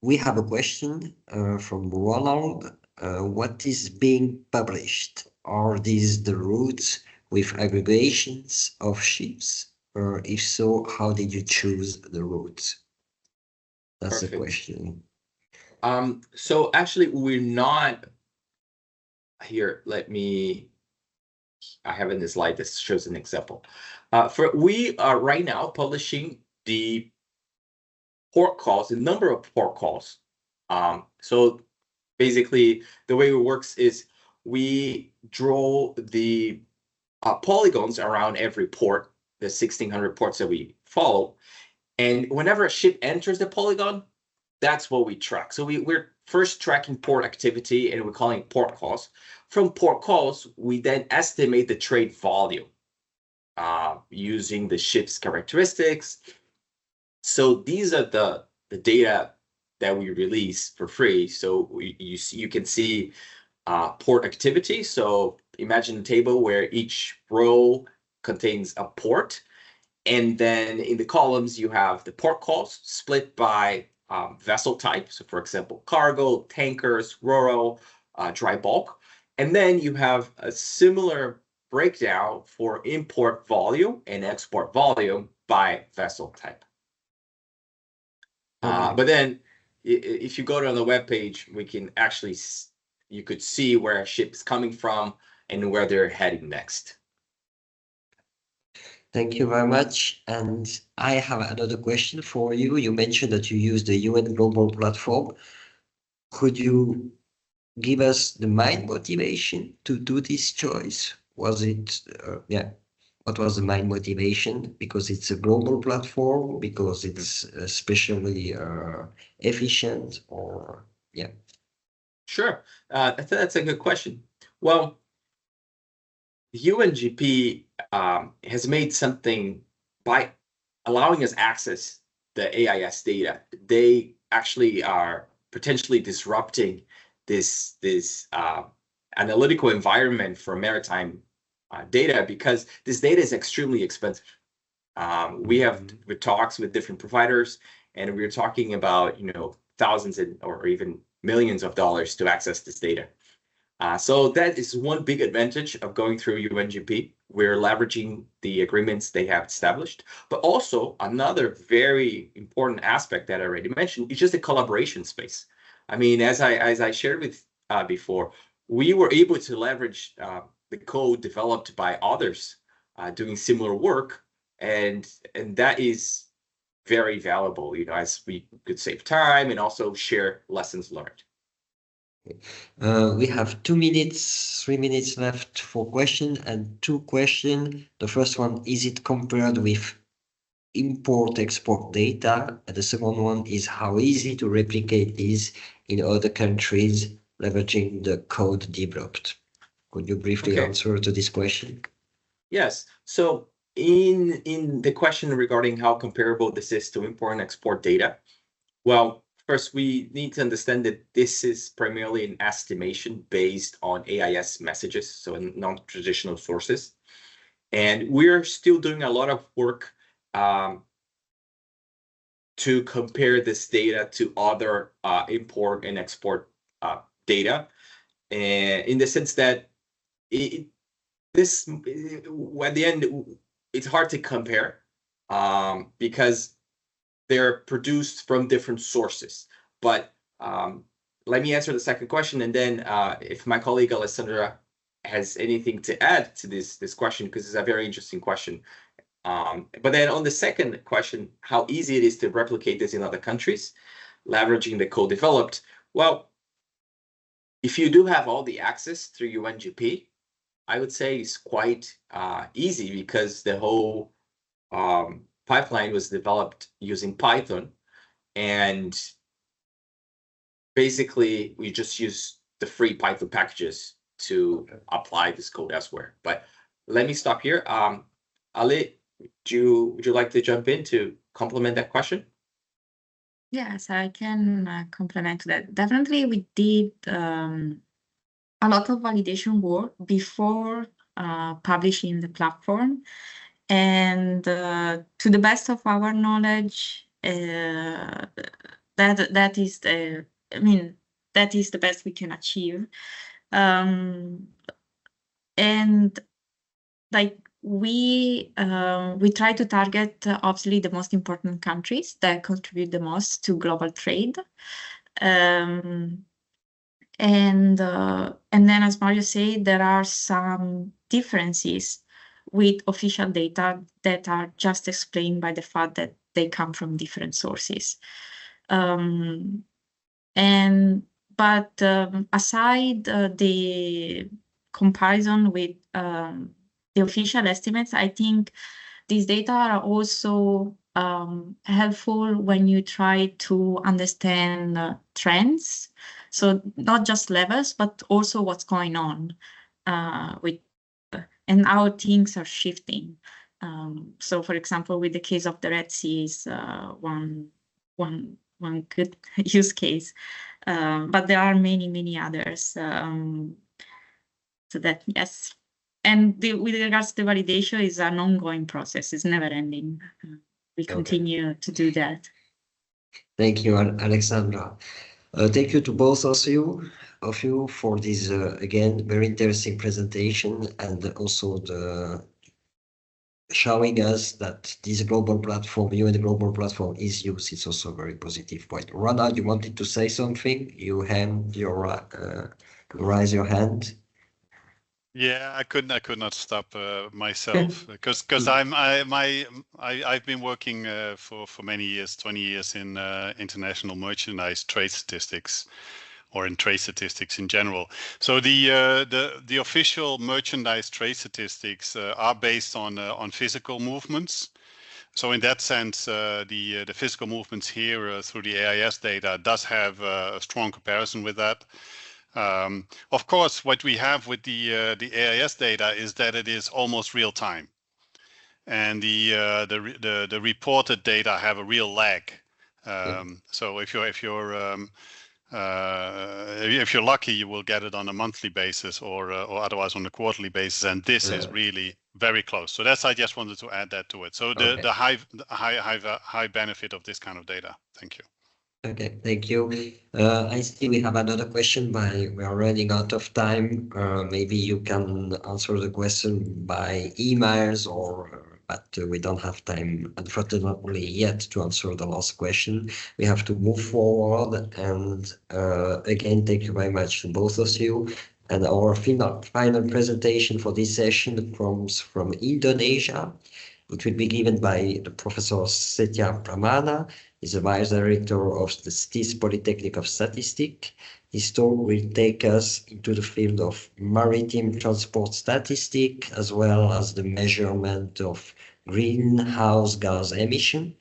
We have a question from Ronald. What is being published? Are these the routes with aggregations of ships? Or if so, how did you choose the routes? That's the question. So actually, we're not here. I have in this slide that shows an example. We are right now publishing the port calls, the number of port calls. So basically, the way it works is we draw the polygons around every port, the 1,600 ports that we follow. And whenever a ship enters the polygon, that's what we track. So we're first tracking port activity, and we're calling it port calls. From port calls, we then estimate the trade volume using the ship's characteristics. So these are the data that we release for free. So you can see port activity. So imagine a table where each row contains a port. And then in the columns, you have the port calls split by vessel type. So for example, cargo, tankers, rural, dry bulk. And then you have a similar breakdown for import volume and export volume by vessel type. But then if you go to the web page, we can actually, you could see where a ship is coming from and where they're heading next. Thank you very much. And I have another question for you. You mentioned that you use the UN Global Platform. Could you give us the main motivation to do this choice? Was it, what was the main motivation? Because it's a global platform, because it's especially efficient, or Sure, that's a good question. Well, UNGP has made something by allowing us access the AIS data. They actually are potentially disrupting this analytical environment for maritime data, because this data is extremely expensive. We have talks with different providers, and we're talking about thousands or even millions of dollars to access this data. So that is one big advantage of going through UNGP. We're leveraging the agreements they have established, but also another very important aspect that I already mentioned is just the collaboration space. I mean, as I shared with before, we were able to leverage the code developed by others doing similar work, and that is very valuable, as we could save time and also share lessons learned. We have 2 minutes, 3 minutes left for question and 2 questions. The first one, is it compared with import-export data? And the second one is, how easy to replicate this in other countries leveraging the code developed? Could you briefly answer to this question? Yes. So in the question regarding how comparable this is to import and export data, well, first we need to understand that this is primarily an estimation based on AIS messages, so non-traditional sources. And we're still doing a lot of work to compare this data to other import and export data, and in the sense that at the end, it's hard to compare because they're produced from different sources. But let me answer the second question, and then if my colleague Alessandra has anything to add to this question, because it's a very interesting question. But then on the second question, how easy it is to replicate this in other countries, leveraging the code developed. Well, if you do have all the access through UNGP, I would say it's quite easy, because the whole pipeline was developed using Python, and basically we just use the free Python packages to apply this code elsewhere. But let me stop here. Ali, would you like to jump in to complement that question? Yes, I can complement that. Definitely, we did a lot of validation work before publishing the platform, and to the best of our knowledge, that is the, I mean, that is the best we can achieve, and like we try to target obviously the most important countries that contribute the most to global trade, and then, as Mario said, there are some differences with official data that are just explained by the fact that they come from different sources. But aside the comparison with the official estimates, I think these data are also helpful when you try to understand trends. So not just levels, but also what's going on with and how things are shifting. So, for example, with the case of the Red Sea is one good use case, but there are many others. So that, yes. And with regards to the validation, is an ongoing process. It's never ending. We continue to do that. Thank you, Alexandra. Thank you to both of you for this, again, very interesting presentation, and also the showing us that this global platform, UN global platform, is used. It's also a very positive point. Rana, you wanted to say something? You raise your hand. Yeah, I could not stop myself, because I've been working for many years, 20 years in international merchandise trade statistics, or in trade statistics in general. So the official merchandise trade statistics are based on physical movements. So in that sense, the physical movements here through the AIS data does have a strong comparison with that. Of course, what we have with the AIS data is that it is almost real time, and the reported data have a real lag. So if you're lucky, you will get it on a monthly basis, or otherwise on a quarterly basis, and this is really very close. So I just wanted to add that to it. So the high benefit of this kind of data. Thank you. Okay, thank you. I see we have another question, but we are running out of time. Maybe you can answer the question by emails, but we don't have time, unfortunately, yet to answer the last question. We have to move forward, and again, thank you very much to both of you. And our final presentation for this session comes from Indonesia. It will be given by the Professor Setya Pramana. He's the Vice Director of the STIS Polytechnic of Statistics. His talk will take us into the field of maritime transport statistics, as well as the measurement of greenhouse gas emission.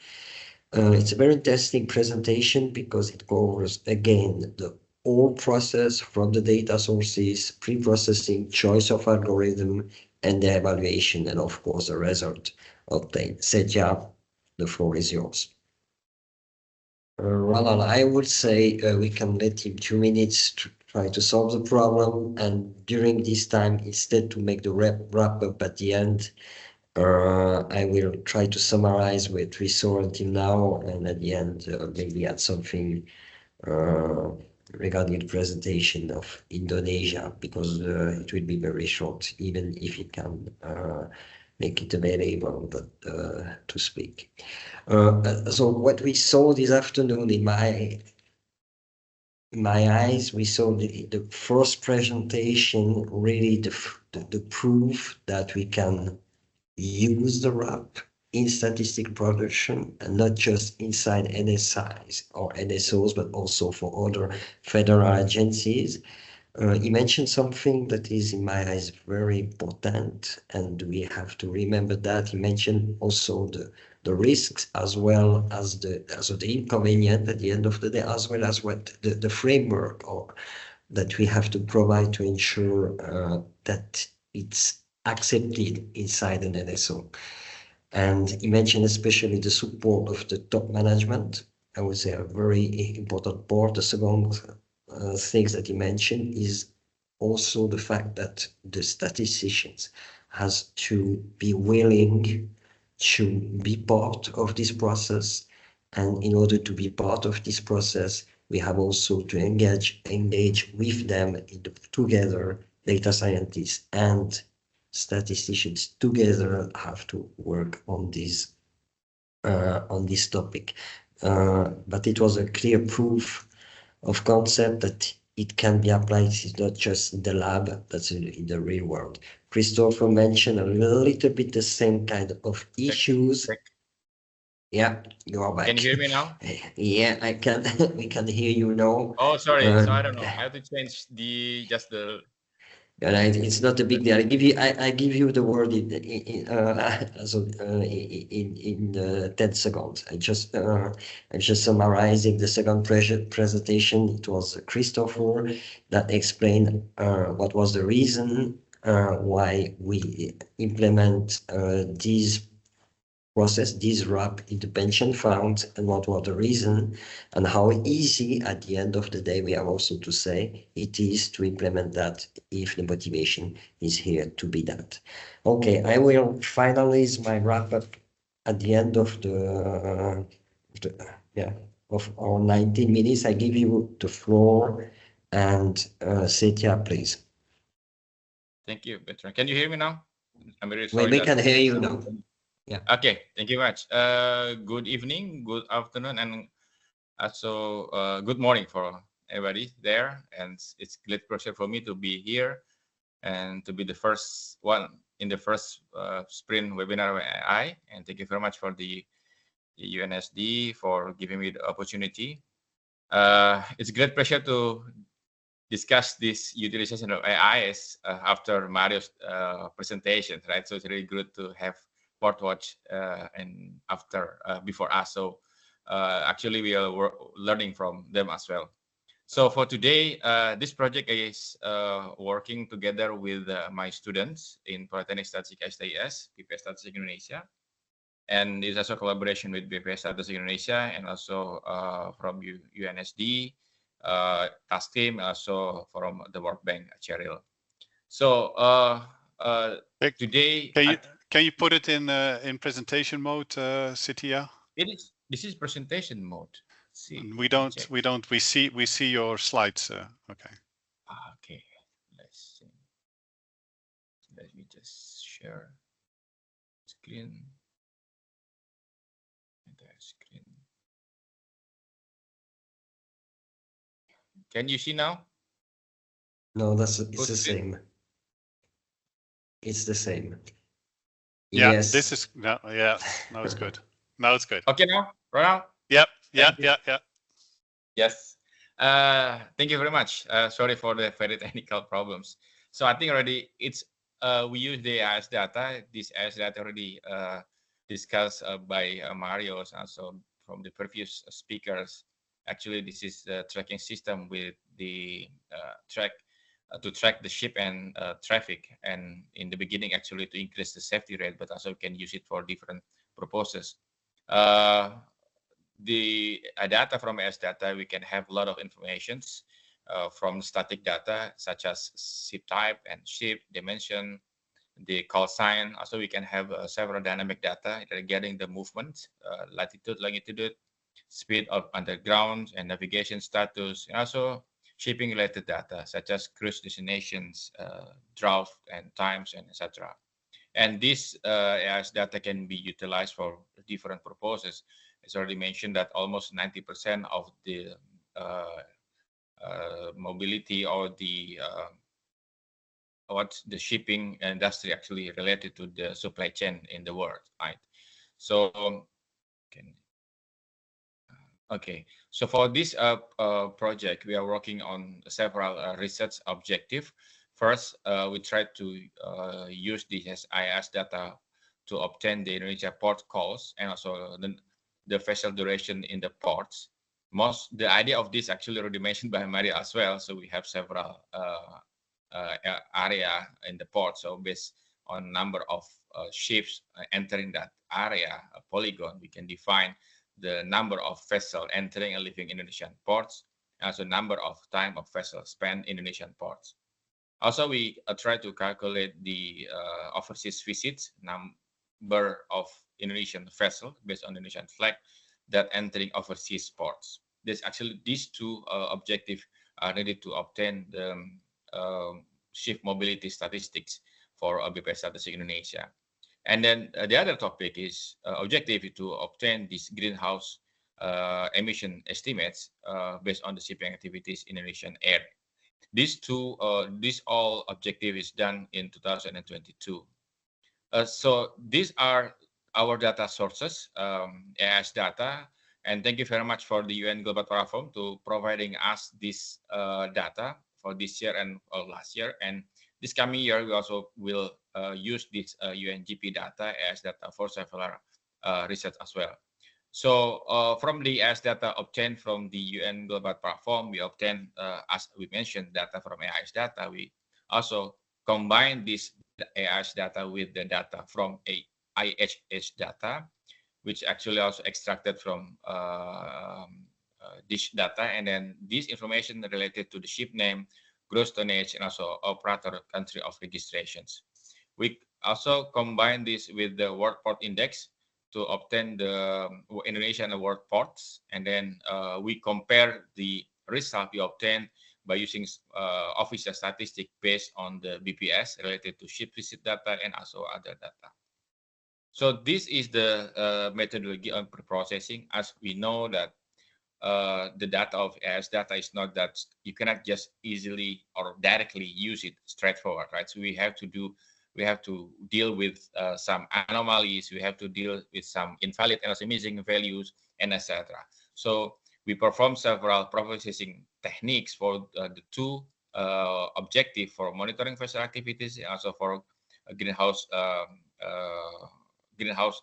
It's a very interesting presentation because it covers, again, the whole process from the data sources, pre-processing, choice of algorithm, and the evaluation, and of course the result obtained. Setya, the floor is yours. Roland, I would say we can let him 2 minutes to try to solve the problem, and during this time, instead to make the wrap up at the end, I will try to summarize what we saw until now, and at the end maybe add something regarding the presentation of Indonesia, because it will be very short, even if it can make it available, but to speak. So what we saw this afternoon in my eyes, we saw the first presentation, really the proof that we can use the RAP in statistic production, and not just inside NSIs or NSOs, but also for other federal agencies. He mentioned something that is, in my eyes, very important, and we have to remember that. He mentioned also the risks as well as the inconvenience at the end of the day, as well as what the framework or that we have to provide to ensure that it's accepted inside an NSO. And he mentioned especially the support of the top management. I would say a very important part. The second things that he mentioned is also the fact that the statisticians has to be willing to be part of this process. And in order to be part of this process, we have also to engage with them together, data scientists and statisticians together have to work on this topic. But it was a clear proof of concept that it can be applied. It's not just in the lab, that's in the real world. Christopher mentioned a little bit the same kind of issues. Check. Yeah, you are back. Can you hear me now? Yeah, I can. We can hear you now. Oh, sorry. So I don't know. I have to change the. And it's not a big deal. I give you the word in 10 seconds. I'm just summarizing the second presentation. It was Christopher that explained what was the reason why we implement these process, this RAP in the pension fund, and what was the reason, and how easy at the end of the day we have also to say it is to implement that if the motivation is here to be that. Okay, I will finalize my wrap up at the end of of our 19 minutes. I give you the floor, and Setia, please. Thank you, Bertrand. Can you hear me now? I'm very sorry. We can hear you now. Yeah. Okay. Thank you very much. Good evening, good afternoon, and also good morning for everybody there. And it's a great pleasure for me to be here and to be the first one in the first sprint webinar with AI. And thank you very much for the UNSD for giving me the opportunity. It's a great pleasure to discuss this utilization of AI after Mario's presentation, right? So it's really good to have watch and after before us. So actually we are learning from them as well. So for today, this project is working together with my students in Polytechnic Statistics STIS, BPS Statistics Indonesia, and it's also a collaboration with BPS Statistics Indonesia and also from UNSD, task team, also from the World Bank, Cheryl. So today. Can you put it in presentation mode, Setia? This is presentation mode. See, we see your slides. Okay. Okay. Let's see. Let me just share screen. Screen. Can you see now? No, it's the same. It's the same. Yeah, yes. This is now. Yeah, now it's good. Now it's good. Okay, now, right now. Yep. Yeah. Yes. Thank you very much. Sorry for the very technical problems. So I think already it's we use the AS data. This AS data already discussed by Mario, also from the previous speakers. Actually, this is the tracking system with the to track the ship and traffic, and in the beginning actually to increase the safety rate, but also can use it for different purposes. The data from AS data, we can have a lot of informations from static data such as ship type and ship dimension, the call sign. Also, we can have several dynamic data regarding the movement, latitude, longitude, speed of underground, and navigation status, and also shipping related data such as cruise destinations, draft and times, and etc. And this AIS data can be utilized for different purposes. As already mentioned, that almost 90% of the mobility or the what the shipping industry actually related to the supply chain in the world, right? So, okay. So for this project, we are working on several research objectives. First, we try to use this AIS data to obtain the Indonesia port calls and also the vessel duration in the ports. The idea of this actually already mentioned by Maria as well. So we have several area in the port. So based on number of ships entering that area, a polygon, we can define the number of vessels entering and leaving Indonesian ports, also number of time of vessels spent in Indonesian ports. Also, we try to calculate the overseas visits, number of Indonesian vessels based on Indonesian flag that entering overseas ports. These two objectives are needed to obtain the ship mobility statistics for BPS Statistic Indonesia. And then the other topic is objective to obtain these greenhouse emission estimates based on the shipping activities in Indonesian air. This all objective is done in 2022. So these are our data sources, AIS data. And thank you very much for the UN Global Platform to providing us this data for this year and last year. And this coming year, we also will use this UNGP data as data for several research as well. So from the AIS data obtained from the UN Global Platform, we obtain, as we mentioned, data from AIS data. We also combine this AIS data with the data from IHH data, which actually also extracted from this data. And then this information related to the ship name, gross tonnage, and also operator country of registrations. We also combine this with the World Port Index to obtain the Indonesian world ports. And then we compare the result we obtain by using official statistic based on the BPS related to ship visit data and also other data. So this is the methodology of preprocessing. As we know that the data of AIS data is not that you cannot just easily or directly use it straightforward, right? So we have to deal with some anomalies. We have to deal with some invalid and also missing values, and etc. So we perform several processing techniques for the two objectives for monitoring vessel activities and also for greenhouse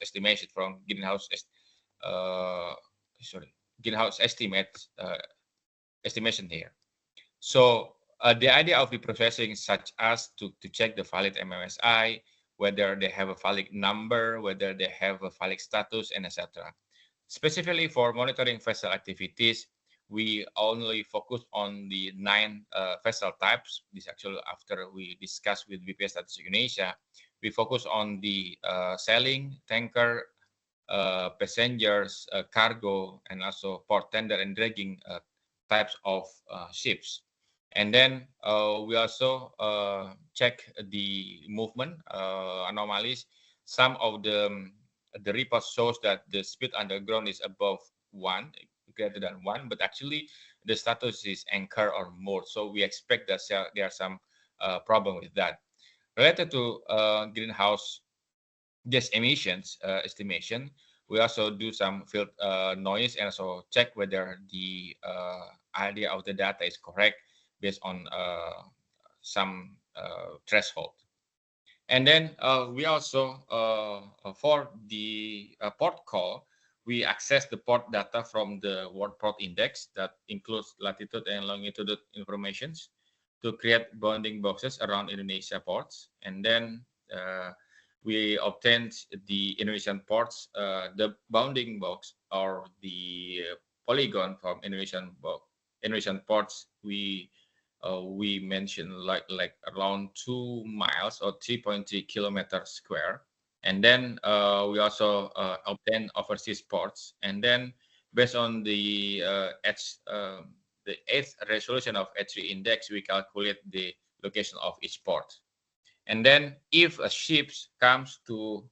estimation from greenhouse estimation here. So the idea of the processing such as to check the valid MMSI, whether they have a valid number, whether they have a valid status, and etc. Specifically for monitoring vessel activities, we only focus on the 9 vessel types. This actually after we discussed with BPS Statistic Indonesia, we focus on the sailing, tanker, passengers, cargo, and also port tender and dragging types of ships. And then we also check the movement anomalies. Some of the reports shows that the speed underground is above 1, greater than 1, but actually the status is anchor or moored. So we expect that there are some problem with that. Related to greenhouse gas emissions estimation, we also do some field noise and also check whether the idea of the data is correct based on some threshold. And then we also, for the port call, we access the port data from the World Port Index that includes latitude and longitude informations to create bounding boxes around Indonesia ports. And then we obtained the Indonesian ports, the bounding box or the polygon from Indonesian ports. We mentioned like around 2 miles or 3.3 kilometers square. And then we also obtain overseas ports. And then based on the 8th resolution of H3 index, we calculate the location of each port. And then if a ship comes to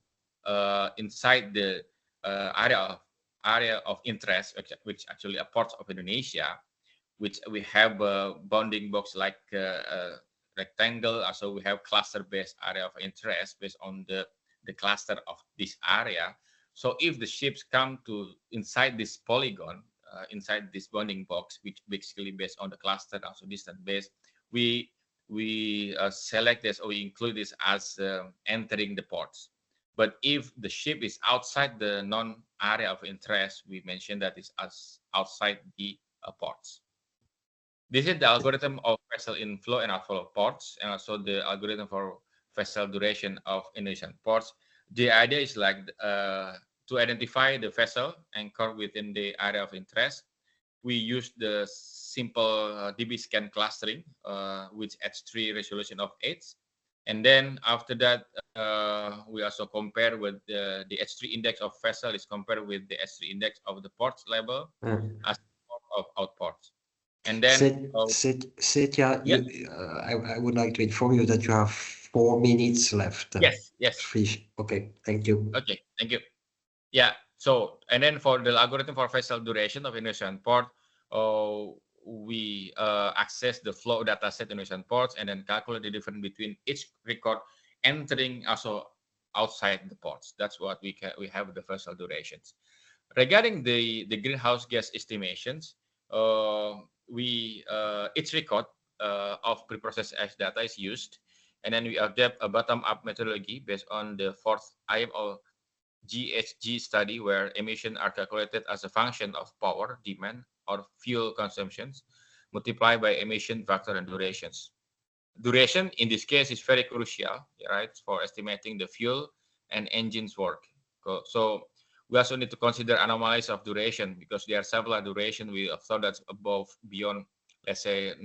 inside the area of interest, which actually are parts of Indonesia, which we have a bounding box like a rectangle. Also, we have cluster-based area of interest based on the cluster of this area. So if the ships come to inside this polygon, inside this bounding box, which basically based on the cluster, also distance based, we select this, or we include this as entering the ports. But if the ship is outside the non-area of interest, we mention that is as outside the ports. This is the algorithm of vessel inflow and outflow of ports, and also the algorithm for vessel duration of Indonesian ports. The idea is like to identify the vessel anchored within the area of interest. We use the simple DB scan clustering, with H3 resolution of 8. And then after that, we also compare with the H3 index of vessel is compared with the H3 index of the ports level as part of outports. And then, Setya, I would like to inform you that you have 4 minutes left. Yes. Okay, thank you. Okay, thank you. Yeah, so, and then for the algorithm for vessel duration of Indonesian port, we access the flow data set Indonesian ports and then calculate the difference between each record entering also outside the ports. That's what we have the vessel durations. Regarding the greenhouse gas estimations, each record of preprocessed ash data is used, and then we adapt a bottom-up methodology based on the fourth IMO GHG study, where emissions are calculated as a function of power demand or fuel consumptions multiplied by emission factor and durations. Duration in this case is very crucial, right, for estimating the fuel and engines work. So we also need to consider anomalies of duration, because there are several durations we thought that's beyond, let's say, a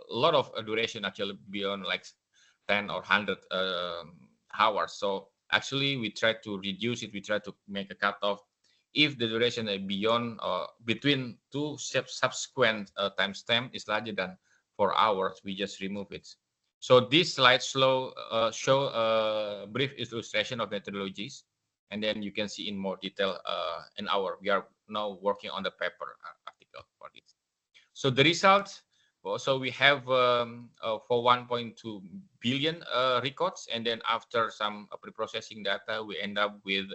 lot of duration actually beyond like 10 or 100 hours. So actually we try to reduce it. We try to make a cutoff. If the duration is beyond between two subsequent timestamp is larger than 4 hours, we just remove it. So this slide show a brief illustration of methodologies, and then you can see in more detail we are now working on the paper article for this. So the results, so we have for 1.2 billion records, and then after some pre-processing data, we end up with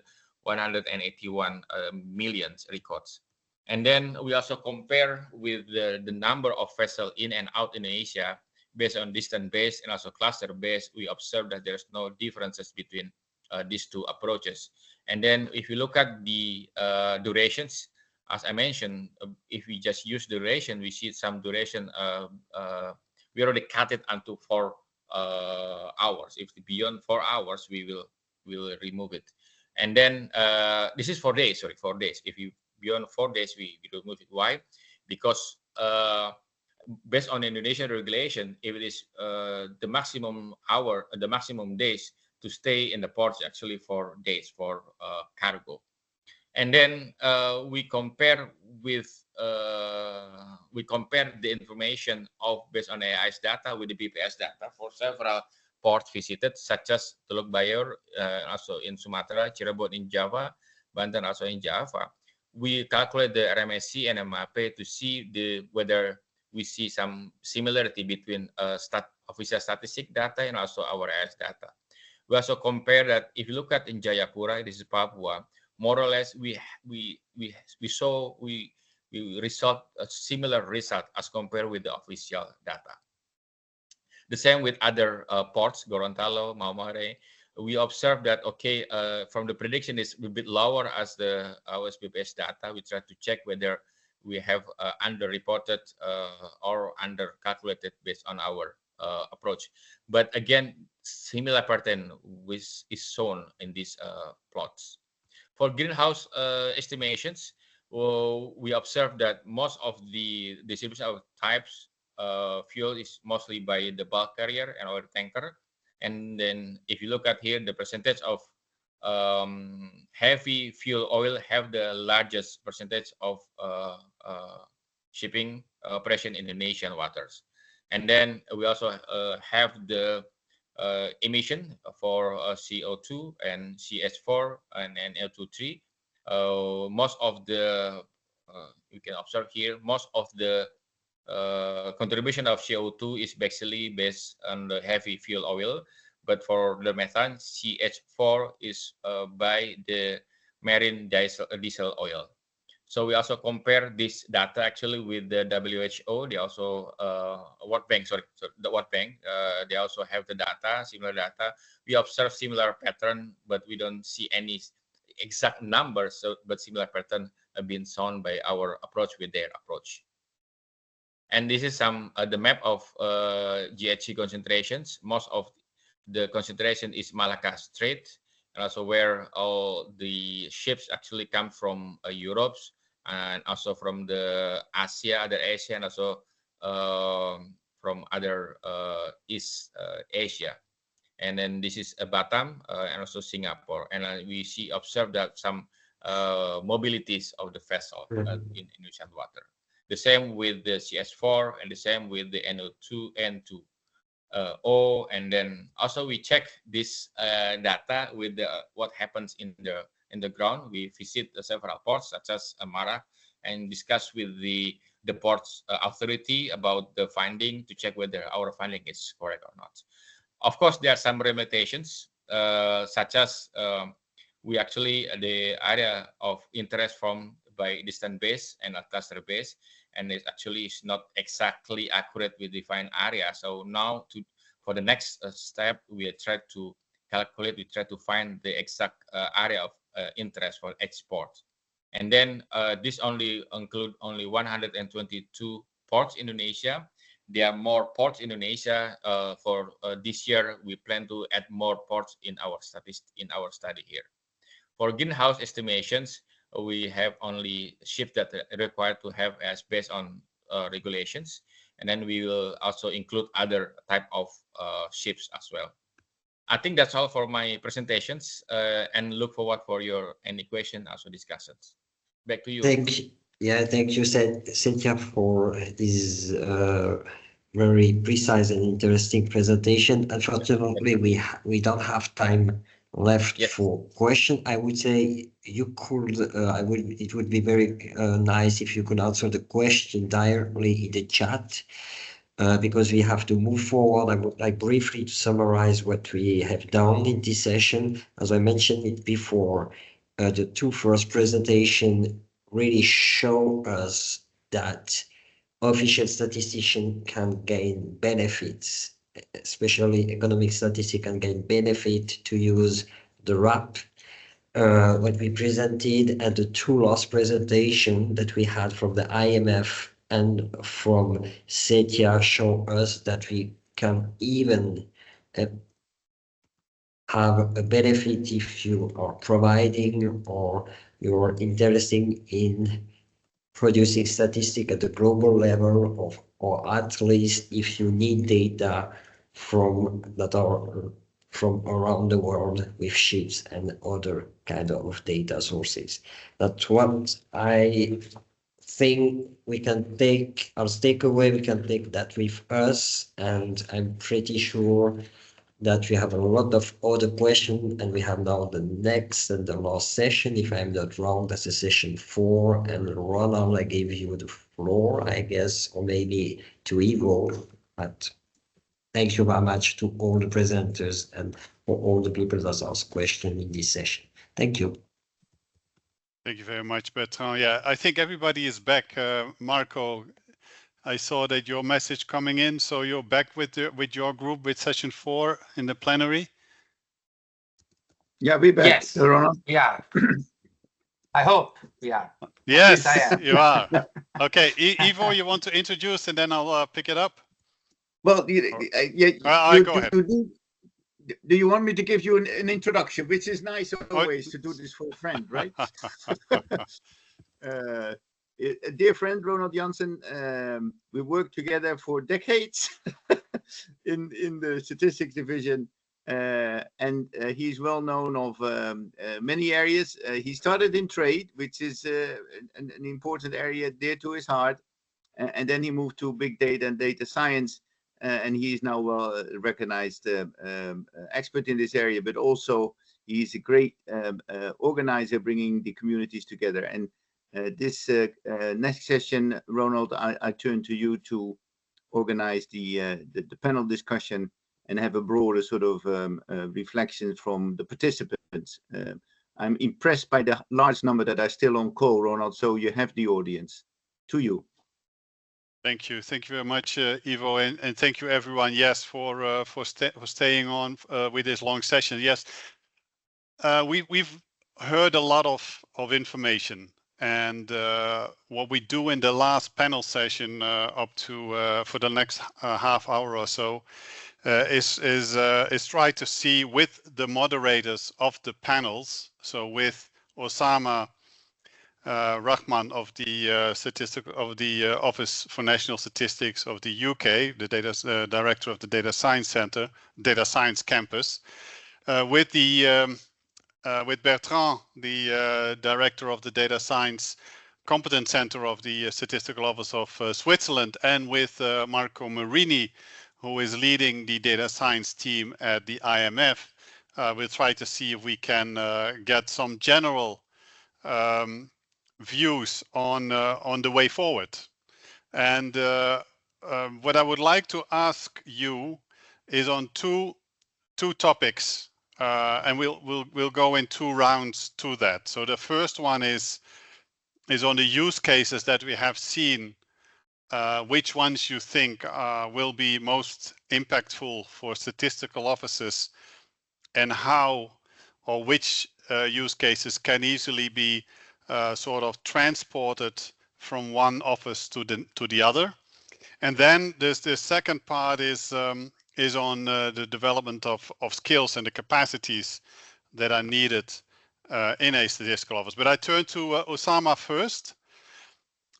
181 million records. And then we also compare with the number of vessels in and out in Asia based on distance based and also cluster based. We observe that there's no differences between these two approaches. And then if you look at the durations, as I mentioned, if we just use duration, we see some duration, we already cut it onto 4 hours. If beyond 4 hours, we will remove it. And then this is 4 days, sorry, 4 days. If you beyond 4 days, we remove it. Why? Because based on Indonesian regulation, if it is the maximum hour, the maximum days to stay in the ports actually 4 days for cargo. And then we compare with the information based on AI's data with the BPS data for several ports visited, such as Teluk Bayur, also in Sumatra, Cirebon in Java, Banten also in Java. We calculate the RMSC and MAP to see whether we see some similarity between official statistic data and also our AIS data. We also compare that if you look at in Jayapura, this is Papua, more or less we result a similar result as compared with the official data. The same with other ports, Gorontalo, Maumere. We observe that from the prediction is a bit lower as the OSPPS data. We try to check whether we have underreported or undercalculated based on our approach. But again, similar pattern is shown in these plots. For greenhouse estimations, we observe that most of the distribution of types fuel is mostly by the bulk carrier and oil tanker. And then if you look at here, the percentage of heavy fuel oil have the largest percentage of shipping operation in Indonesian waters. And then we also have the emission for CO2 and CH4 and NO2-3. Most of the you can observe here, most of the contribution of CO2 is basically based on the heavy fuel oil, but for the methane, CH4 is by the marine diesel oil. So we also compare this data actually with the WHO. They also World Bank, sorry, the World Bank. They also have the data, similar data. We observe similar pattern, but we don't see any exact numbers. So, but similar pattern have been shown by our approach with their approach. And this is some the map of GHG concentrations. Most of the concentration is Malacca Strait, and also where all the ships actually come from Europe, and also from the Asia, and also from other East Asia. And then this is Batam and also Singapore. And we observe that some mobilities of the vessel in ocean water. The same with the CS4 and the same with the NO2, N2O. And then also we check this data with what happens in the ground. We visit several ports such as Amara and discuss with the ports authority about the finding to check whether our finding is correct or not. Of course, there are some limitations such as we actually the area of interest from by distance base and a cluster base, and it actually is not exactly accurate with defined area. So now for the next step, we try to calculate, we try to find the exact area of interest for export. And then this only include only 122 ports in Indonesia. There are more ports in Indonesia. For this year, we plan to add more ports in our study here. For greenhouse estimations, we have only ships that are required to have as based on regulations, and then we will also include other type of ships as well. I think that's all for my presentations, and look forward for your any question, also discussions. Back to you. Thank you, Cynthia, for this very precise and interesting presentation. Unfortunately, we don't have time left for question. I would say you could. It would be very nice if you could answer the question directly in the chat, because we have to move forward. I would like briefly to summarize what we have done in this session. As I mentioned it before, the two first presentations really show us that official statistician can gain benefits, especially economic statistics can gain benefit to use the RAP, what we presented, and the two last presentation that we had from the IMF and from CETIA show us that we can even have a benefit if you are providing or you are interested in producing statistics at the global level, or at least if you need data that are from around the world with ships and other kind of data sources. That's what I think we can take as takeaway. We can take that with us, and I'm pretty sure that we have a lot of other questions, and we have now the next and the last session, if I'm not wrong, that's a session 4, and Ronald, I gave you the floor, I guess, or maybe to Ivo, but thank you very much to all the presenters and for all the people that asked questions in this session. Thank you. Thank you very much, Bertrand. Yeah, I think everybody is back. Marco, I saw that your message coming in, so you're back with your group with session 4 in the plenary. Yeah, we're back. Yes. Ronald. Yeah. I hope we are. Yes, I am. you are. Okay, Ivo, you want to introduce, and then I'll pick it up. Well, go ahead. Do you want me to give you an introduction, which is nice always to do this for a friend, right? A dear friend, Ronald Jansen, we worked together for decades in the statistics division, and he's well known of many areas. He started in trade, which is an important area dear to his heart, and then he moved to big data and data science, and he is now well recognized expert in this area, but also he is a great organizer, bringing the communities together. And this next session, Ronald, I turn to you to organize the panel discussion and have a broader sort of reflection from the participants. I'm impressed by the large number that are still on call, Ronald, so you have the audience. To you. Thank you very much, Ivo, and thank you everyone. Yes, for staying on with this long session. Yes, we've heard a lot of information, and what we do in the last panel session up to for the next half hour or so is try to see with the moderators of the panels. So with Osama Rahman of the Office for National Statistics of the UK, the director of the Data Science Campus, with Bertrand, the director of the Data Science Competence Center of the Statistical Office of Switzerland, and with Marco Marini, who is leading the data science team at the IMF. We'll try to see if we can get some general views on the way forward. And what I would like to ask you is on two topics, and we'll go in 2 rounds to that. So the first one is on the use cases that we have seen. Which ones you think will be most impactful for statistical offices, and how or which use cases can easily be sort of transported from one office to the other. And then there's the second part is on the development of skills and the capacities that are needed in a statistical office. But I turn to Osama first.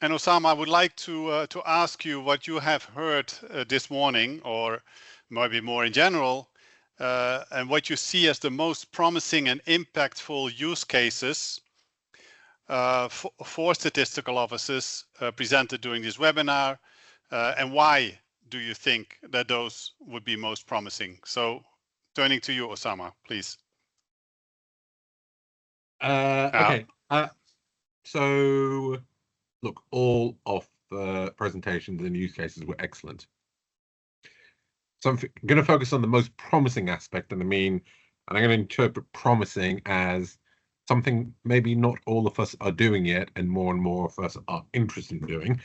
And Osama, I would like to ask you what you have heard this morning, or maybe more in general, and what you see as the most promising and impactful use cases for statistical offices presented during this webinar, and why do you think that those would be most promising? So turning to you, Osama, please. Okay. So look, all of the presentations and use cases were excellent. So I'm going to focus on the most promising aspect, and I'm going to interpret promising as something maybe not all of us are doing yet, and more of us are interested in doing.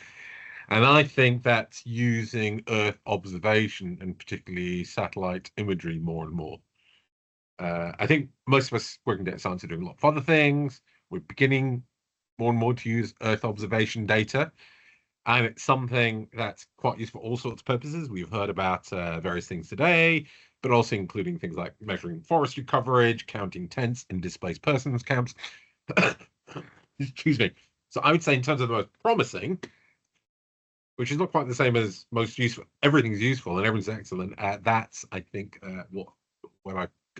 And I think that's using Earth observation, and particularly satellite imagery, more and more. I think most of us working data science are doing a lot of other things. We're beginning more and more to use Earth observation data, and it's something that's quite useful for all sorts of purposes. We've heard about various things today, but also including things like measuring forestry coverage, counting tents and displaced persons counts. Excuse me. So I would say in terms of the most promising, which is not quite the same as most useful, everything's useful and everything's excellent. That's, I think, what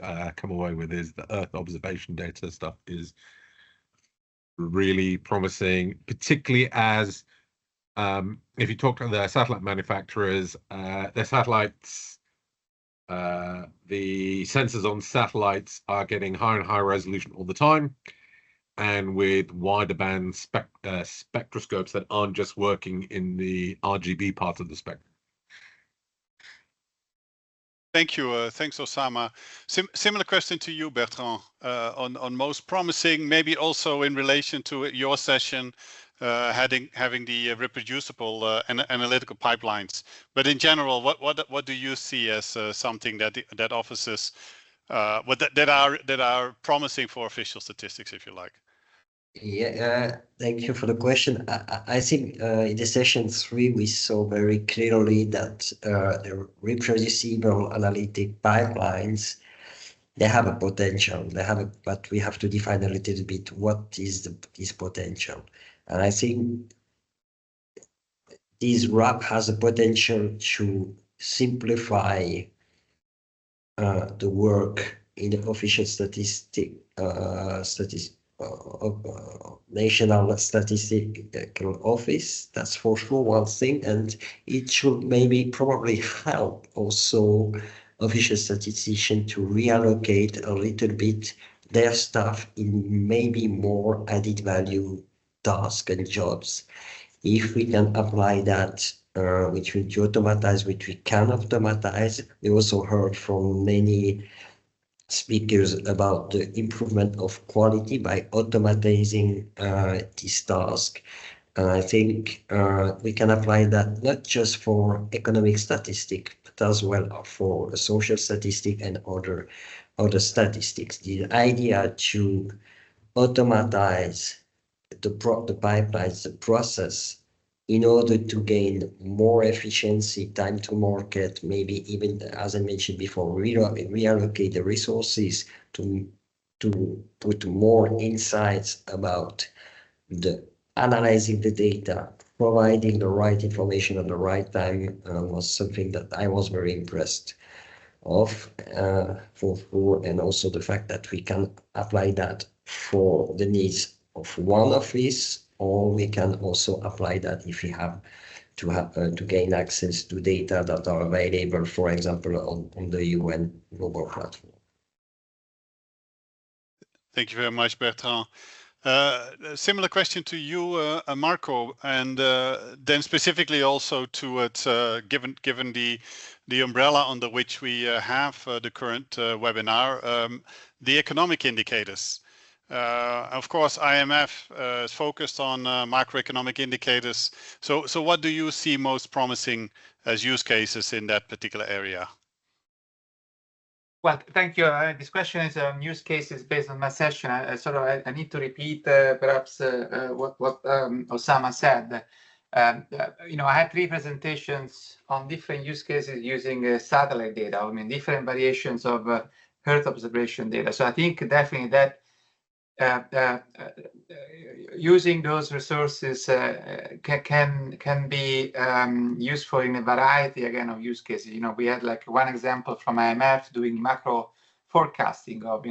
I come away with is the Earth observation data stuff is really promising, particularly as if you talk to the satellite manufacturers, their satellites, the sensors on satellites are getting higher and higher resolution all the time, and with wider band spectroscopes that aren't just working in the RGB part of the spectrum. Thank you. Thanks, Osama. Similar question to you, Bertrand, on most promising, maybe also in relation to your session, having the reproducible analytical pipelines. But in general, what do you see as something that offices that are promising for official statistics, if you like? Yeah, thank you for the question. I think in the session 3, we saw very clearly that the reproducible analytic pipelines, they have a potential. But we have to define a little bit what is this potential. And I think this RAP has a potential to simplify the work in the official statistics National Statistical Office. That's for sure one thing, and it should maybe probably help also official statisticians to reallocate a little bit their staff in maybe more added value tasks and jobs. If we can apply that, which we automatize, which we can automatize. We also heard from many speakers about the improvement of quality by automatizing this task. I think we can apply that not just for economic statistics, but as well for social statistics and other statistics. The idea to automatize the pipelines, the process, in order to gain more efficiency, time to market, maybe even, as I mentioned before, reallocate the resources to put more insights about the analyzing the data, providing the right information at the right time, was something that I was very impressed of, and also the fact that we can apply that for the needs of one office, or we can also apply that if we have to gain access to data that are available, for example, on the UN global platform. Thank you very much, Bertrand. Similar question to you, Marco, and then specifically also to it, given the umbrella under which we have the current webinar, the economic indicators. Of course, IMF is focused on macroeconomic indicators. So what do you see most promising as use cases in that particular area? Well, thank you. This question is on use cases based on my session. I need to repeat perhaps what Osama said. I had 3 presentations on different use cases using satellite data. I mean, different variations of Earth observation data. So I think definitely that using those resources can be useful in a variety again of use cases. We had like one example from IMF doing macro forecasting of a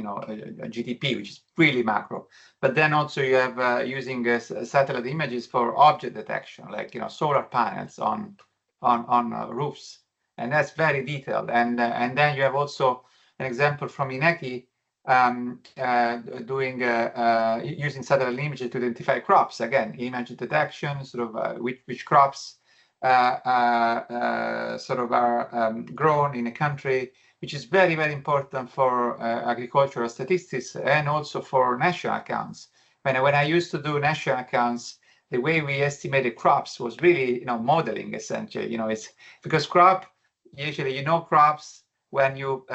GDP, which is really macro. But then also you have using satellite images for object detection, like solar panels on roofs, and that's very detailed. And then you have also an example from INECI doing using satellite images to identify crops. Again, image detection, sort of which crops sort of are grown in a country, which is very, very important for agricultural statistics and also for national accounts. When I used to do national accounts, the way we estimated crops was really, modeling essentially. It's because crop usually crops when you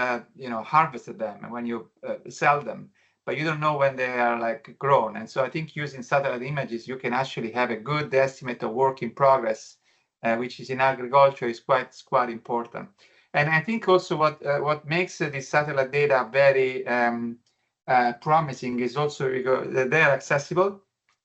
harvested them and when you sell them, but you don't know when they are like grown. And so I think using satellite images, you can actually have a good estimate of work in progress, which is in agriculture is quite important. And I think also what makes this satellite data very promising is also because they are accessible.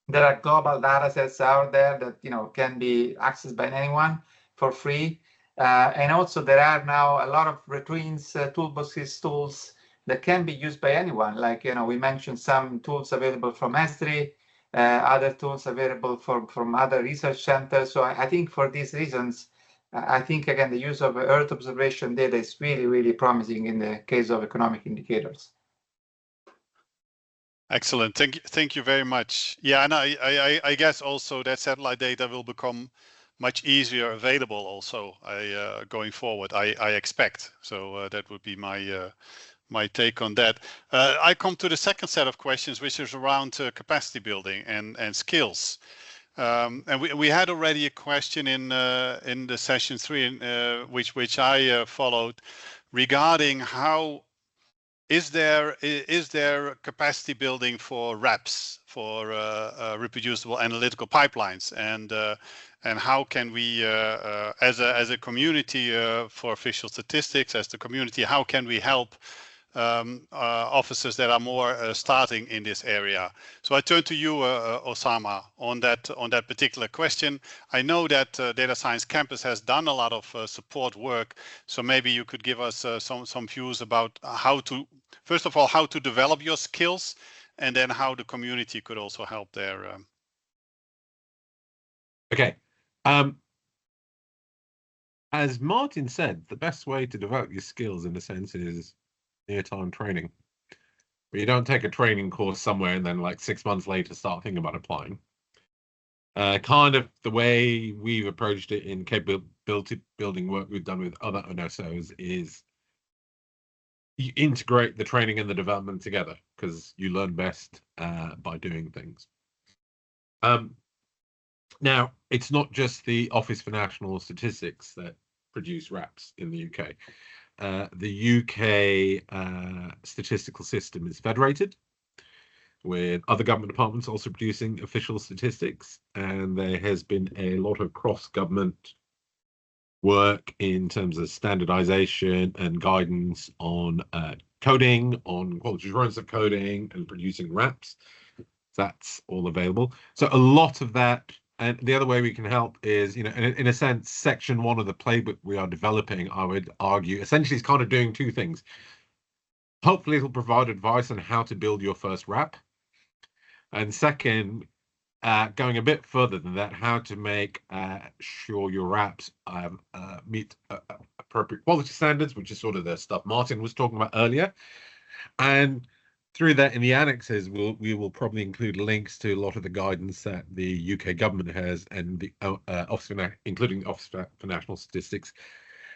There are global data sets out there that can be accessed by anyone for free. And also there are now a lot of routines, toolboxes, tools that can be used by anyone. Like, we mentioned some tools available from Esri, other tools available from other research centers. So I think for these reasons, I think, again, the use of Earth observation data is really, really promising in the case of economic indicators. Excellent. Thank you very much. Yeah, and I guess also that satellite data will become much easier available also going forward, I expect. So that would be my take on that. I come to the second set of questions, which is around capacity building and skills. And we had already a question in the session 3, which I followed, regarding how is there capacity building for RAPs, for reproducible analytical pipelines, and how can we, as a community for official statistics, as the community, how can we help officers that are more starting in this area? So I turn to you, Osama, on that particular question. I know that Data Science Campus has done a lot of support work, so maybe you could give us some views about how to, first of all, how to develop your skills, and then how the community could also help there. Okay. As Martin said, the best way to develop your skills, in a sense, is near-time training. But you don't take a training course somewhere and then like 6 months later start thinking about applying. Kind of the way we've approached it in capability building work we've done with other NSOs is you integrate the training and the development together, because you learn best by doing things. Now, it's not just the Office for National Statistics that produce RAPs in the UK. The UK statistical system is federated, with other government departments also producing official statistics, and there has been a lot of cross-government work in terms of standardization and guidance on coding, on quality assurance of coding, and producing RAPs. That's all available. So a lot of that, and the other way we can help is, you know, in a sense, section 1 of the playbook we are developing, I would argue, essentially is kind of doing two things. Hopefully it'll provide advice on how to build your first RAP. And second, going a bit further than that, how to make sure your RAPs meet appropriate quality standards, which is sort of the stuff Martin was talking about earlier. And through that, in the annexes, we will probably include links to a lot of the guidance that the UK government has, and the including the Office for National Statistics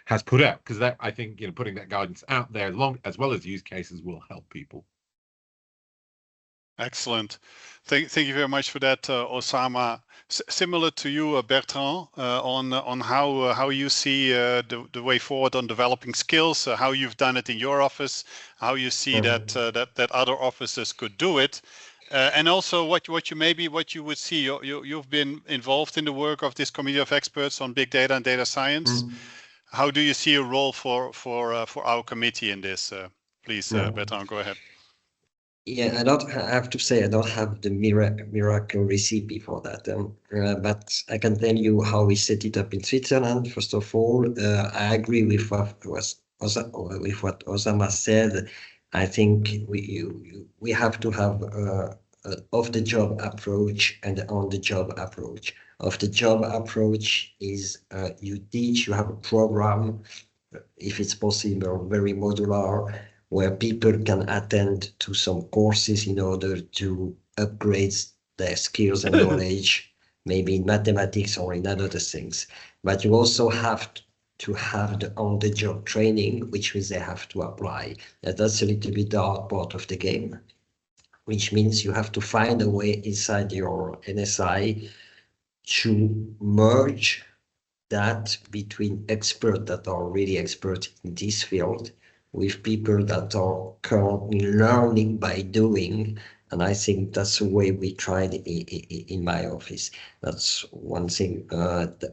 has put out, because that, I think, you know, putting that guidance out there as well as use cases will help people. Excellent. Thank you very much for that, Osama. Similar to you, Bertrand, on how you see the way forward on developing skills, how you've done it in your office, how you see that other offices could do it, and also what you would see. You've been involved in the work of this committee of experts on big data and data science. How do you see a role for our committee in this? Please, Bertrand, go ahead. Yeah, I have to say I don't have the miracle recipe for that, but I can tell you how we set it up in Switzerland. First of all, I agree with what Osama said. I think we have to have an off-the-job approach and an on-the-job approach. Off-the-job approach is you teach, you have a program, if it's possible, very modular, where people can attend to some courses in order to upgrade their skills and knowledge, maybe in mathematics or in other things. But you also have to have the on-the-job training, which means they have to apply. That's a little bit the hard part of the game, which means you have to find a way inside your NSI to merge that between experts that are really expert in this field with people that are currently learning by doing. And I think that's the way we tried in my office. That's one thing,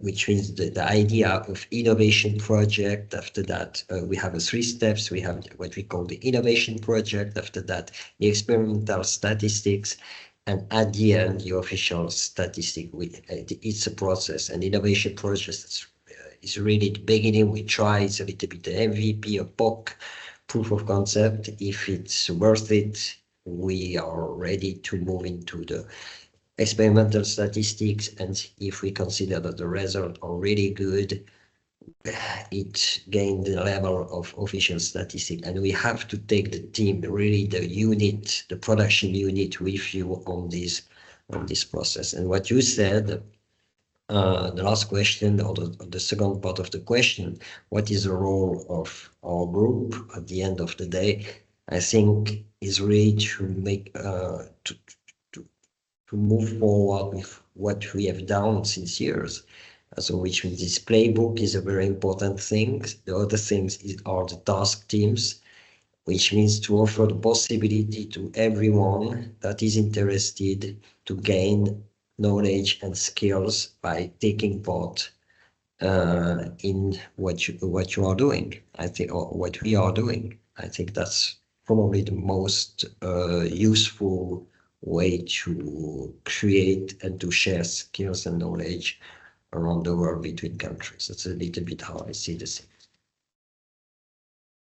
which means the idea of innovation project. After that, we have 3 steps. We have what we call the innovation project. After that, the experimental statistics. And at the end, the official statistic. It's a process. And innovation process is really the beginning. We try, it's a little bit the MVP, a POC, proof of concept. If it's worth it, we are ready to move into the experimental statistics. And if we consider that the results are really good, it gained the level of official statistics. And we have to take the team, really the unit, the production unit with you on this process. And what you said, the last question, or the second part of the question, what is the role of our group at the end of the day? I think is really to make to move forward with what we have done since years. So which means this playbook is a very important thing. The other things are the task teams, which means to offer the possibility to everyone that is interested to gain knowledge and skills by taking part in what you are doing. I think, or what we are doing. I think that's probably the most useful way to create and to share skills and knowledge around the world between countries. That's a little bit how I see this.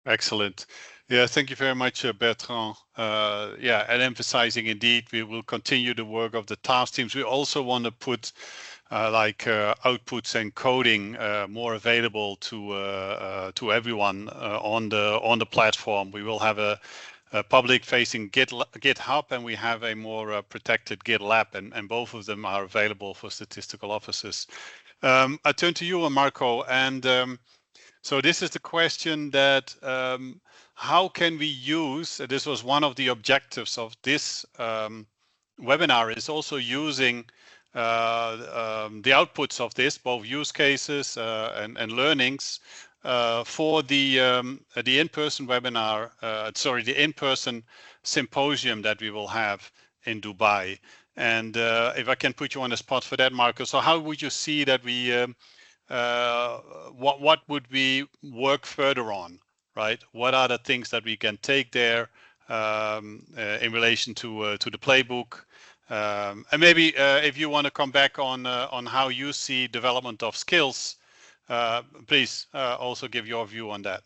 Excellent. Yeah, thank you very much, Bertrand. Yeah, and emphasizing indeed, we will continue the work of the task teams. We also want to put outputs and coding more available to everyone on the platform. We will have a public-facing GitHub, and we have a more protected GitLab, and both of them are available for statistical officers. I turn to you, Marco, and so this is the question that how can we use, this was one of the objectives of this webinar, is also using the outputs of this, both use cases and learnings for the in-person webinar, the in-person symposium that we will have in Dubai. And if I can put you on the spot for that, Marco, so how would you see that we, what would we work further on, right? What are the things that we can take there in relation to the playbook? And maybe if you want to come back on how you see development of skills, please also give your view on that.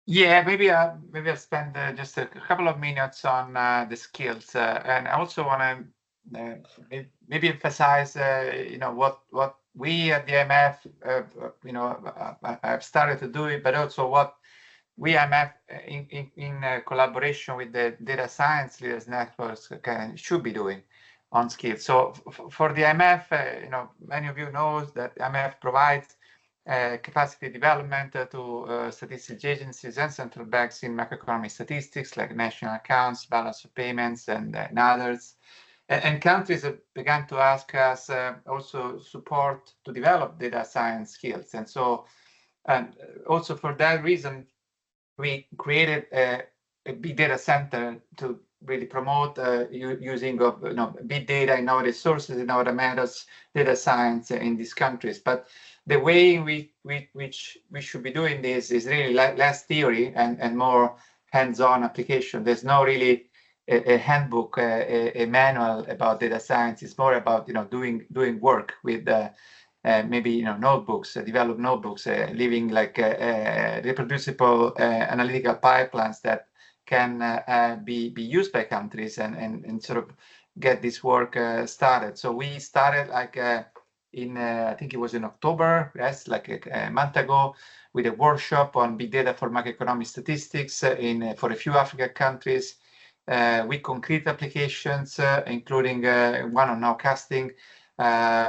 Yeah, maybe I'll spend just a couple of minutes on the skills, and I also want to maybe emphasize, what we at the IMF, have started to do it, but also what we IMF in collaboration with the data science leaders networks should be doing on skills. So for the IMF, many of you know that IMF provides capacity development to statistics agencies and central banks in macroeconomic statistics like national accounts, balance of payments, and others. And countries have begun to ask us also support to develop data science skills. And so, and also for that reason, we created a big data center to really promote using of big data, innovative sources, innovative methods, data science in these countries. But the way which we should be doing this is really less theory and more hands-on application. There's no really a handbook, a manual about data science. It's more about doing work with maybe notebooks, develop notebooks, living like reproducible analytical pipelines that can be used by countries and sort of get this work started. So we started like in I think it was in October, yes, like a month ago, with a workshop on big data for macroeconomic statistics for a few African countries, with concrete applications, including one on nowcasting,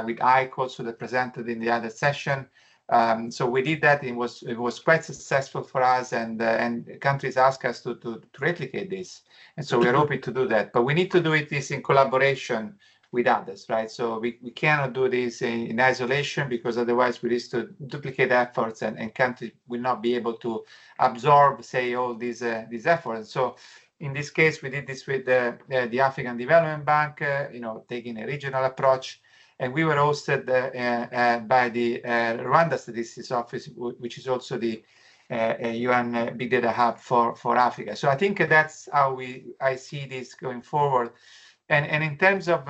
with Ike also that presented in the other session. So we did that. It was quite successful for us, and countries asked us to replicate this, and so we're hoping to do that. But we need to do this in collaboration with others, right? So we cannot do this in isolation, because otherwise we risk to duplicate efforts, and countries will not be able to absorb, say, all these efforts. So in this case, we did this with the African Development Bank, taking a regional approach. And we were hosted by the Rwanda Statistics Office, which is also the UN Big Data Hub for Africa. So I think that's how I see this going forward. And in terms of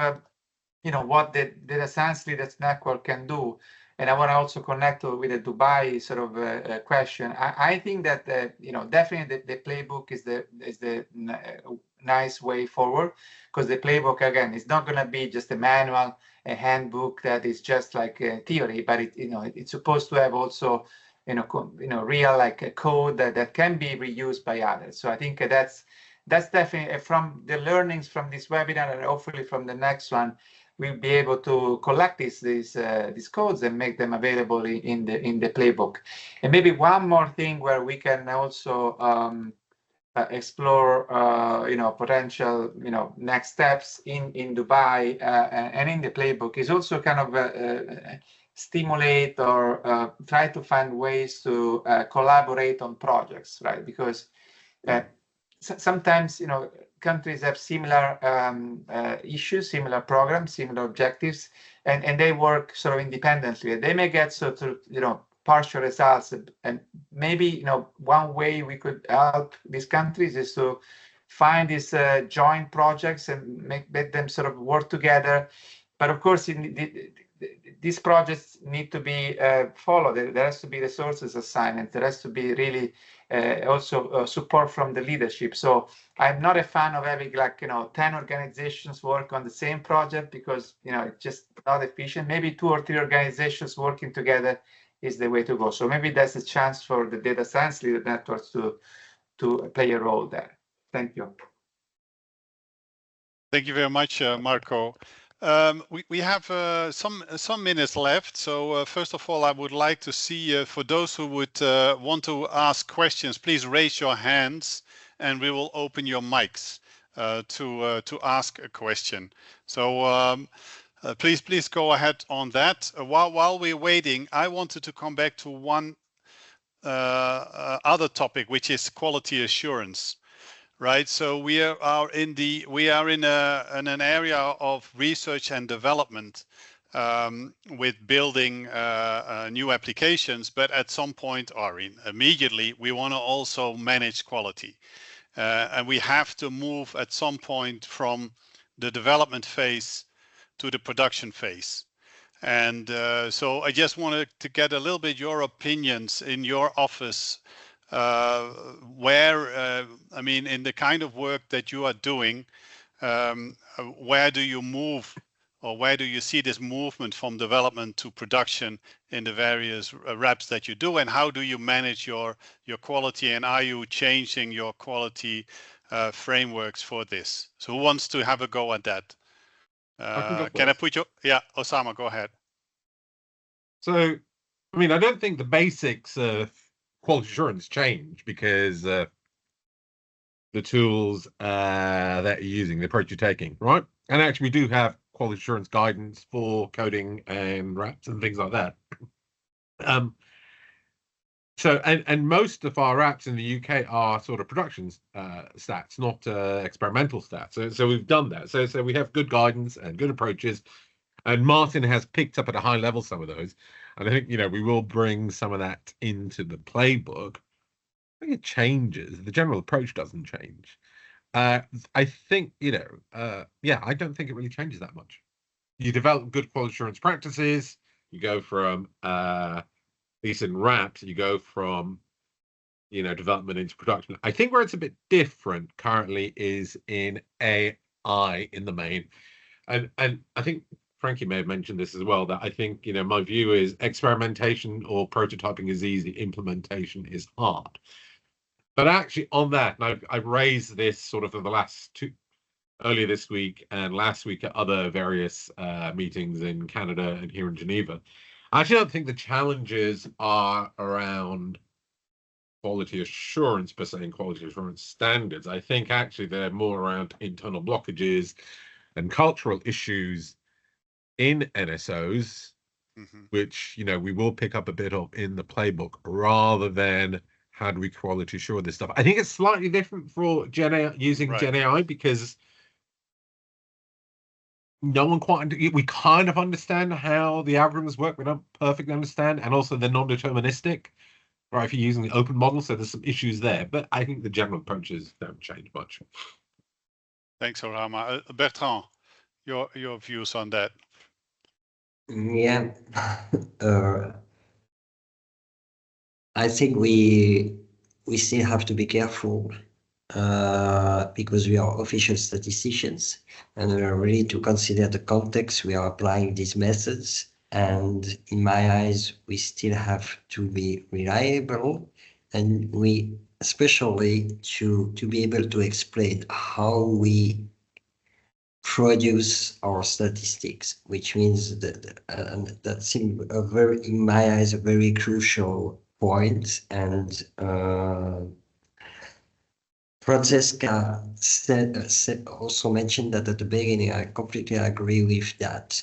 what the Data Science Leaders Network can do, and I want to also connect with the Dubai sort of question. I think that definitely the playbook is the nice way forward, because the playbook, again, is not going to be just a manual, a handbook that is just like a theory, but it's supposed to have also real like a code that can be reused by others. So I think that's definitely from the learnings from this webinar, and hopefully from the next one, we'll be able to collect these codes and make them available in the playbook. And maybe one more thing where we can also explore potential next steps in Dubai and in the playbook is also kind of stimulate or try to find ways to collaborate on projects, right? Because sometimes countries have similar issues, similar programs, similar objectives, and they work sort of independently. They may get sort of partial results, and maybe one way we could help these countries is to find these joint projects and make them sort of work together. But of course, these projects need to be followed. There has to be resources assigned, and there has to be really also support from the leadership. So I'm not a fan of having, like, 10 organizations work on the same project, because it's just not efficient. Maybe 2 or 3 organizations working together is the way to go. So maybe that's a chance for the data science leader networks to play a role there. Thank you. Thank you very much, Marco. We have some minutes left. So first of all, I would like to see, for those who would want to ask questions, please raise your hands and we will open your mics to ask a question. So please go ahead on that. While we're waiting, I wanted to come back to one other topic, which is quality assurance. Right, so we are in an area of research and development with building new applications, but at some point, or immediately, we want to also manage quality, and we have to move at some point from the development phase to the production phase. And so I just wanted to get a little bit your opinions in your office. Where, I mean, in the kind of work that you are doing, where do you move, or where do you see this movement from development to production in the various reps that you do, and how do you manage your quality, and are you changing your quality frameworks for this? So who wants to have a go at that? Can I put you? Yeah, Osama, go ahead. So, I mean, I don't think the basics of quality assurance change, because the tools that you're using, the approach you're taking, right? And actually, we do have quality assurance guidance for coding and wraps and things like that. So, and most of our apps in the UK are sort of production stats, not experimental stats. So we've done that. So we have good guidance and good approaches, and Martin has picked up at a high level some of those. And I think, we will bring some of that into the playbook. I think it changes. The general approach doesn't change. I think, yeah, I don't think it really changes that much. You develop good quality assurance practices. You go from, at least in wraps, you go from, development into production. I think where it's a bit different currently is in AI in the main. And I think Frankie may have mentioned this as well, that I think, my view is experimentation or prototyping is easy, implementation is hard. But actually on that, and I've raised this sort of for the last earlier this week and last week at other various meetings in Canada and here in Geneva, I actually don't think the challenges are around quality assurance per se and quality assurance standards. I think actually they're more around internal blockages and cultural issues in NSOs, which, we will pick up a bit of in the playbook, rather than how do we quality assure this stuff. I think it's slightly different for Gen AI, using Gen AI, because no one quite, we kind of understand how the algorithms work. We don't perfectly understand, and also they're non-deterministic, right? If you're using the open model, so there's some issues there, but I think the general approaches don't change much. Thanks, Orama. Bertrand, your views on that? Yeah, I think we still have to be careful because we are official statisticians, and we are ready to consider the context we are applying these methods. And in my eyes, we still have to be reliable, and we especially to be able to explain how we produce our statistics, which means that that seems in my eyes, a very crucial point. And Francesca also mentioned that at the beginning. I completely agree with that.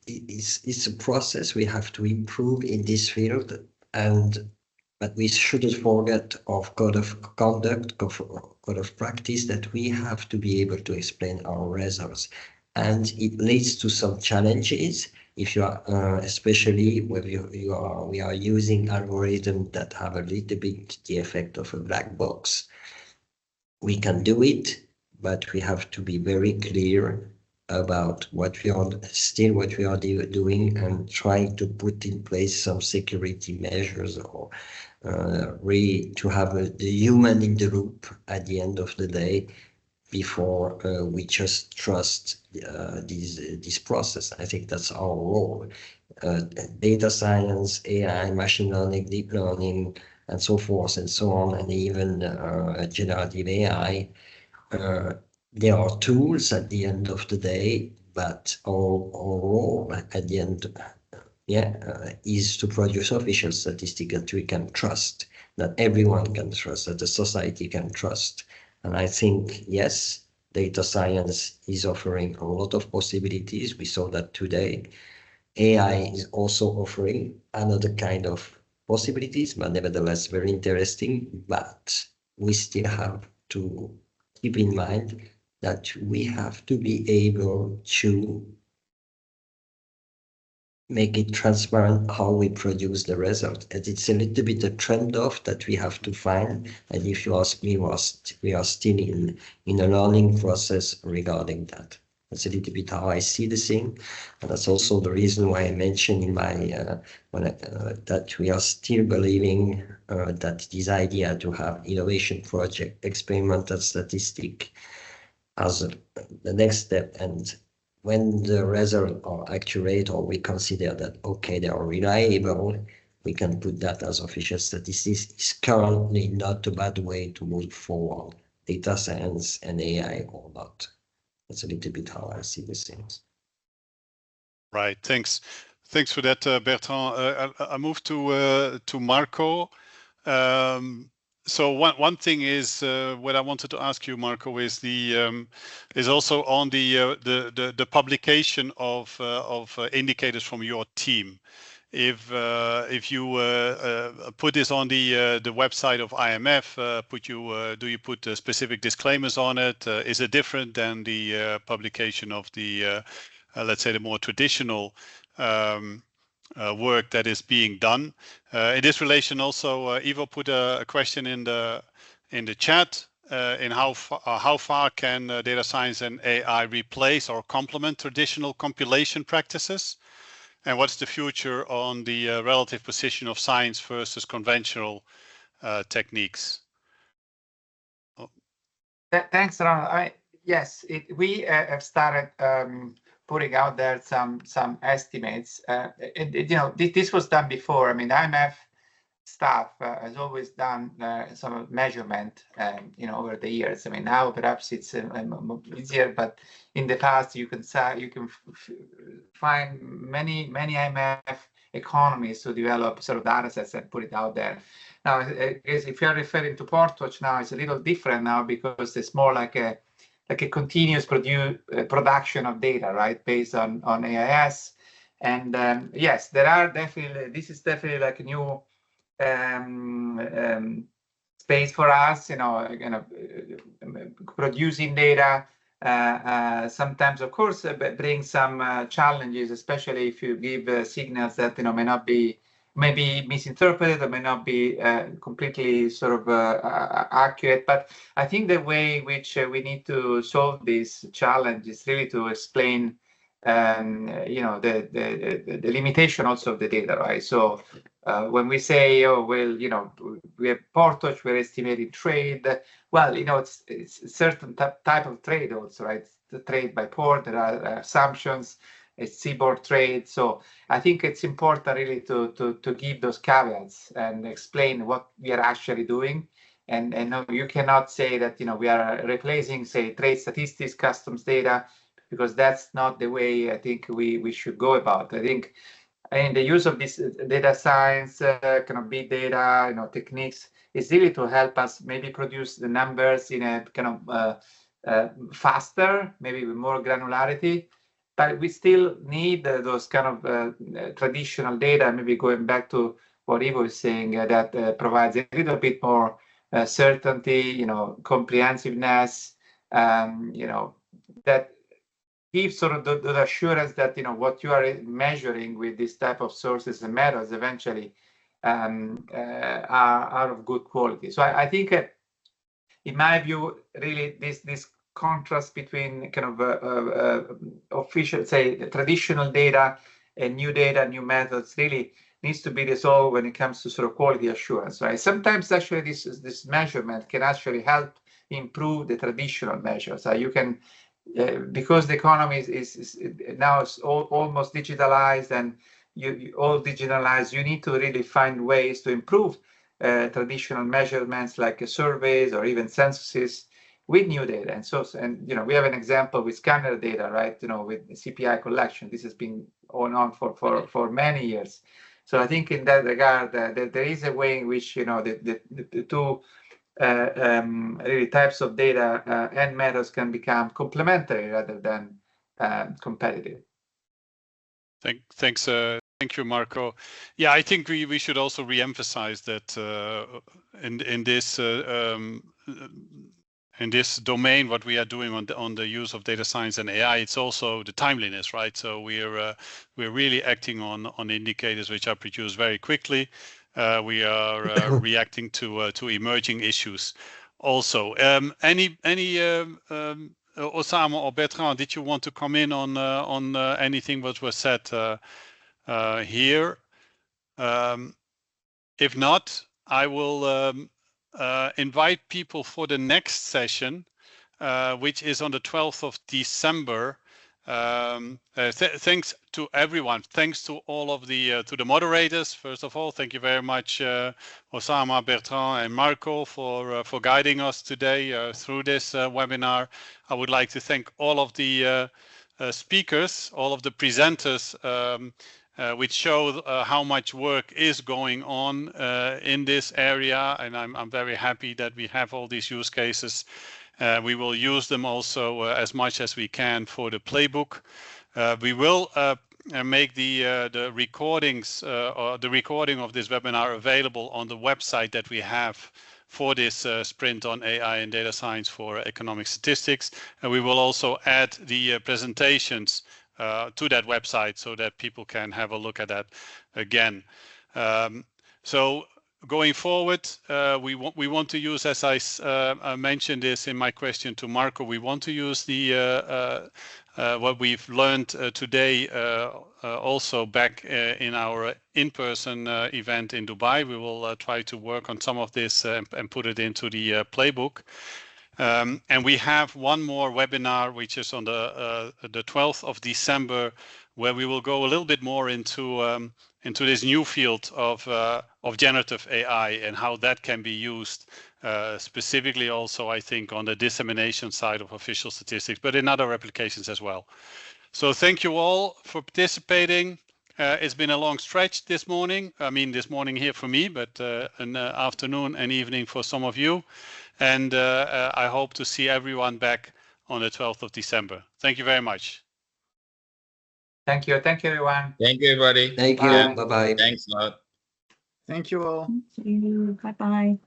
It's a process we have to improve in this field, but we shouldn't forget of code of conduct, code of practice, that we have to be able to explain our results. And it leads to some challenges if you are, especially when we are using algorithms that have a little bit the effect of a black box. We can do it, but we have to be very clear about what we are doing and trying to put in place some security measures or really to have the human in the loop at the end of the day before we just trust this process. I think that's our role. Data science, AI, machine learning, deep learning, and so forth and so on, and even generative AI. There are tools at the end of the day, but our role at the end, is to produce official statistics that we can trust, that everyone can trust, that the society can trust. And I think, yes, data science is offering a lot of possibilities. We saw that today. AI is also offering another kind of possibilities, but nevertheless very interesting. But we still have to keep in mind that we have to be able to make it transparent how we produce the result. And it's a little bit a trade-off that we have to find. And if you ask me, we are still in a learning process regarding that. That's a little bit how I see the thing. And that's also the reason why I mentioned in my, that we are still believing that this idea to have innovation project, experimental statistic as the next step. And when the results are accurate, or we consider that, okay, they are reliable, we can put that as official statistics. It's currently not a bad way to move forward, data science and AI or not. That's a little bit how I see these things. Right, thanks. Thanks for that, Bertrand. I move to Marco. So one thing is what I wanted to ask you, Marco, is is also on the publication of indicators from your team. If you put this on the website of IMF, do you put specific disclaimers on it? Is it different than the publication of the let's say the more traditional work that is being done? In this relation, also Ivo put a question in the chat. In how far can data science and AI replace or complement traditional compilation practices? And what's the future on the relative position of science versus conventional techniques? Oh. Thanks, Ron. Yes, we have started putting out there some estimates. This was done before. I mean, IMF staff has always done some measurement, over the years. I mean, now perhaps it's easier, but in the past you can find many IMF economists who develop sort of data sets and put it out there. Now, I guess if you're referring to Portwatch now, it's a little different now because it's more like a continuous production of data, right, based on AIS. And yes, there are definitely, this is definitely like a new space for us, producing data. Sometimes, of course, brings some challenges, especially if you give signals that may be misinterpreted or may not be completely sort of accurate. But I think the way in which we need to solve this challenge is really to explain the limitation also of the data, right? So when we say, oh, well, we have Portwatch, we're estimating trade. Well, it's a certain type of trade also, right? The trade by port, there are assumptions, it's seaboard trade. So I think it's important really to give those caveats and explain what we are actually doing. And no, you cannot say that, we are replacing, say, trade statistics, customs data, because that's not the way I think we should go about. I think the use of this data science, kind of big data, techniques is really to help us maybe produce the numbers in a kind of faster, maybe with more granularity. But we still need those kind of traditional data, maybe going back to what Ivo was saying, that provides a little bit more certainty, comprehensiveness, that gives sort of the assurance that what you are measuring with this type of sources and methods eventually are of good quality. So I think, in my view, really this contrast between kind of official, say, traditional data and new data, new methods really needs to be resolved when it comes to sort of quality assurance, right? Sometimes actually this measurement can actually help improve the traditional measures. You can, because the economy is now almost digitalized and you all digitalized, you need to really find ways to improve traditional measurements like surveys or even censuses with new data. And you know, we have an example with scanner data, right? You know, with CPI collection. This has been going on for many years. So I think in that regard, there is a way in which, you know, the two really types of data and methods can become complementary rather than competitive. Thanks. Thank you, Marco. Yeah, I think we should also re-emphasize that in this domain, what we are doing on the use of data science and AI, it's also the timeliness, right? So we're really acting on indicators which are produced very quickly. We are reacting to emerging issues. Also, any Osama or Bertrand, did you want to come in on anything that was said here? If not, I will invite people for the next session, which is on the 12th of December. Thanks to everyone. Thanks to all of the moderators. First of all, thank you very much, Osama, Bertrand, and Marco for guiding us today through this webinar. I would like to thank all of the speakers, all of the presenters, which show how much work is going on in this area, and I'm very happy that we have all these use cases. We will use them also as much as we can for the playbook. We will make the recordings or the recording of this webinar available on the website that we have for this sprint on AI and data science for economic statistics. And we will also add the presentations to that website so that people can have a look at that again. So going forward, we want to use, as I mentioned this in my question to Marco, we want to use the what we've learned today also back in our in-person event in Dubai. We will try to work on some of this and put it into the playbook. And we have one more webinar, which is on the 12th of December, where we will go a little bit more into this new field of generative AI and how that can be used, specifically also, I think, on the dissemination side of official statistics, but in other applications as well. So thank you all for participating. It's been a long stretch this morning. I mean, this morning here for me, but an afternoon and evening for some of you. And I hope to see everyone back on the 12th of December. Thank you very much. Thank you. Thank you, everyone. Thank you, everybody. Thank you. Bye-bye. Thanks a lot. Thank you all. Thank you. Bye-bye.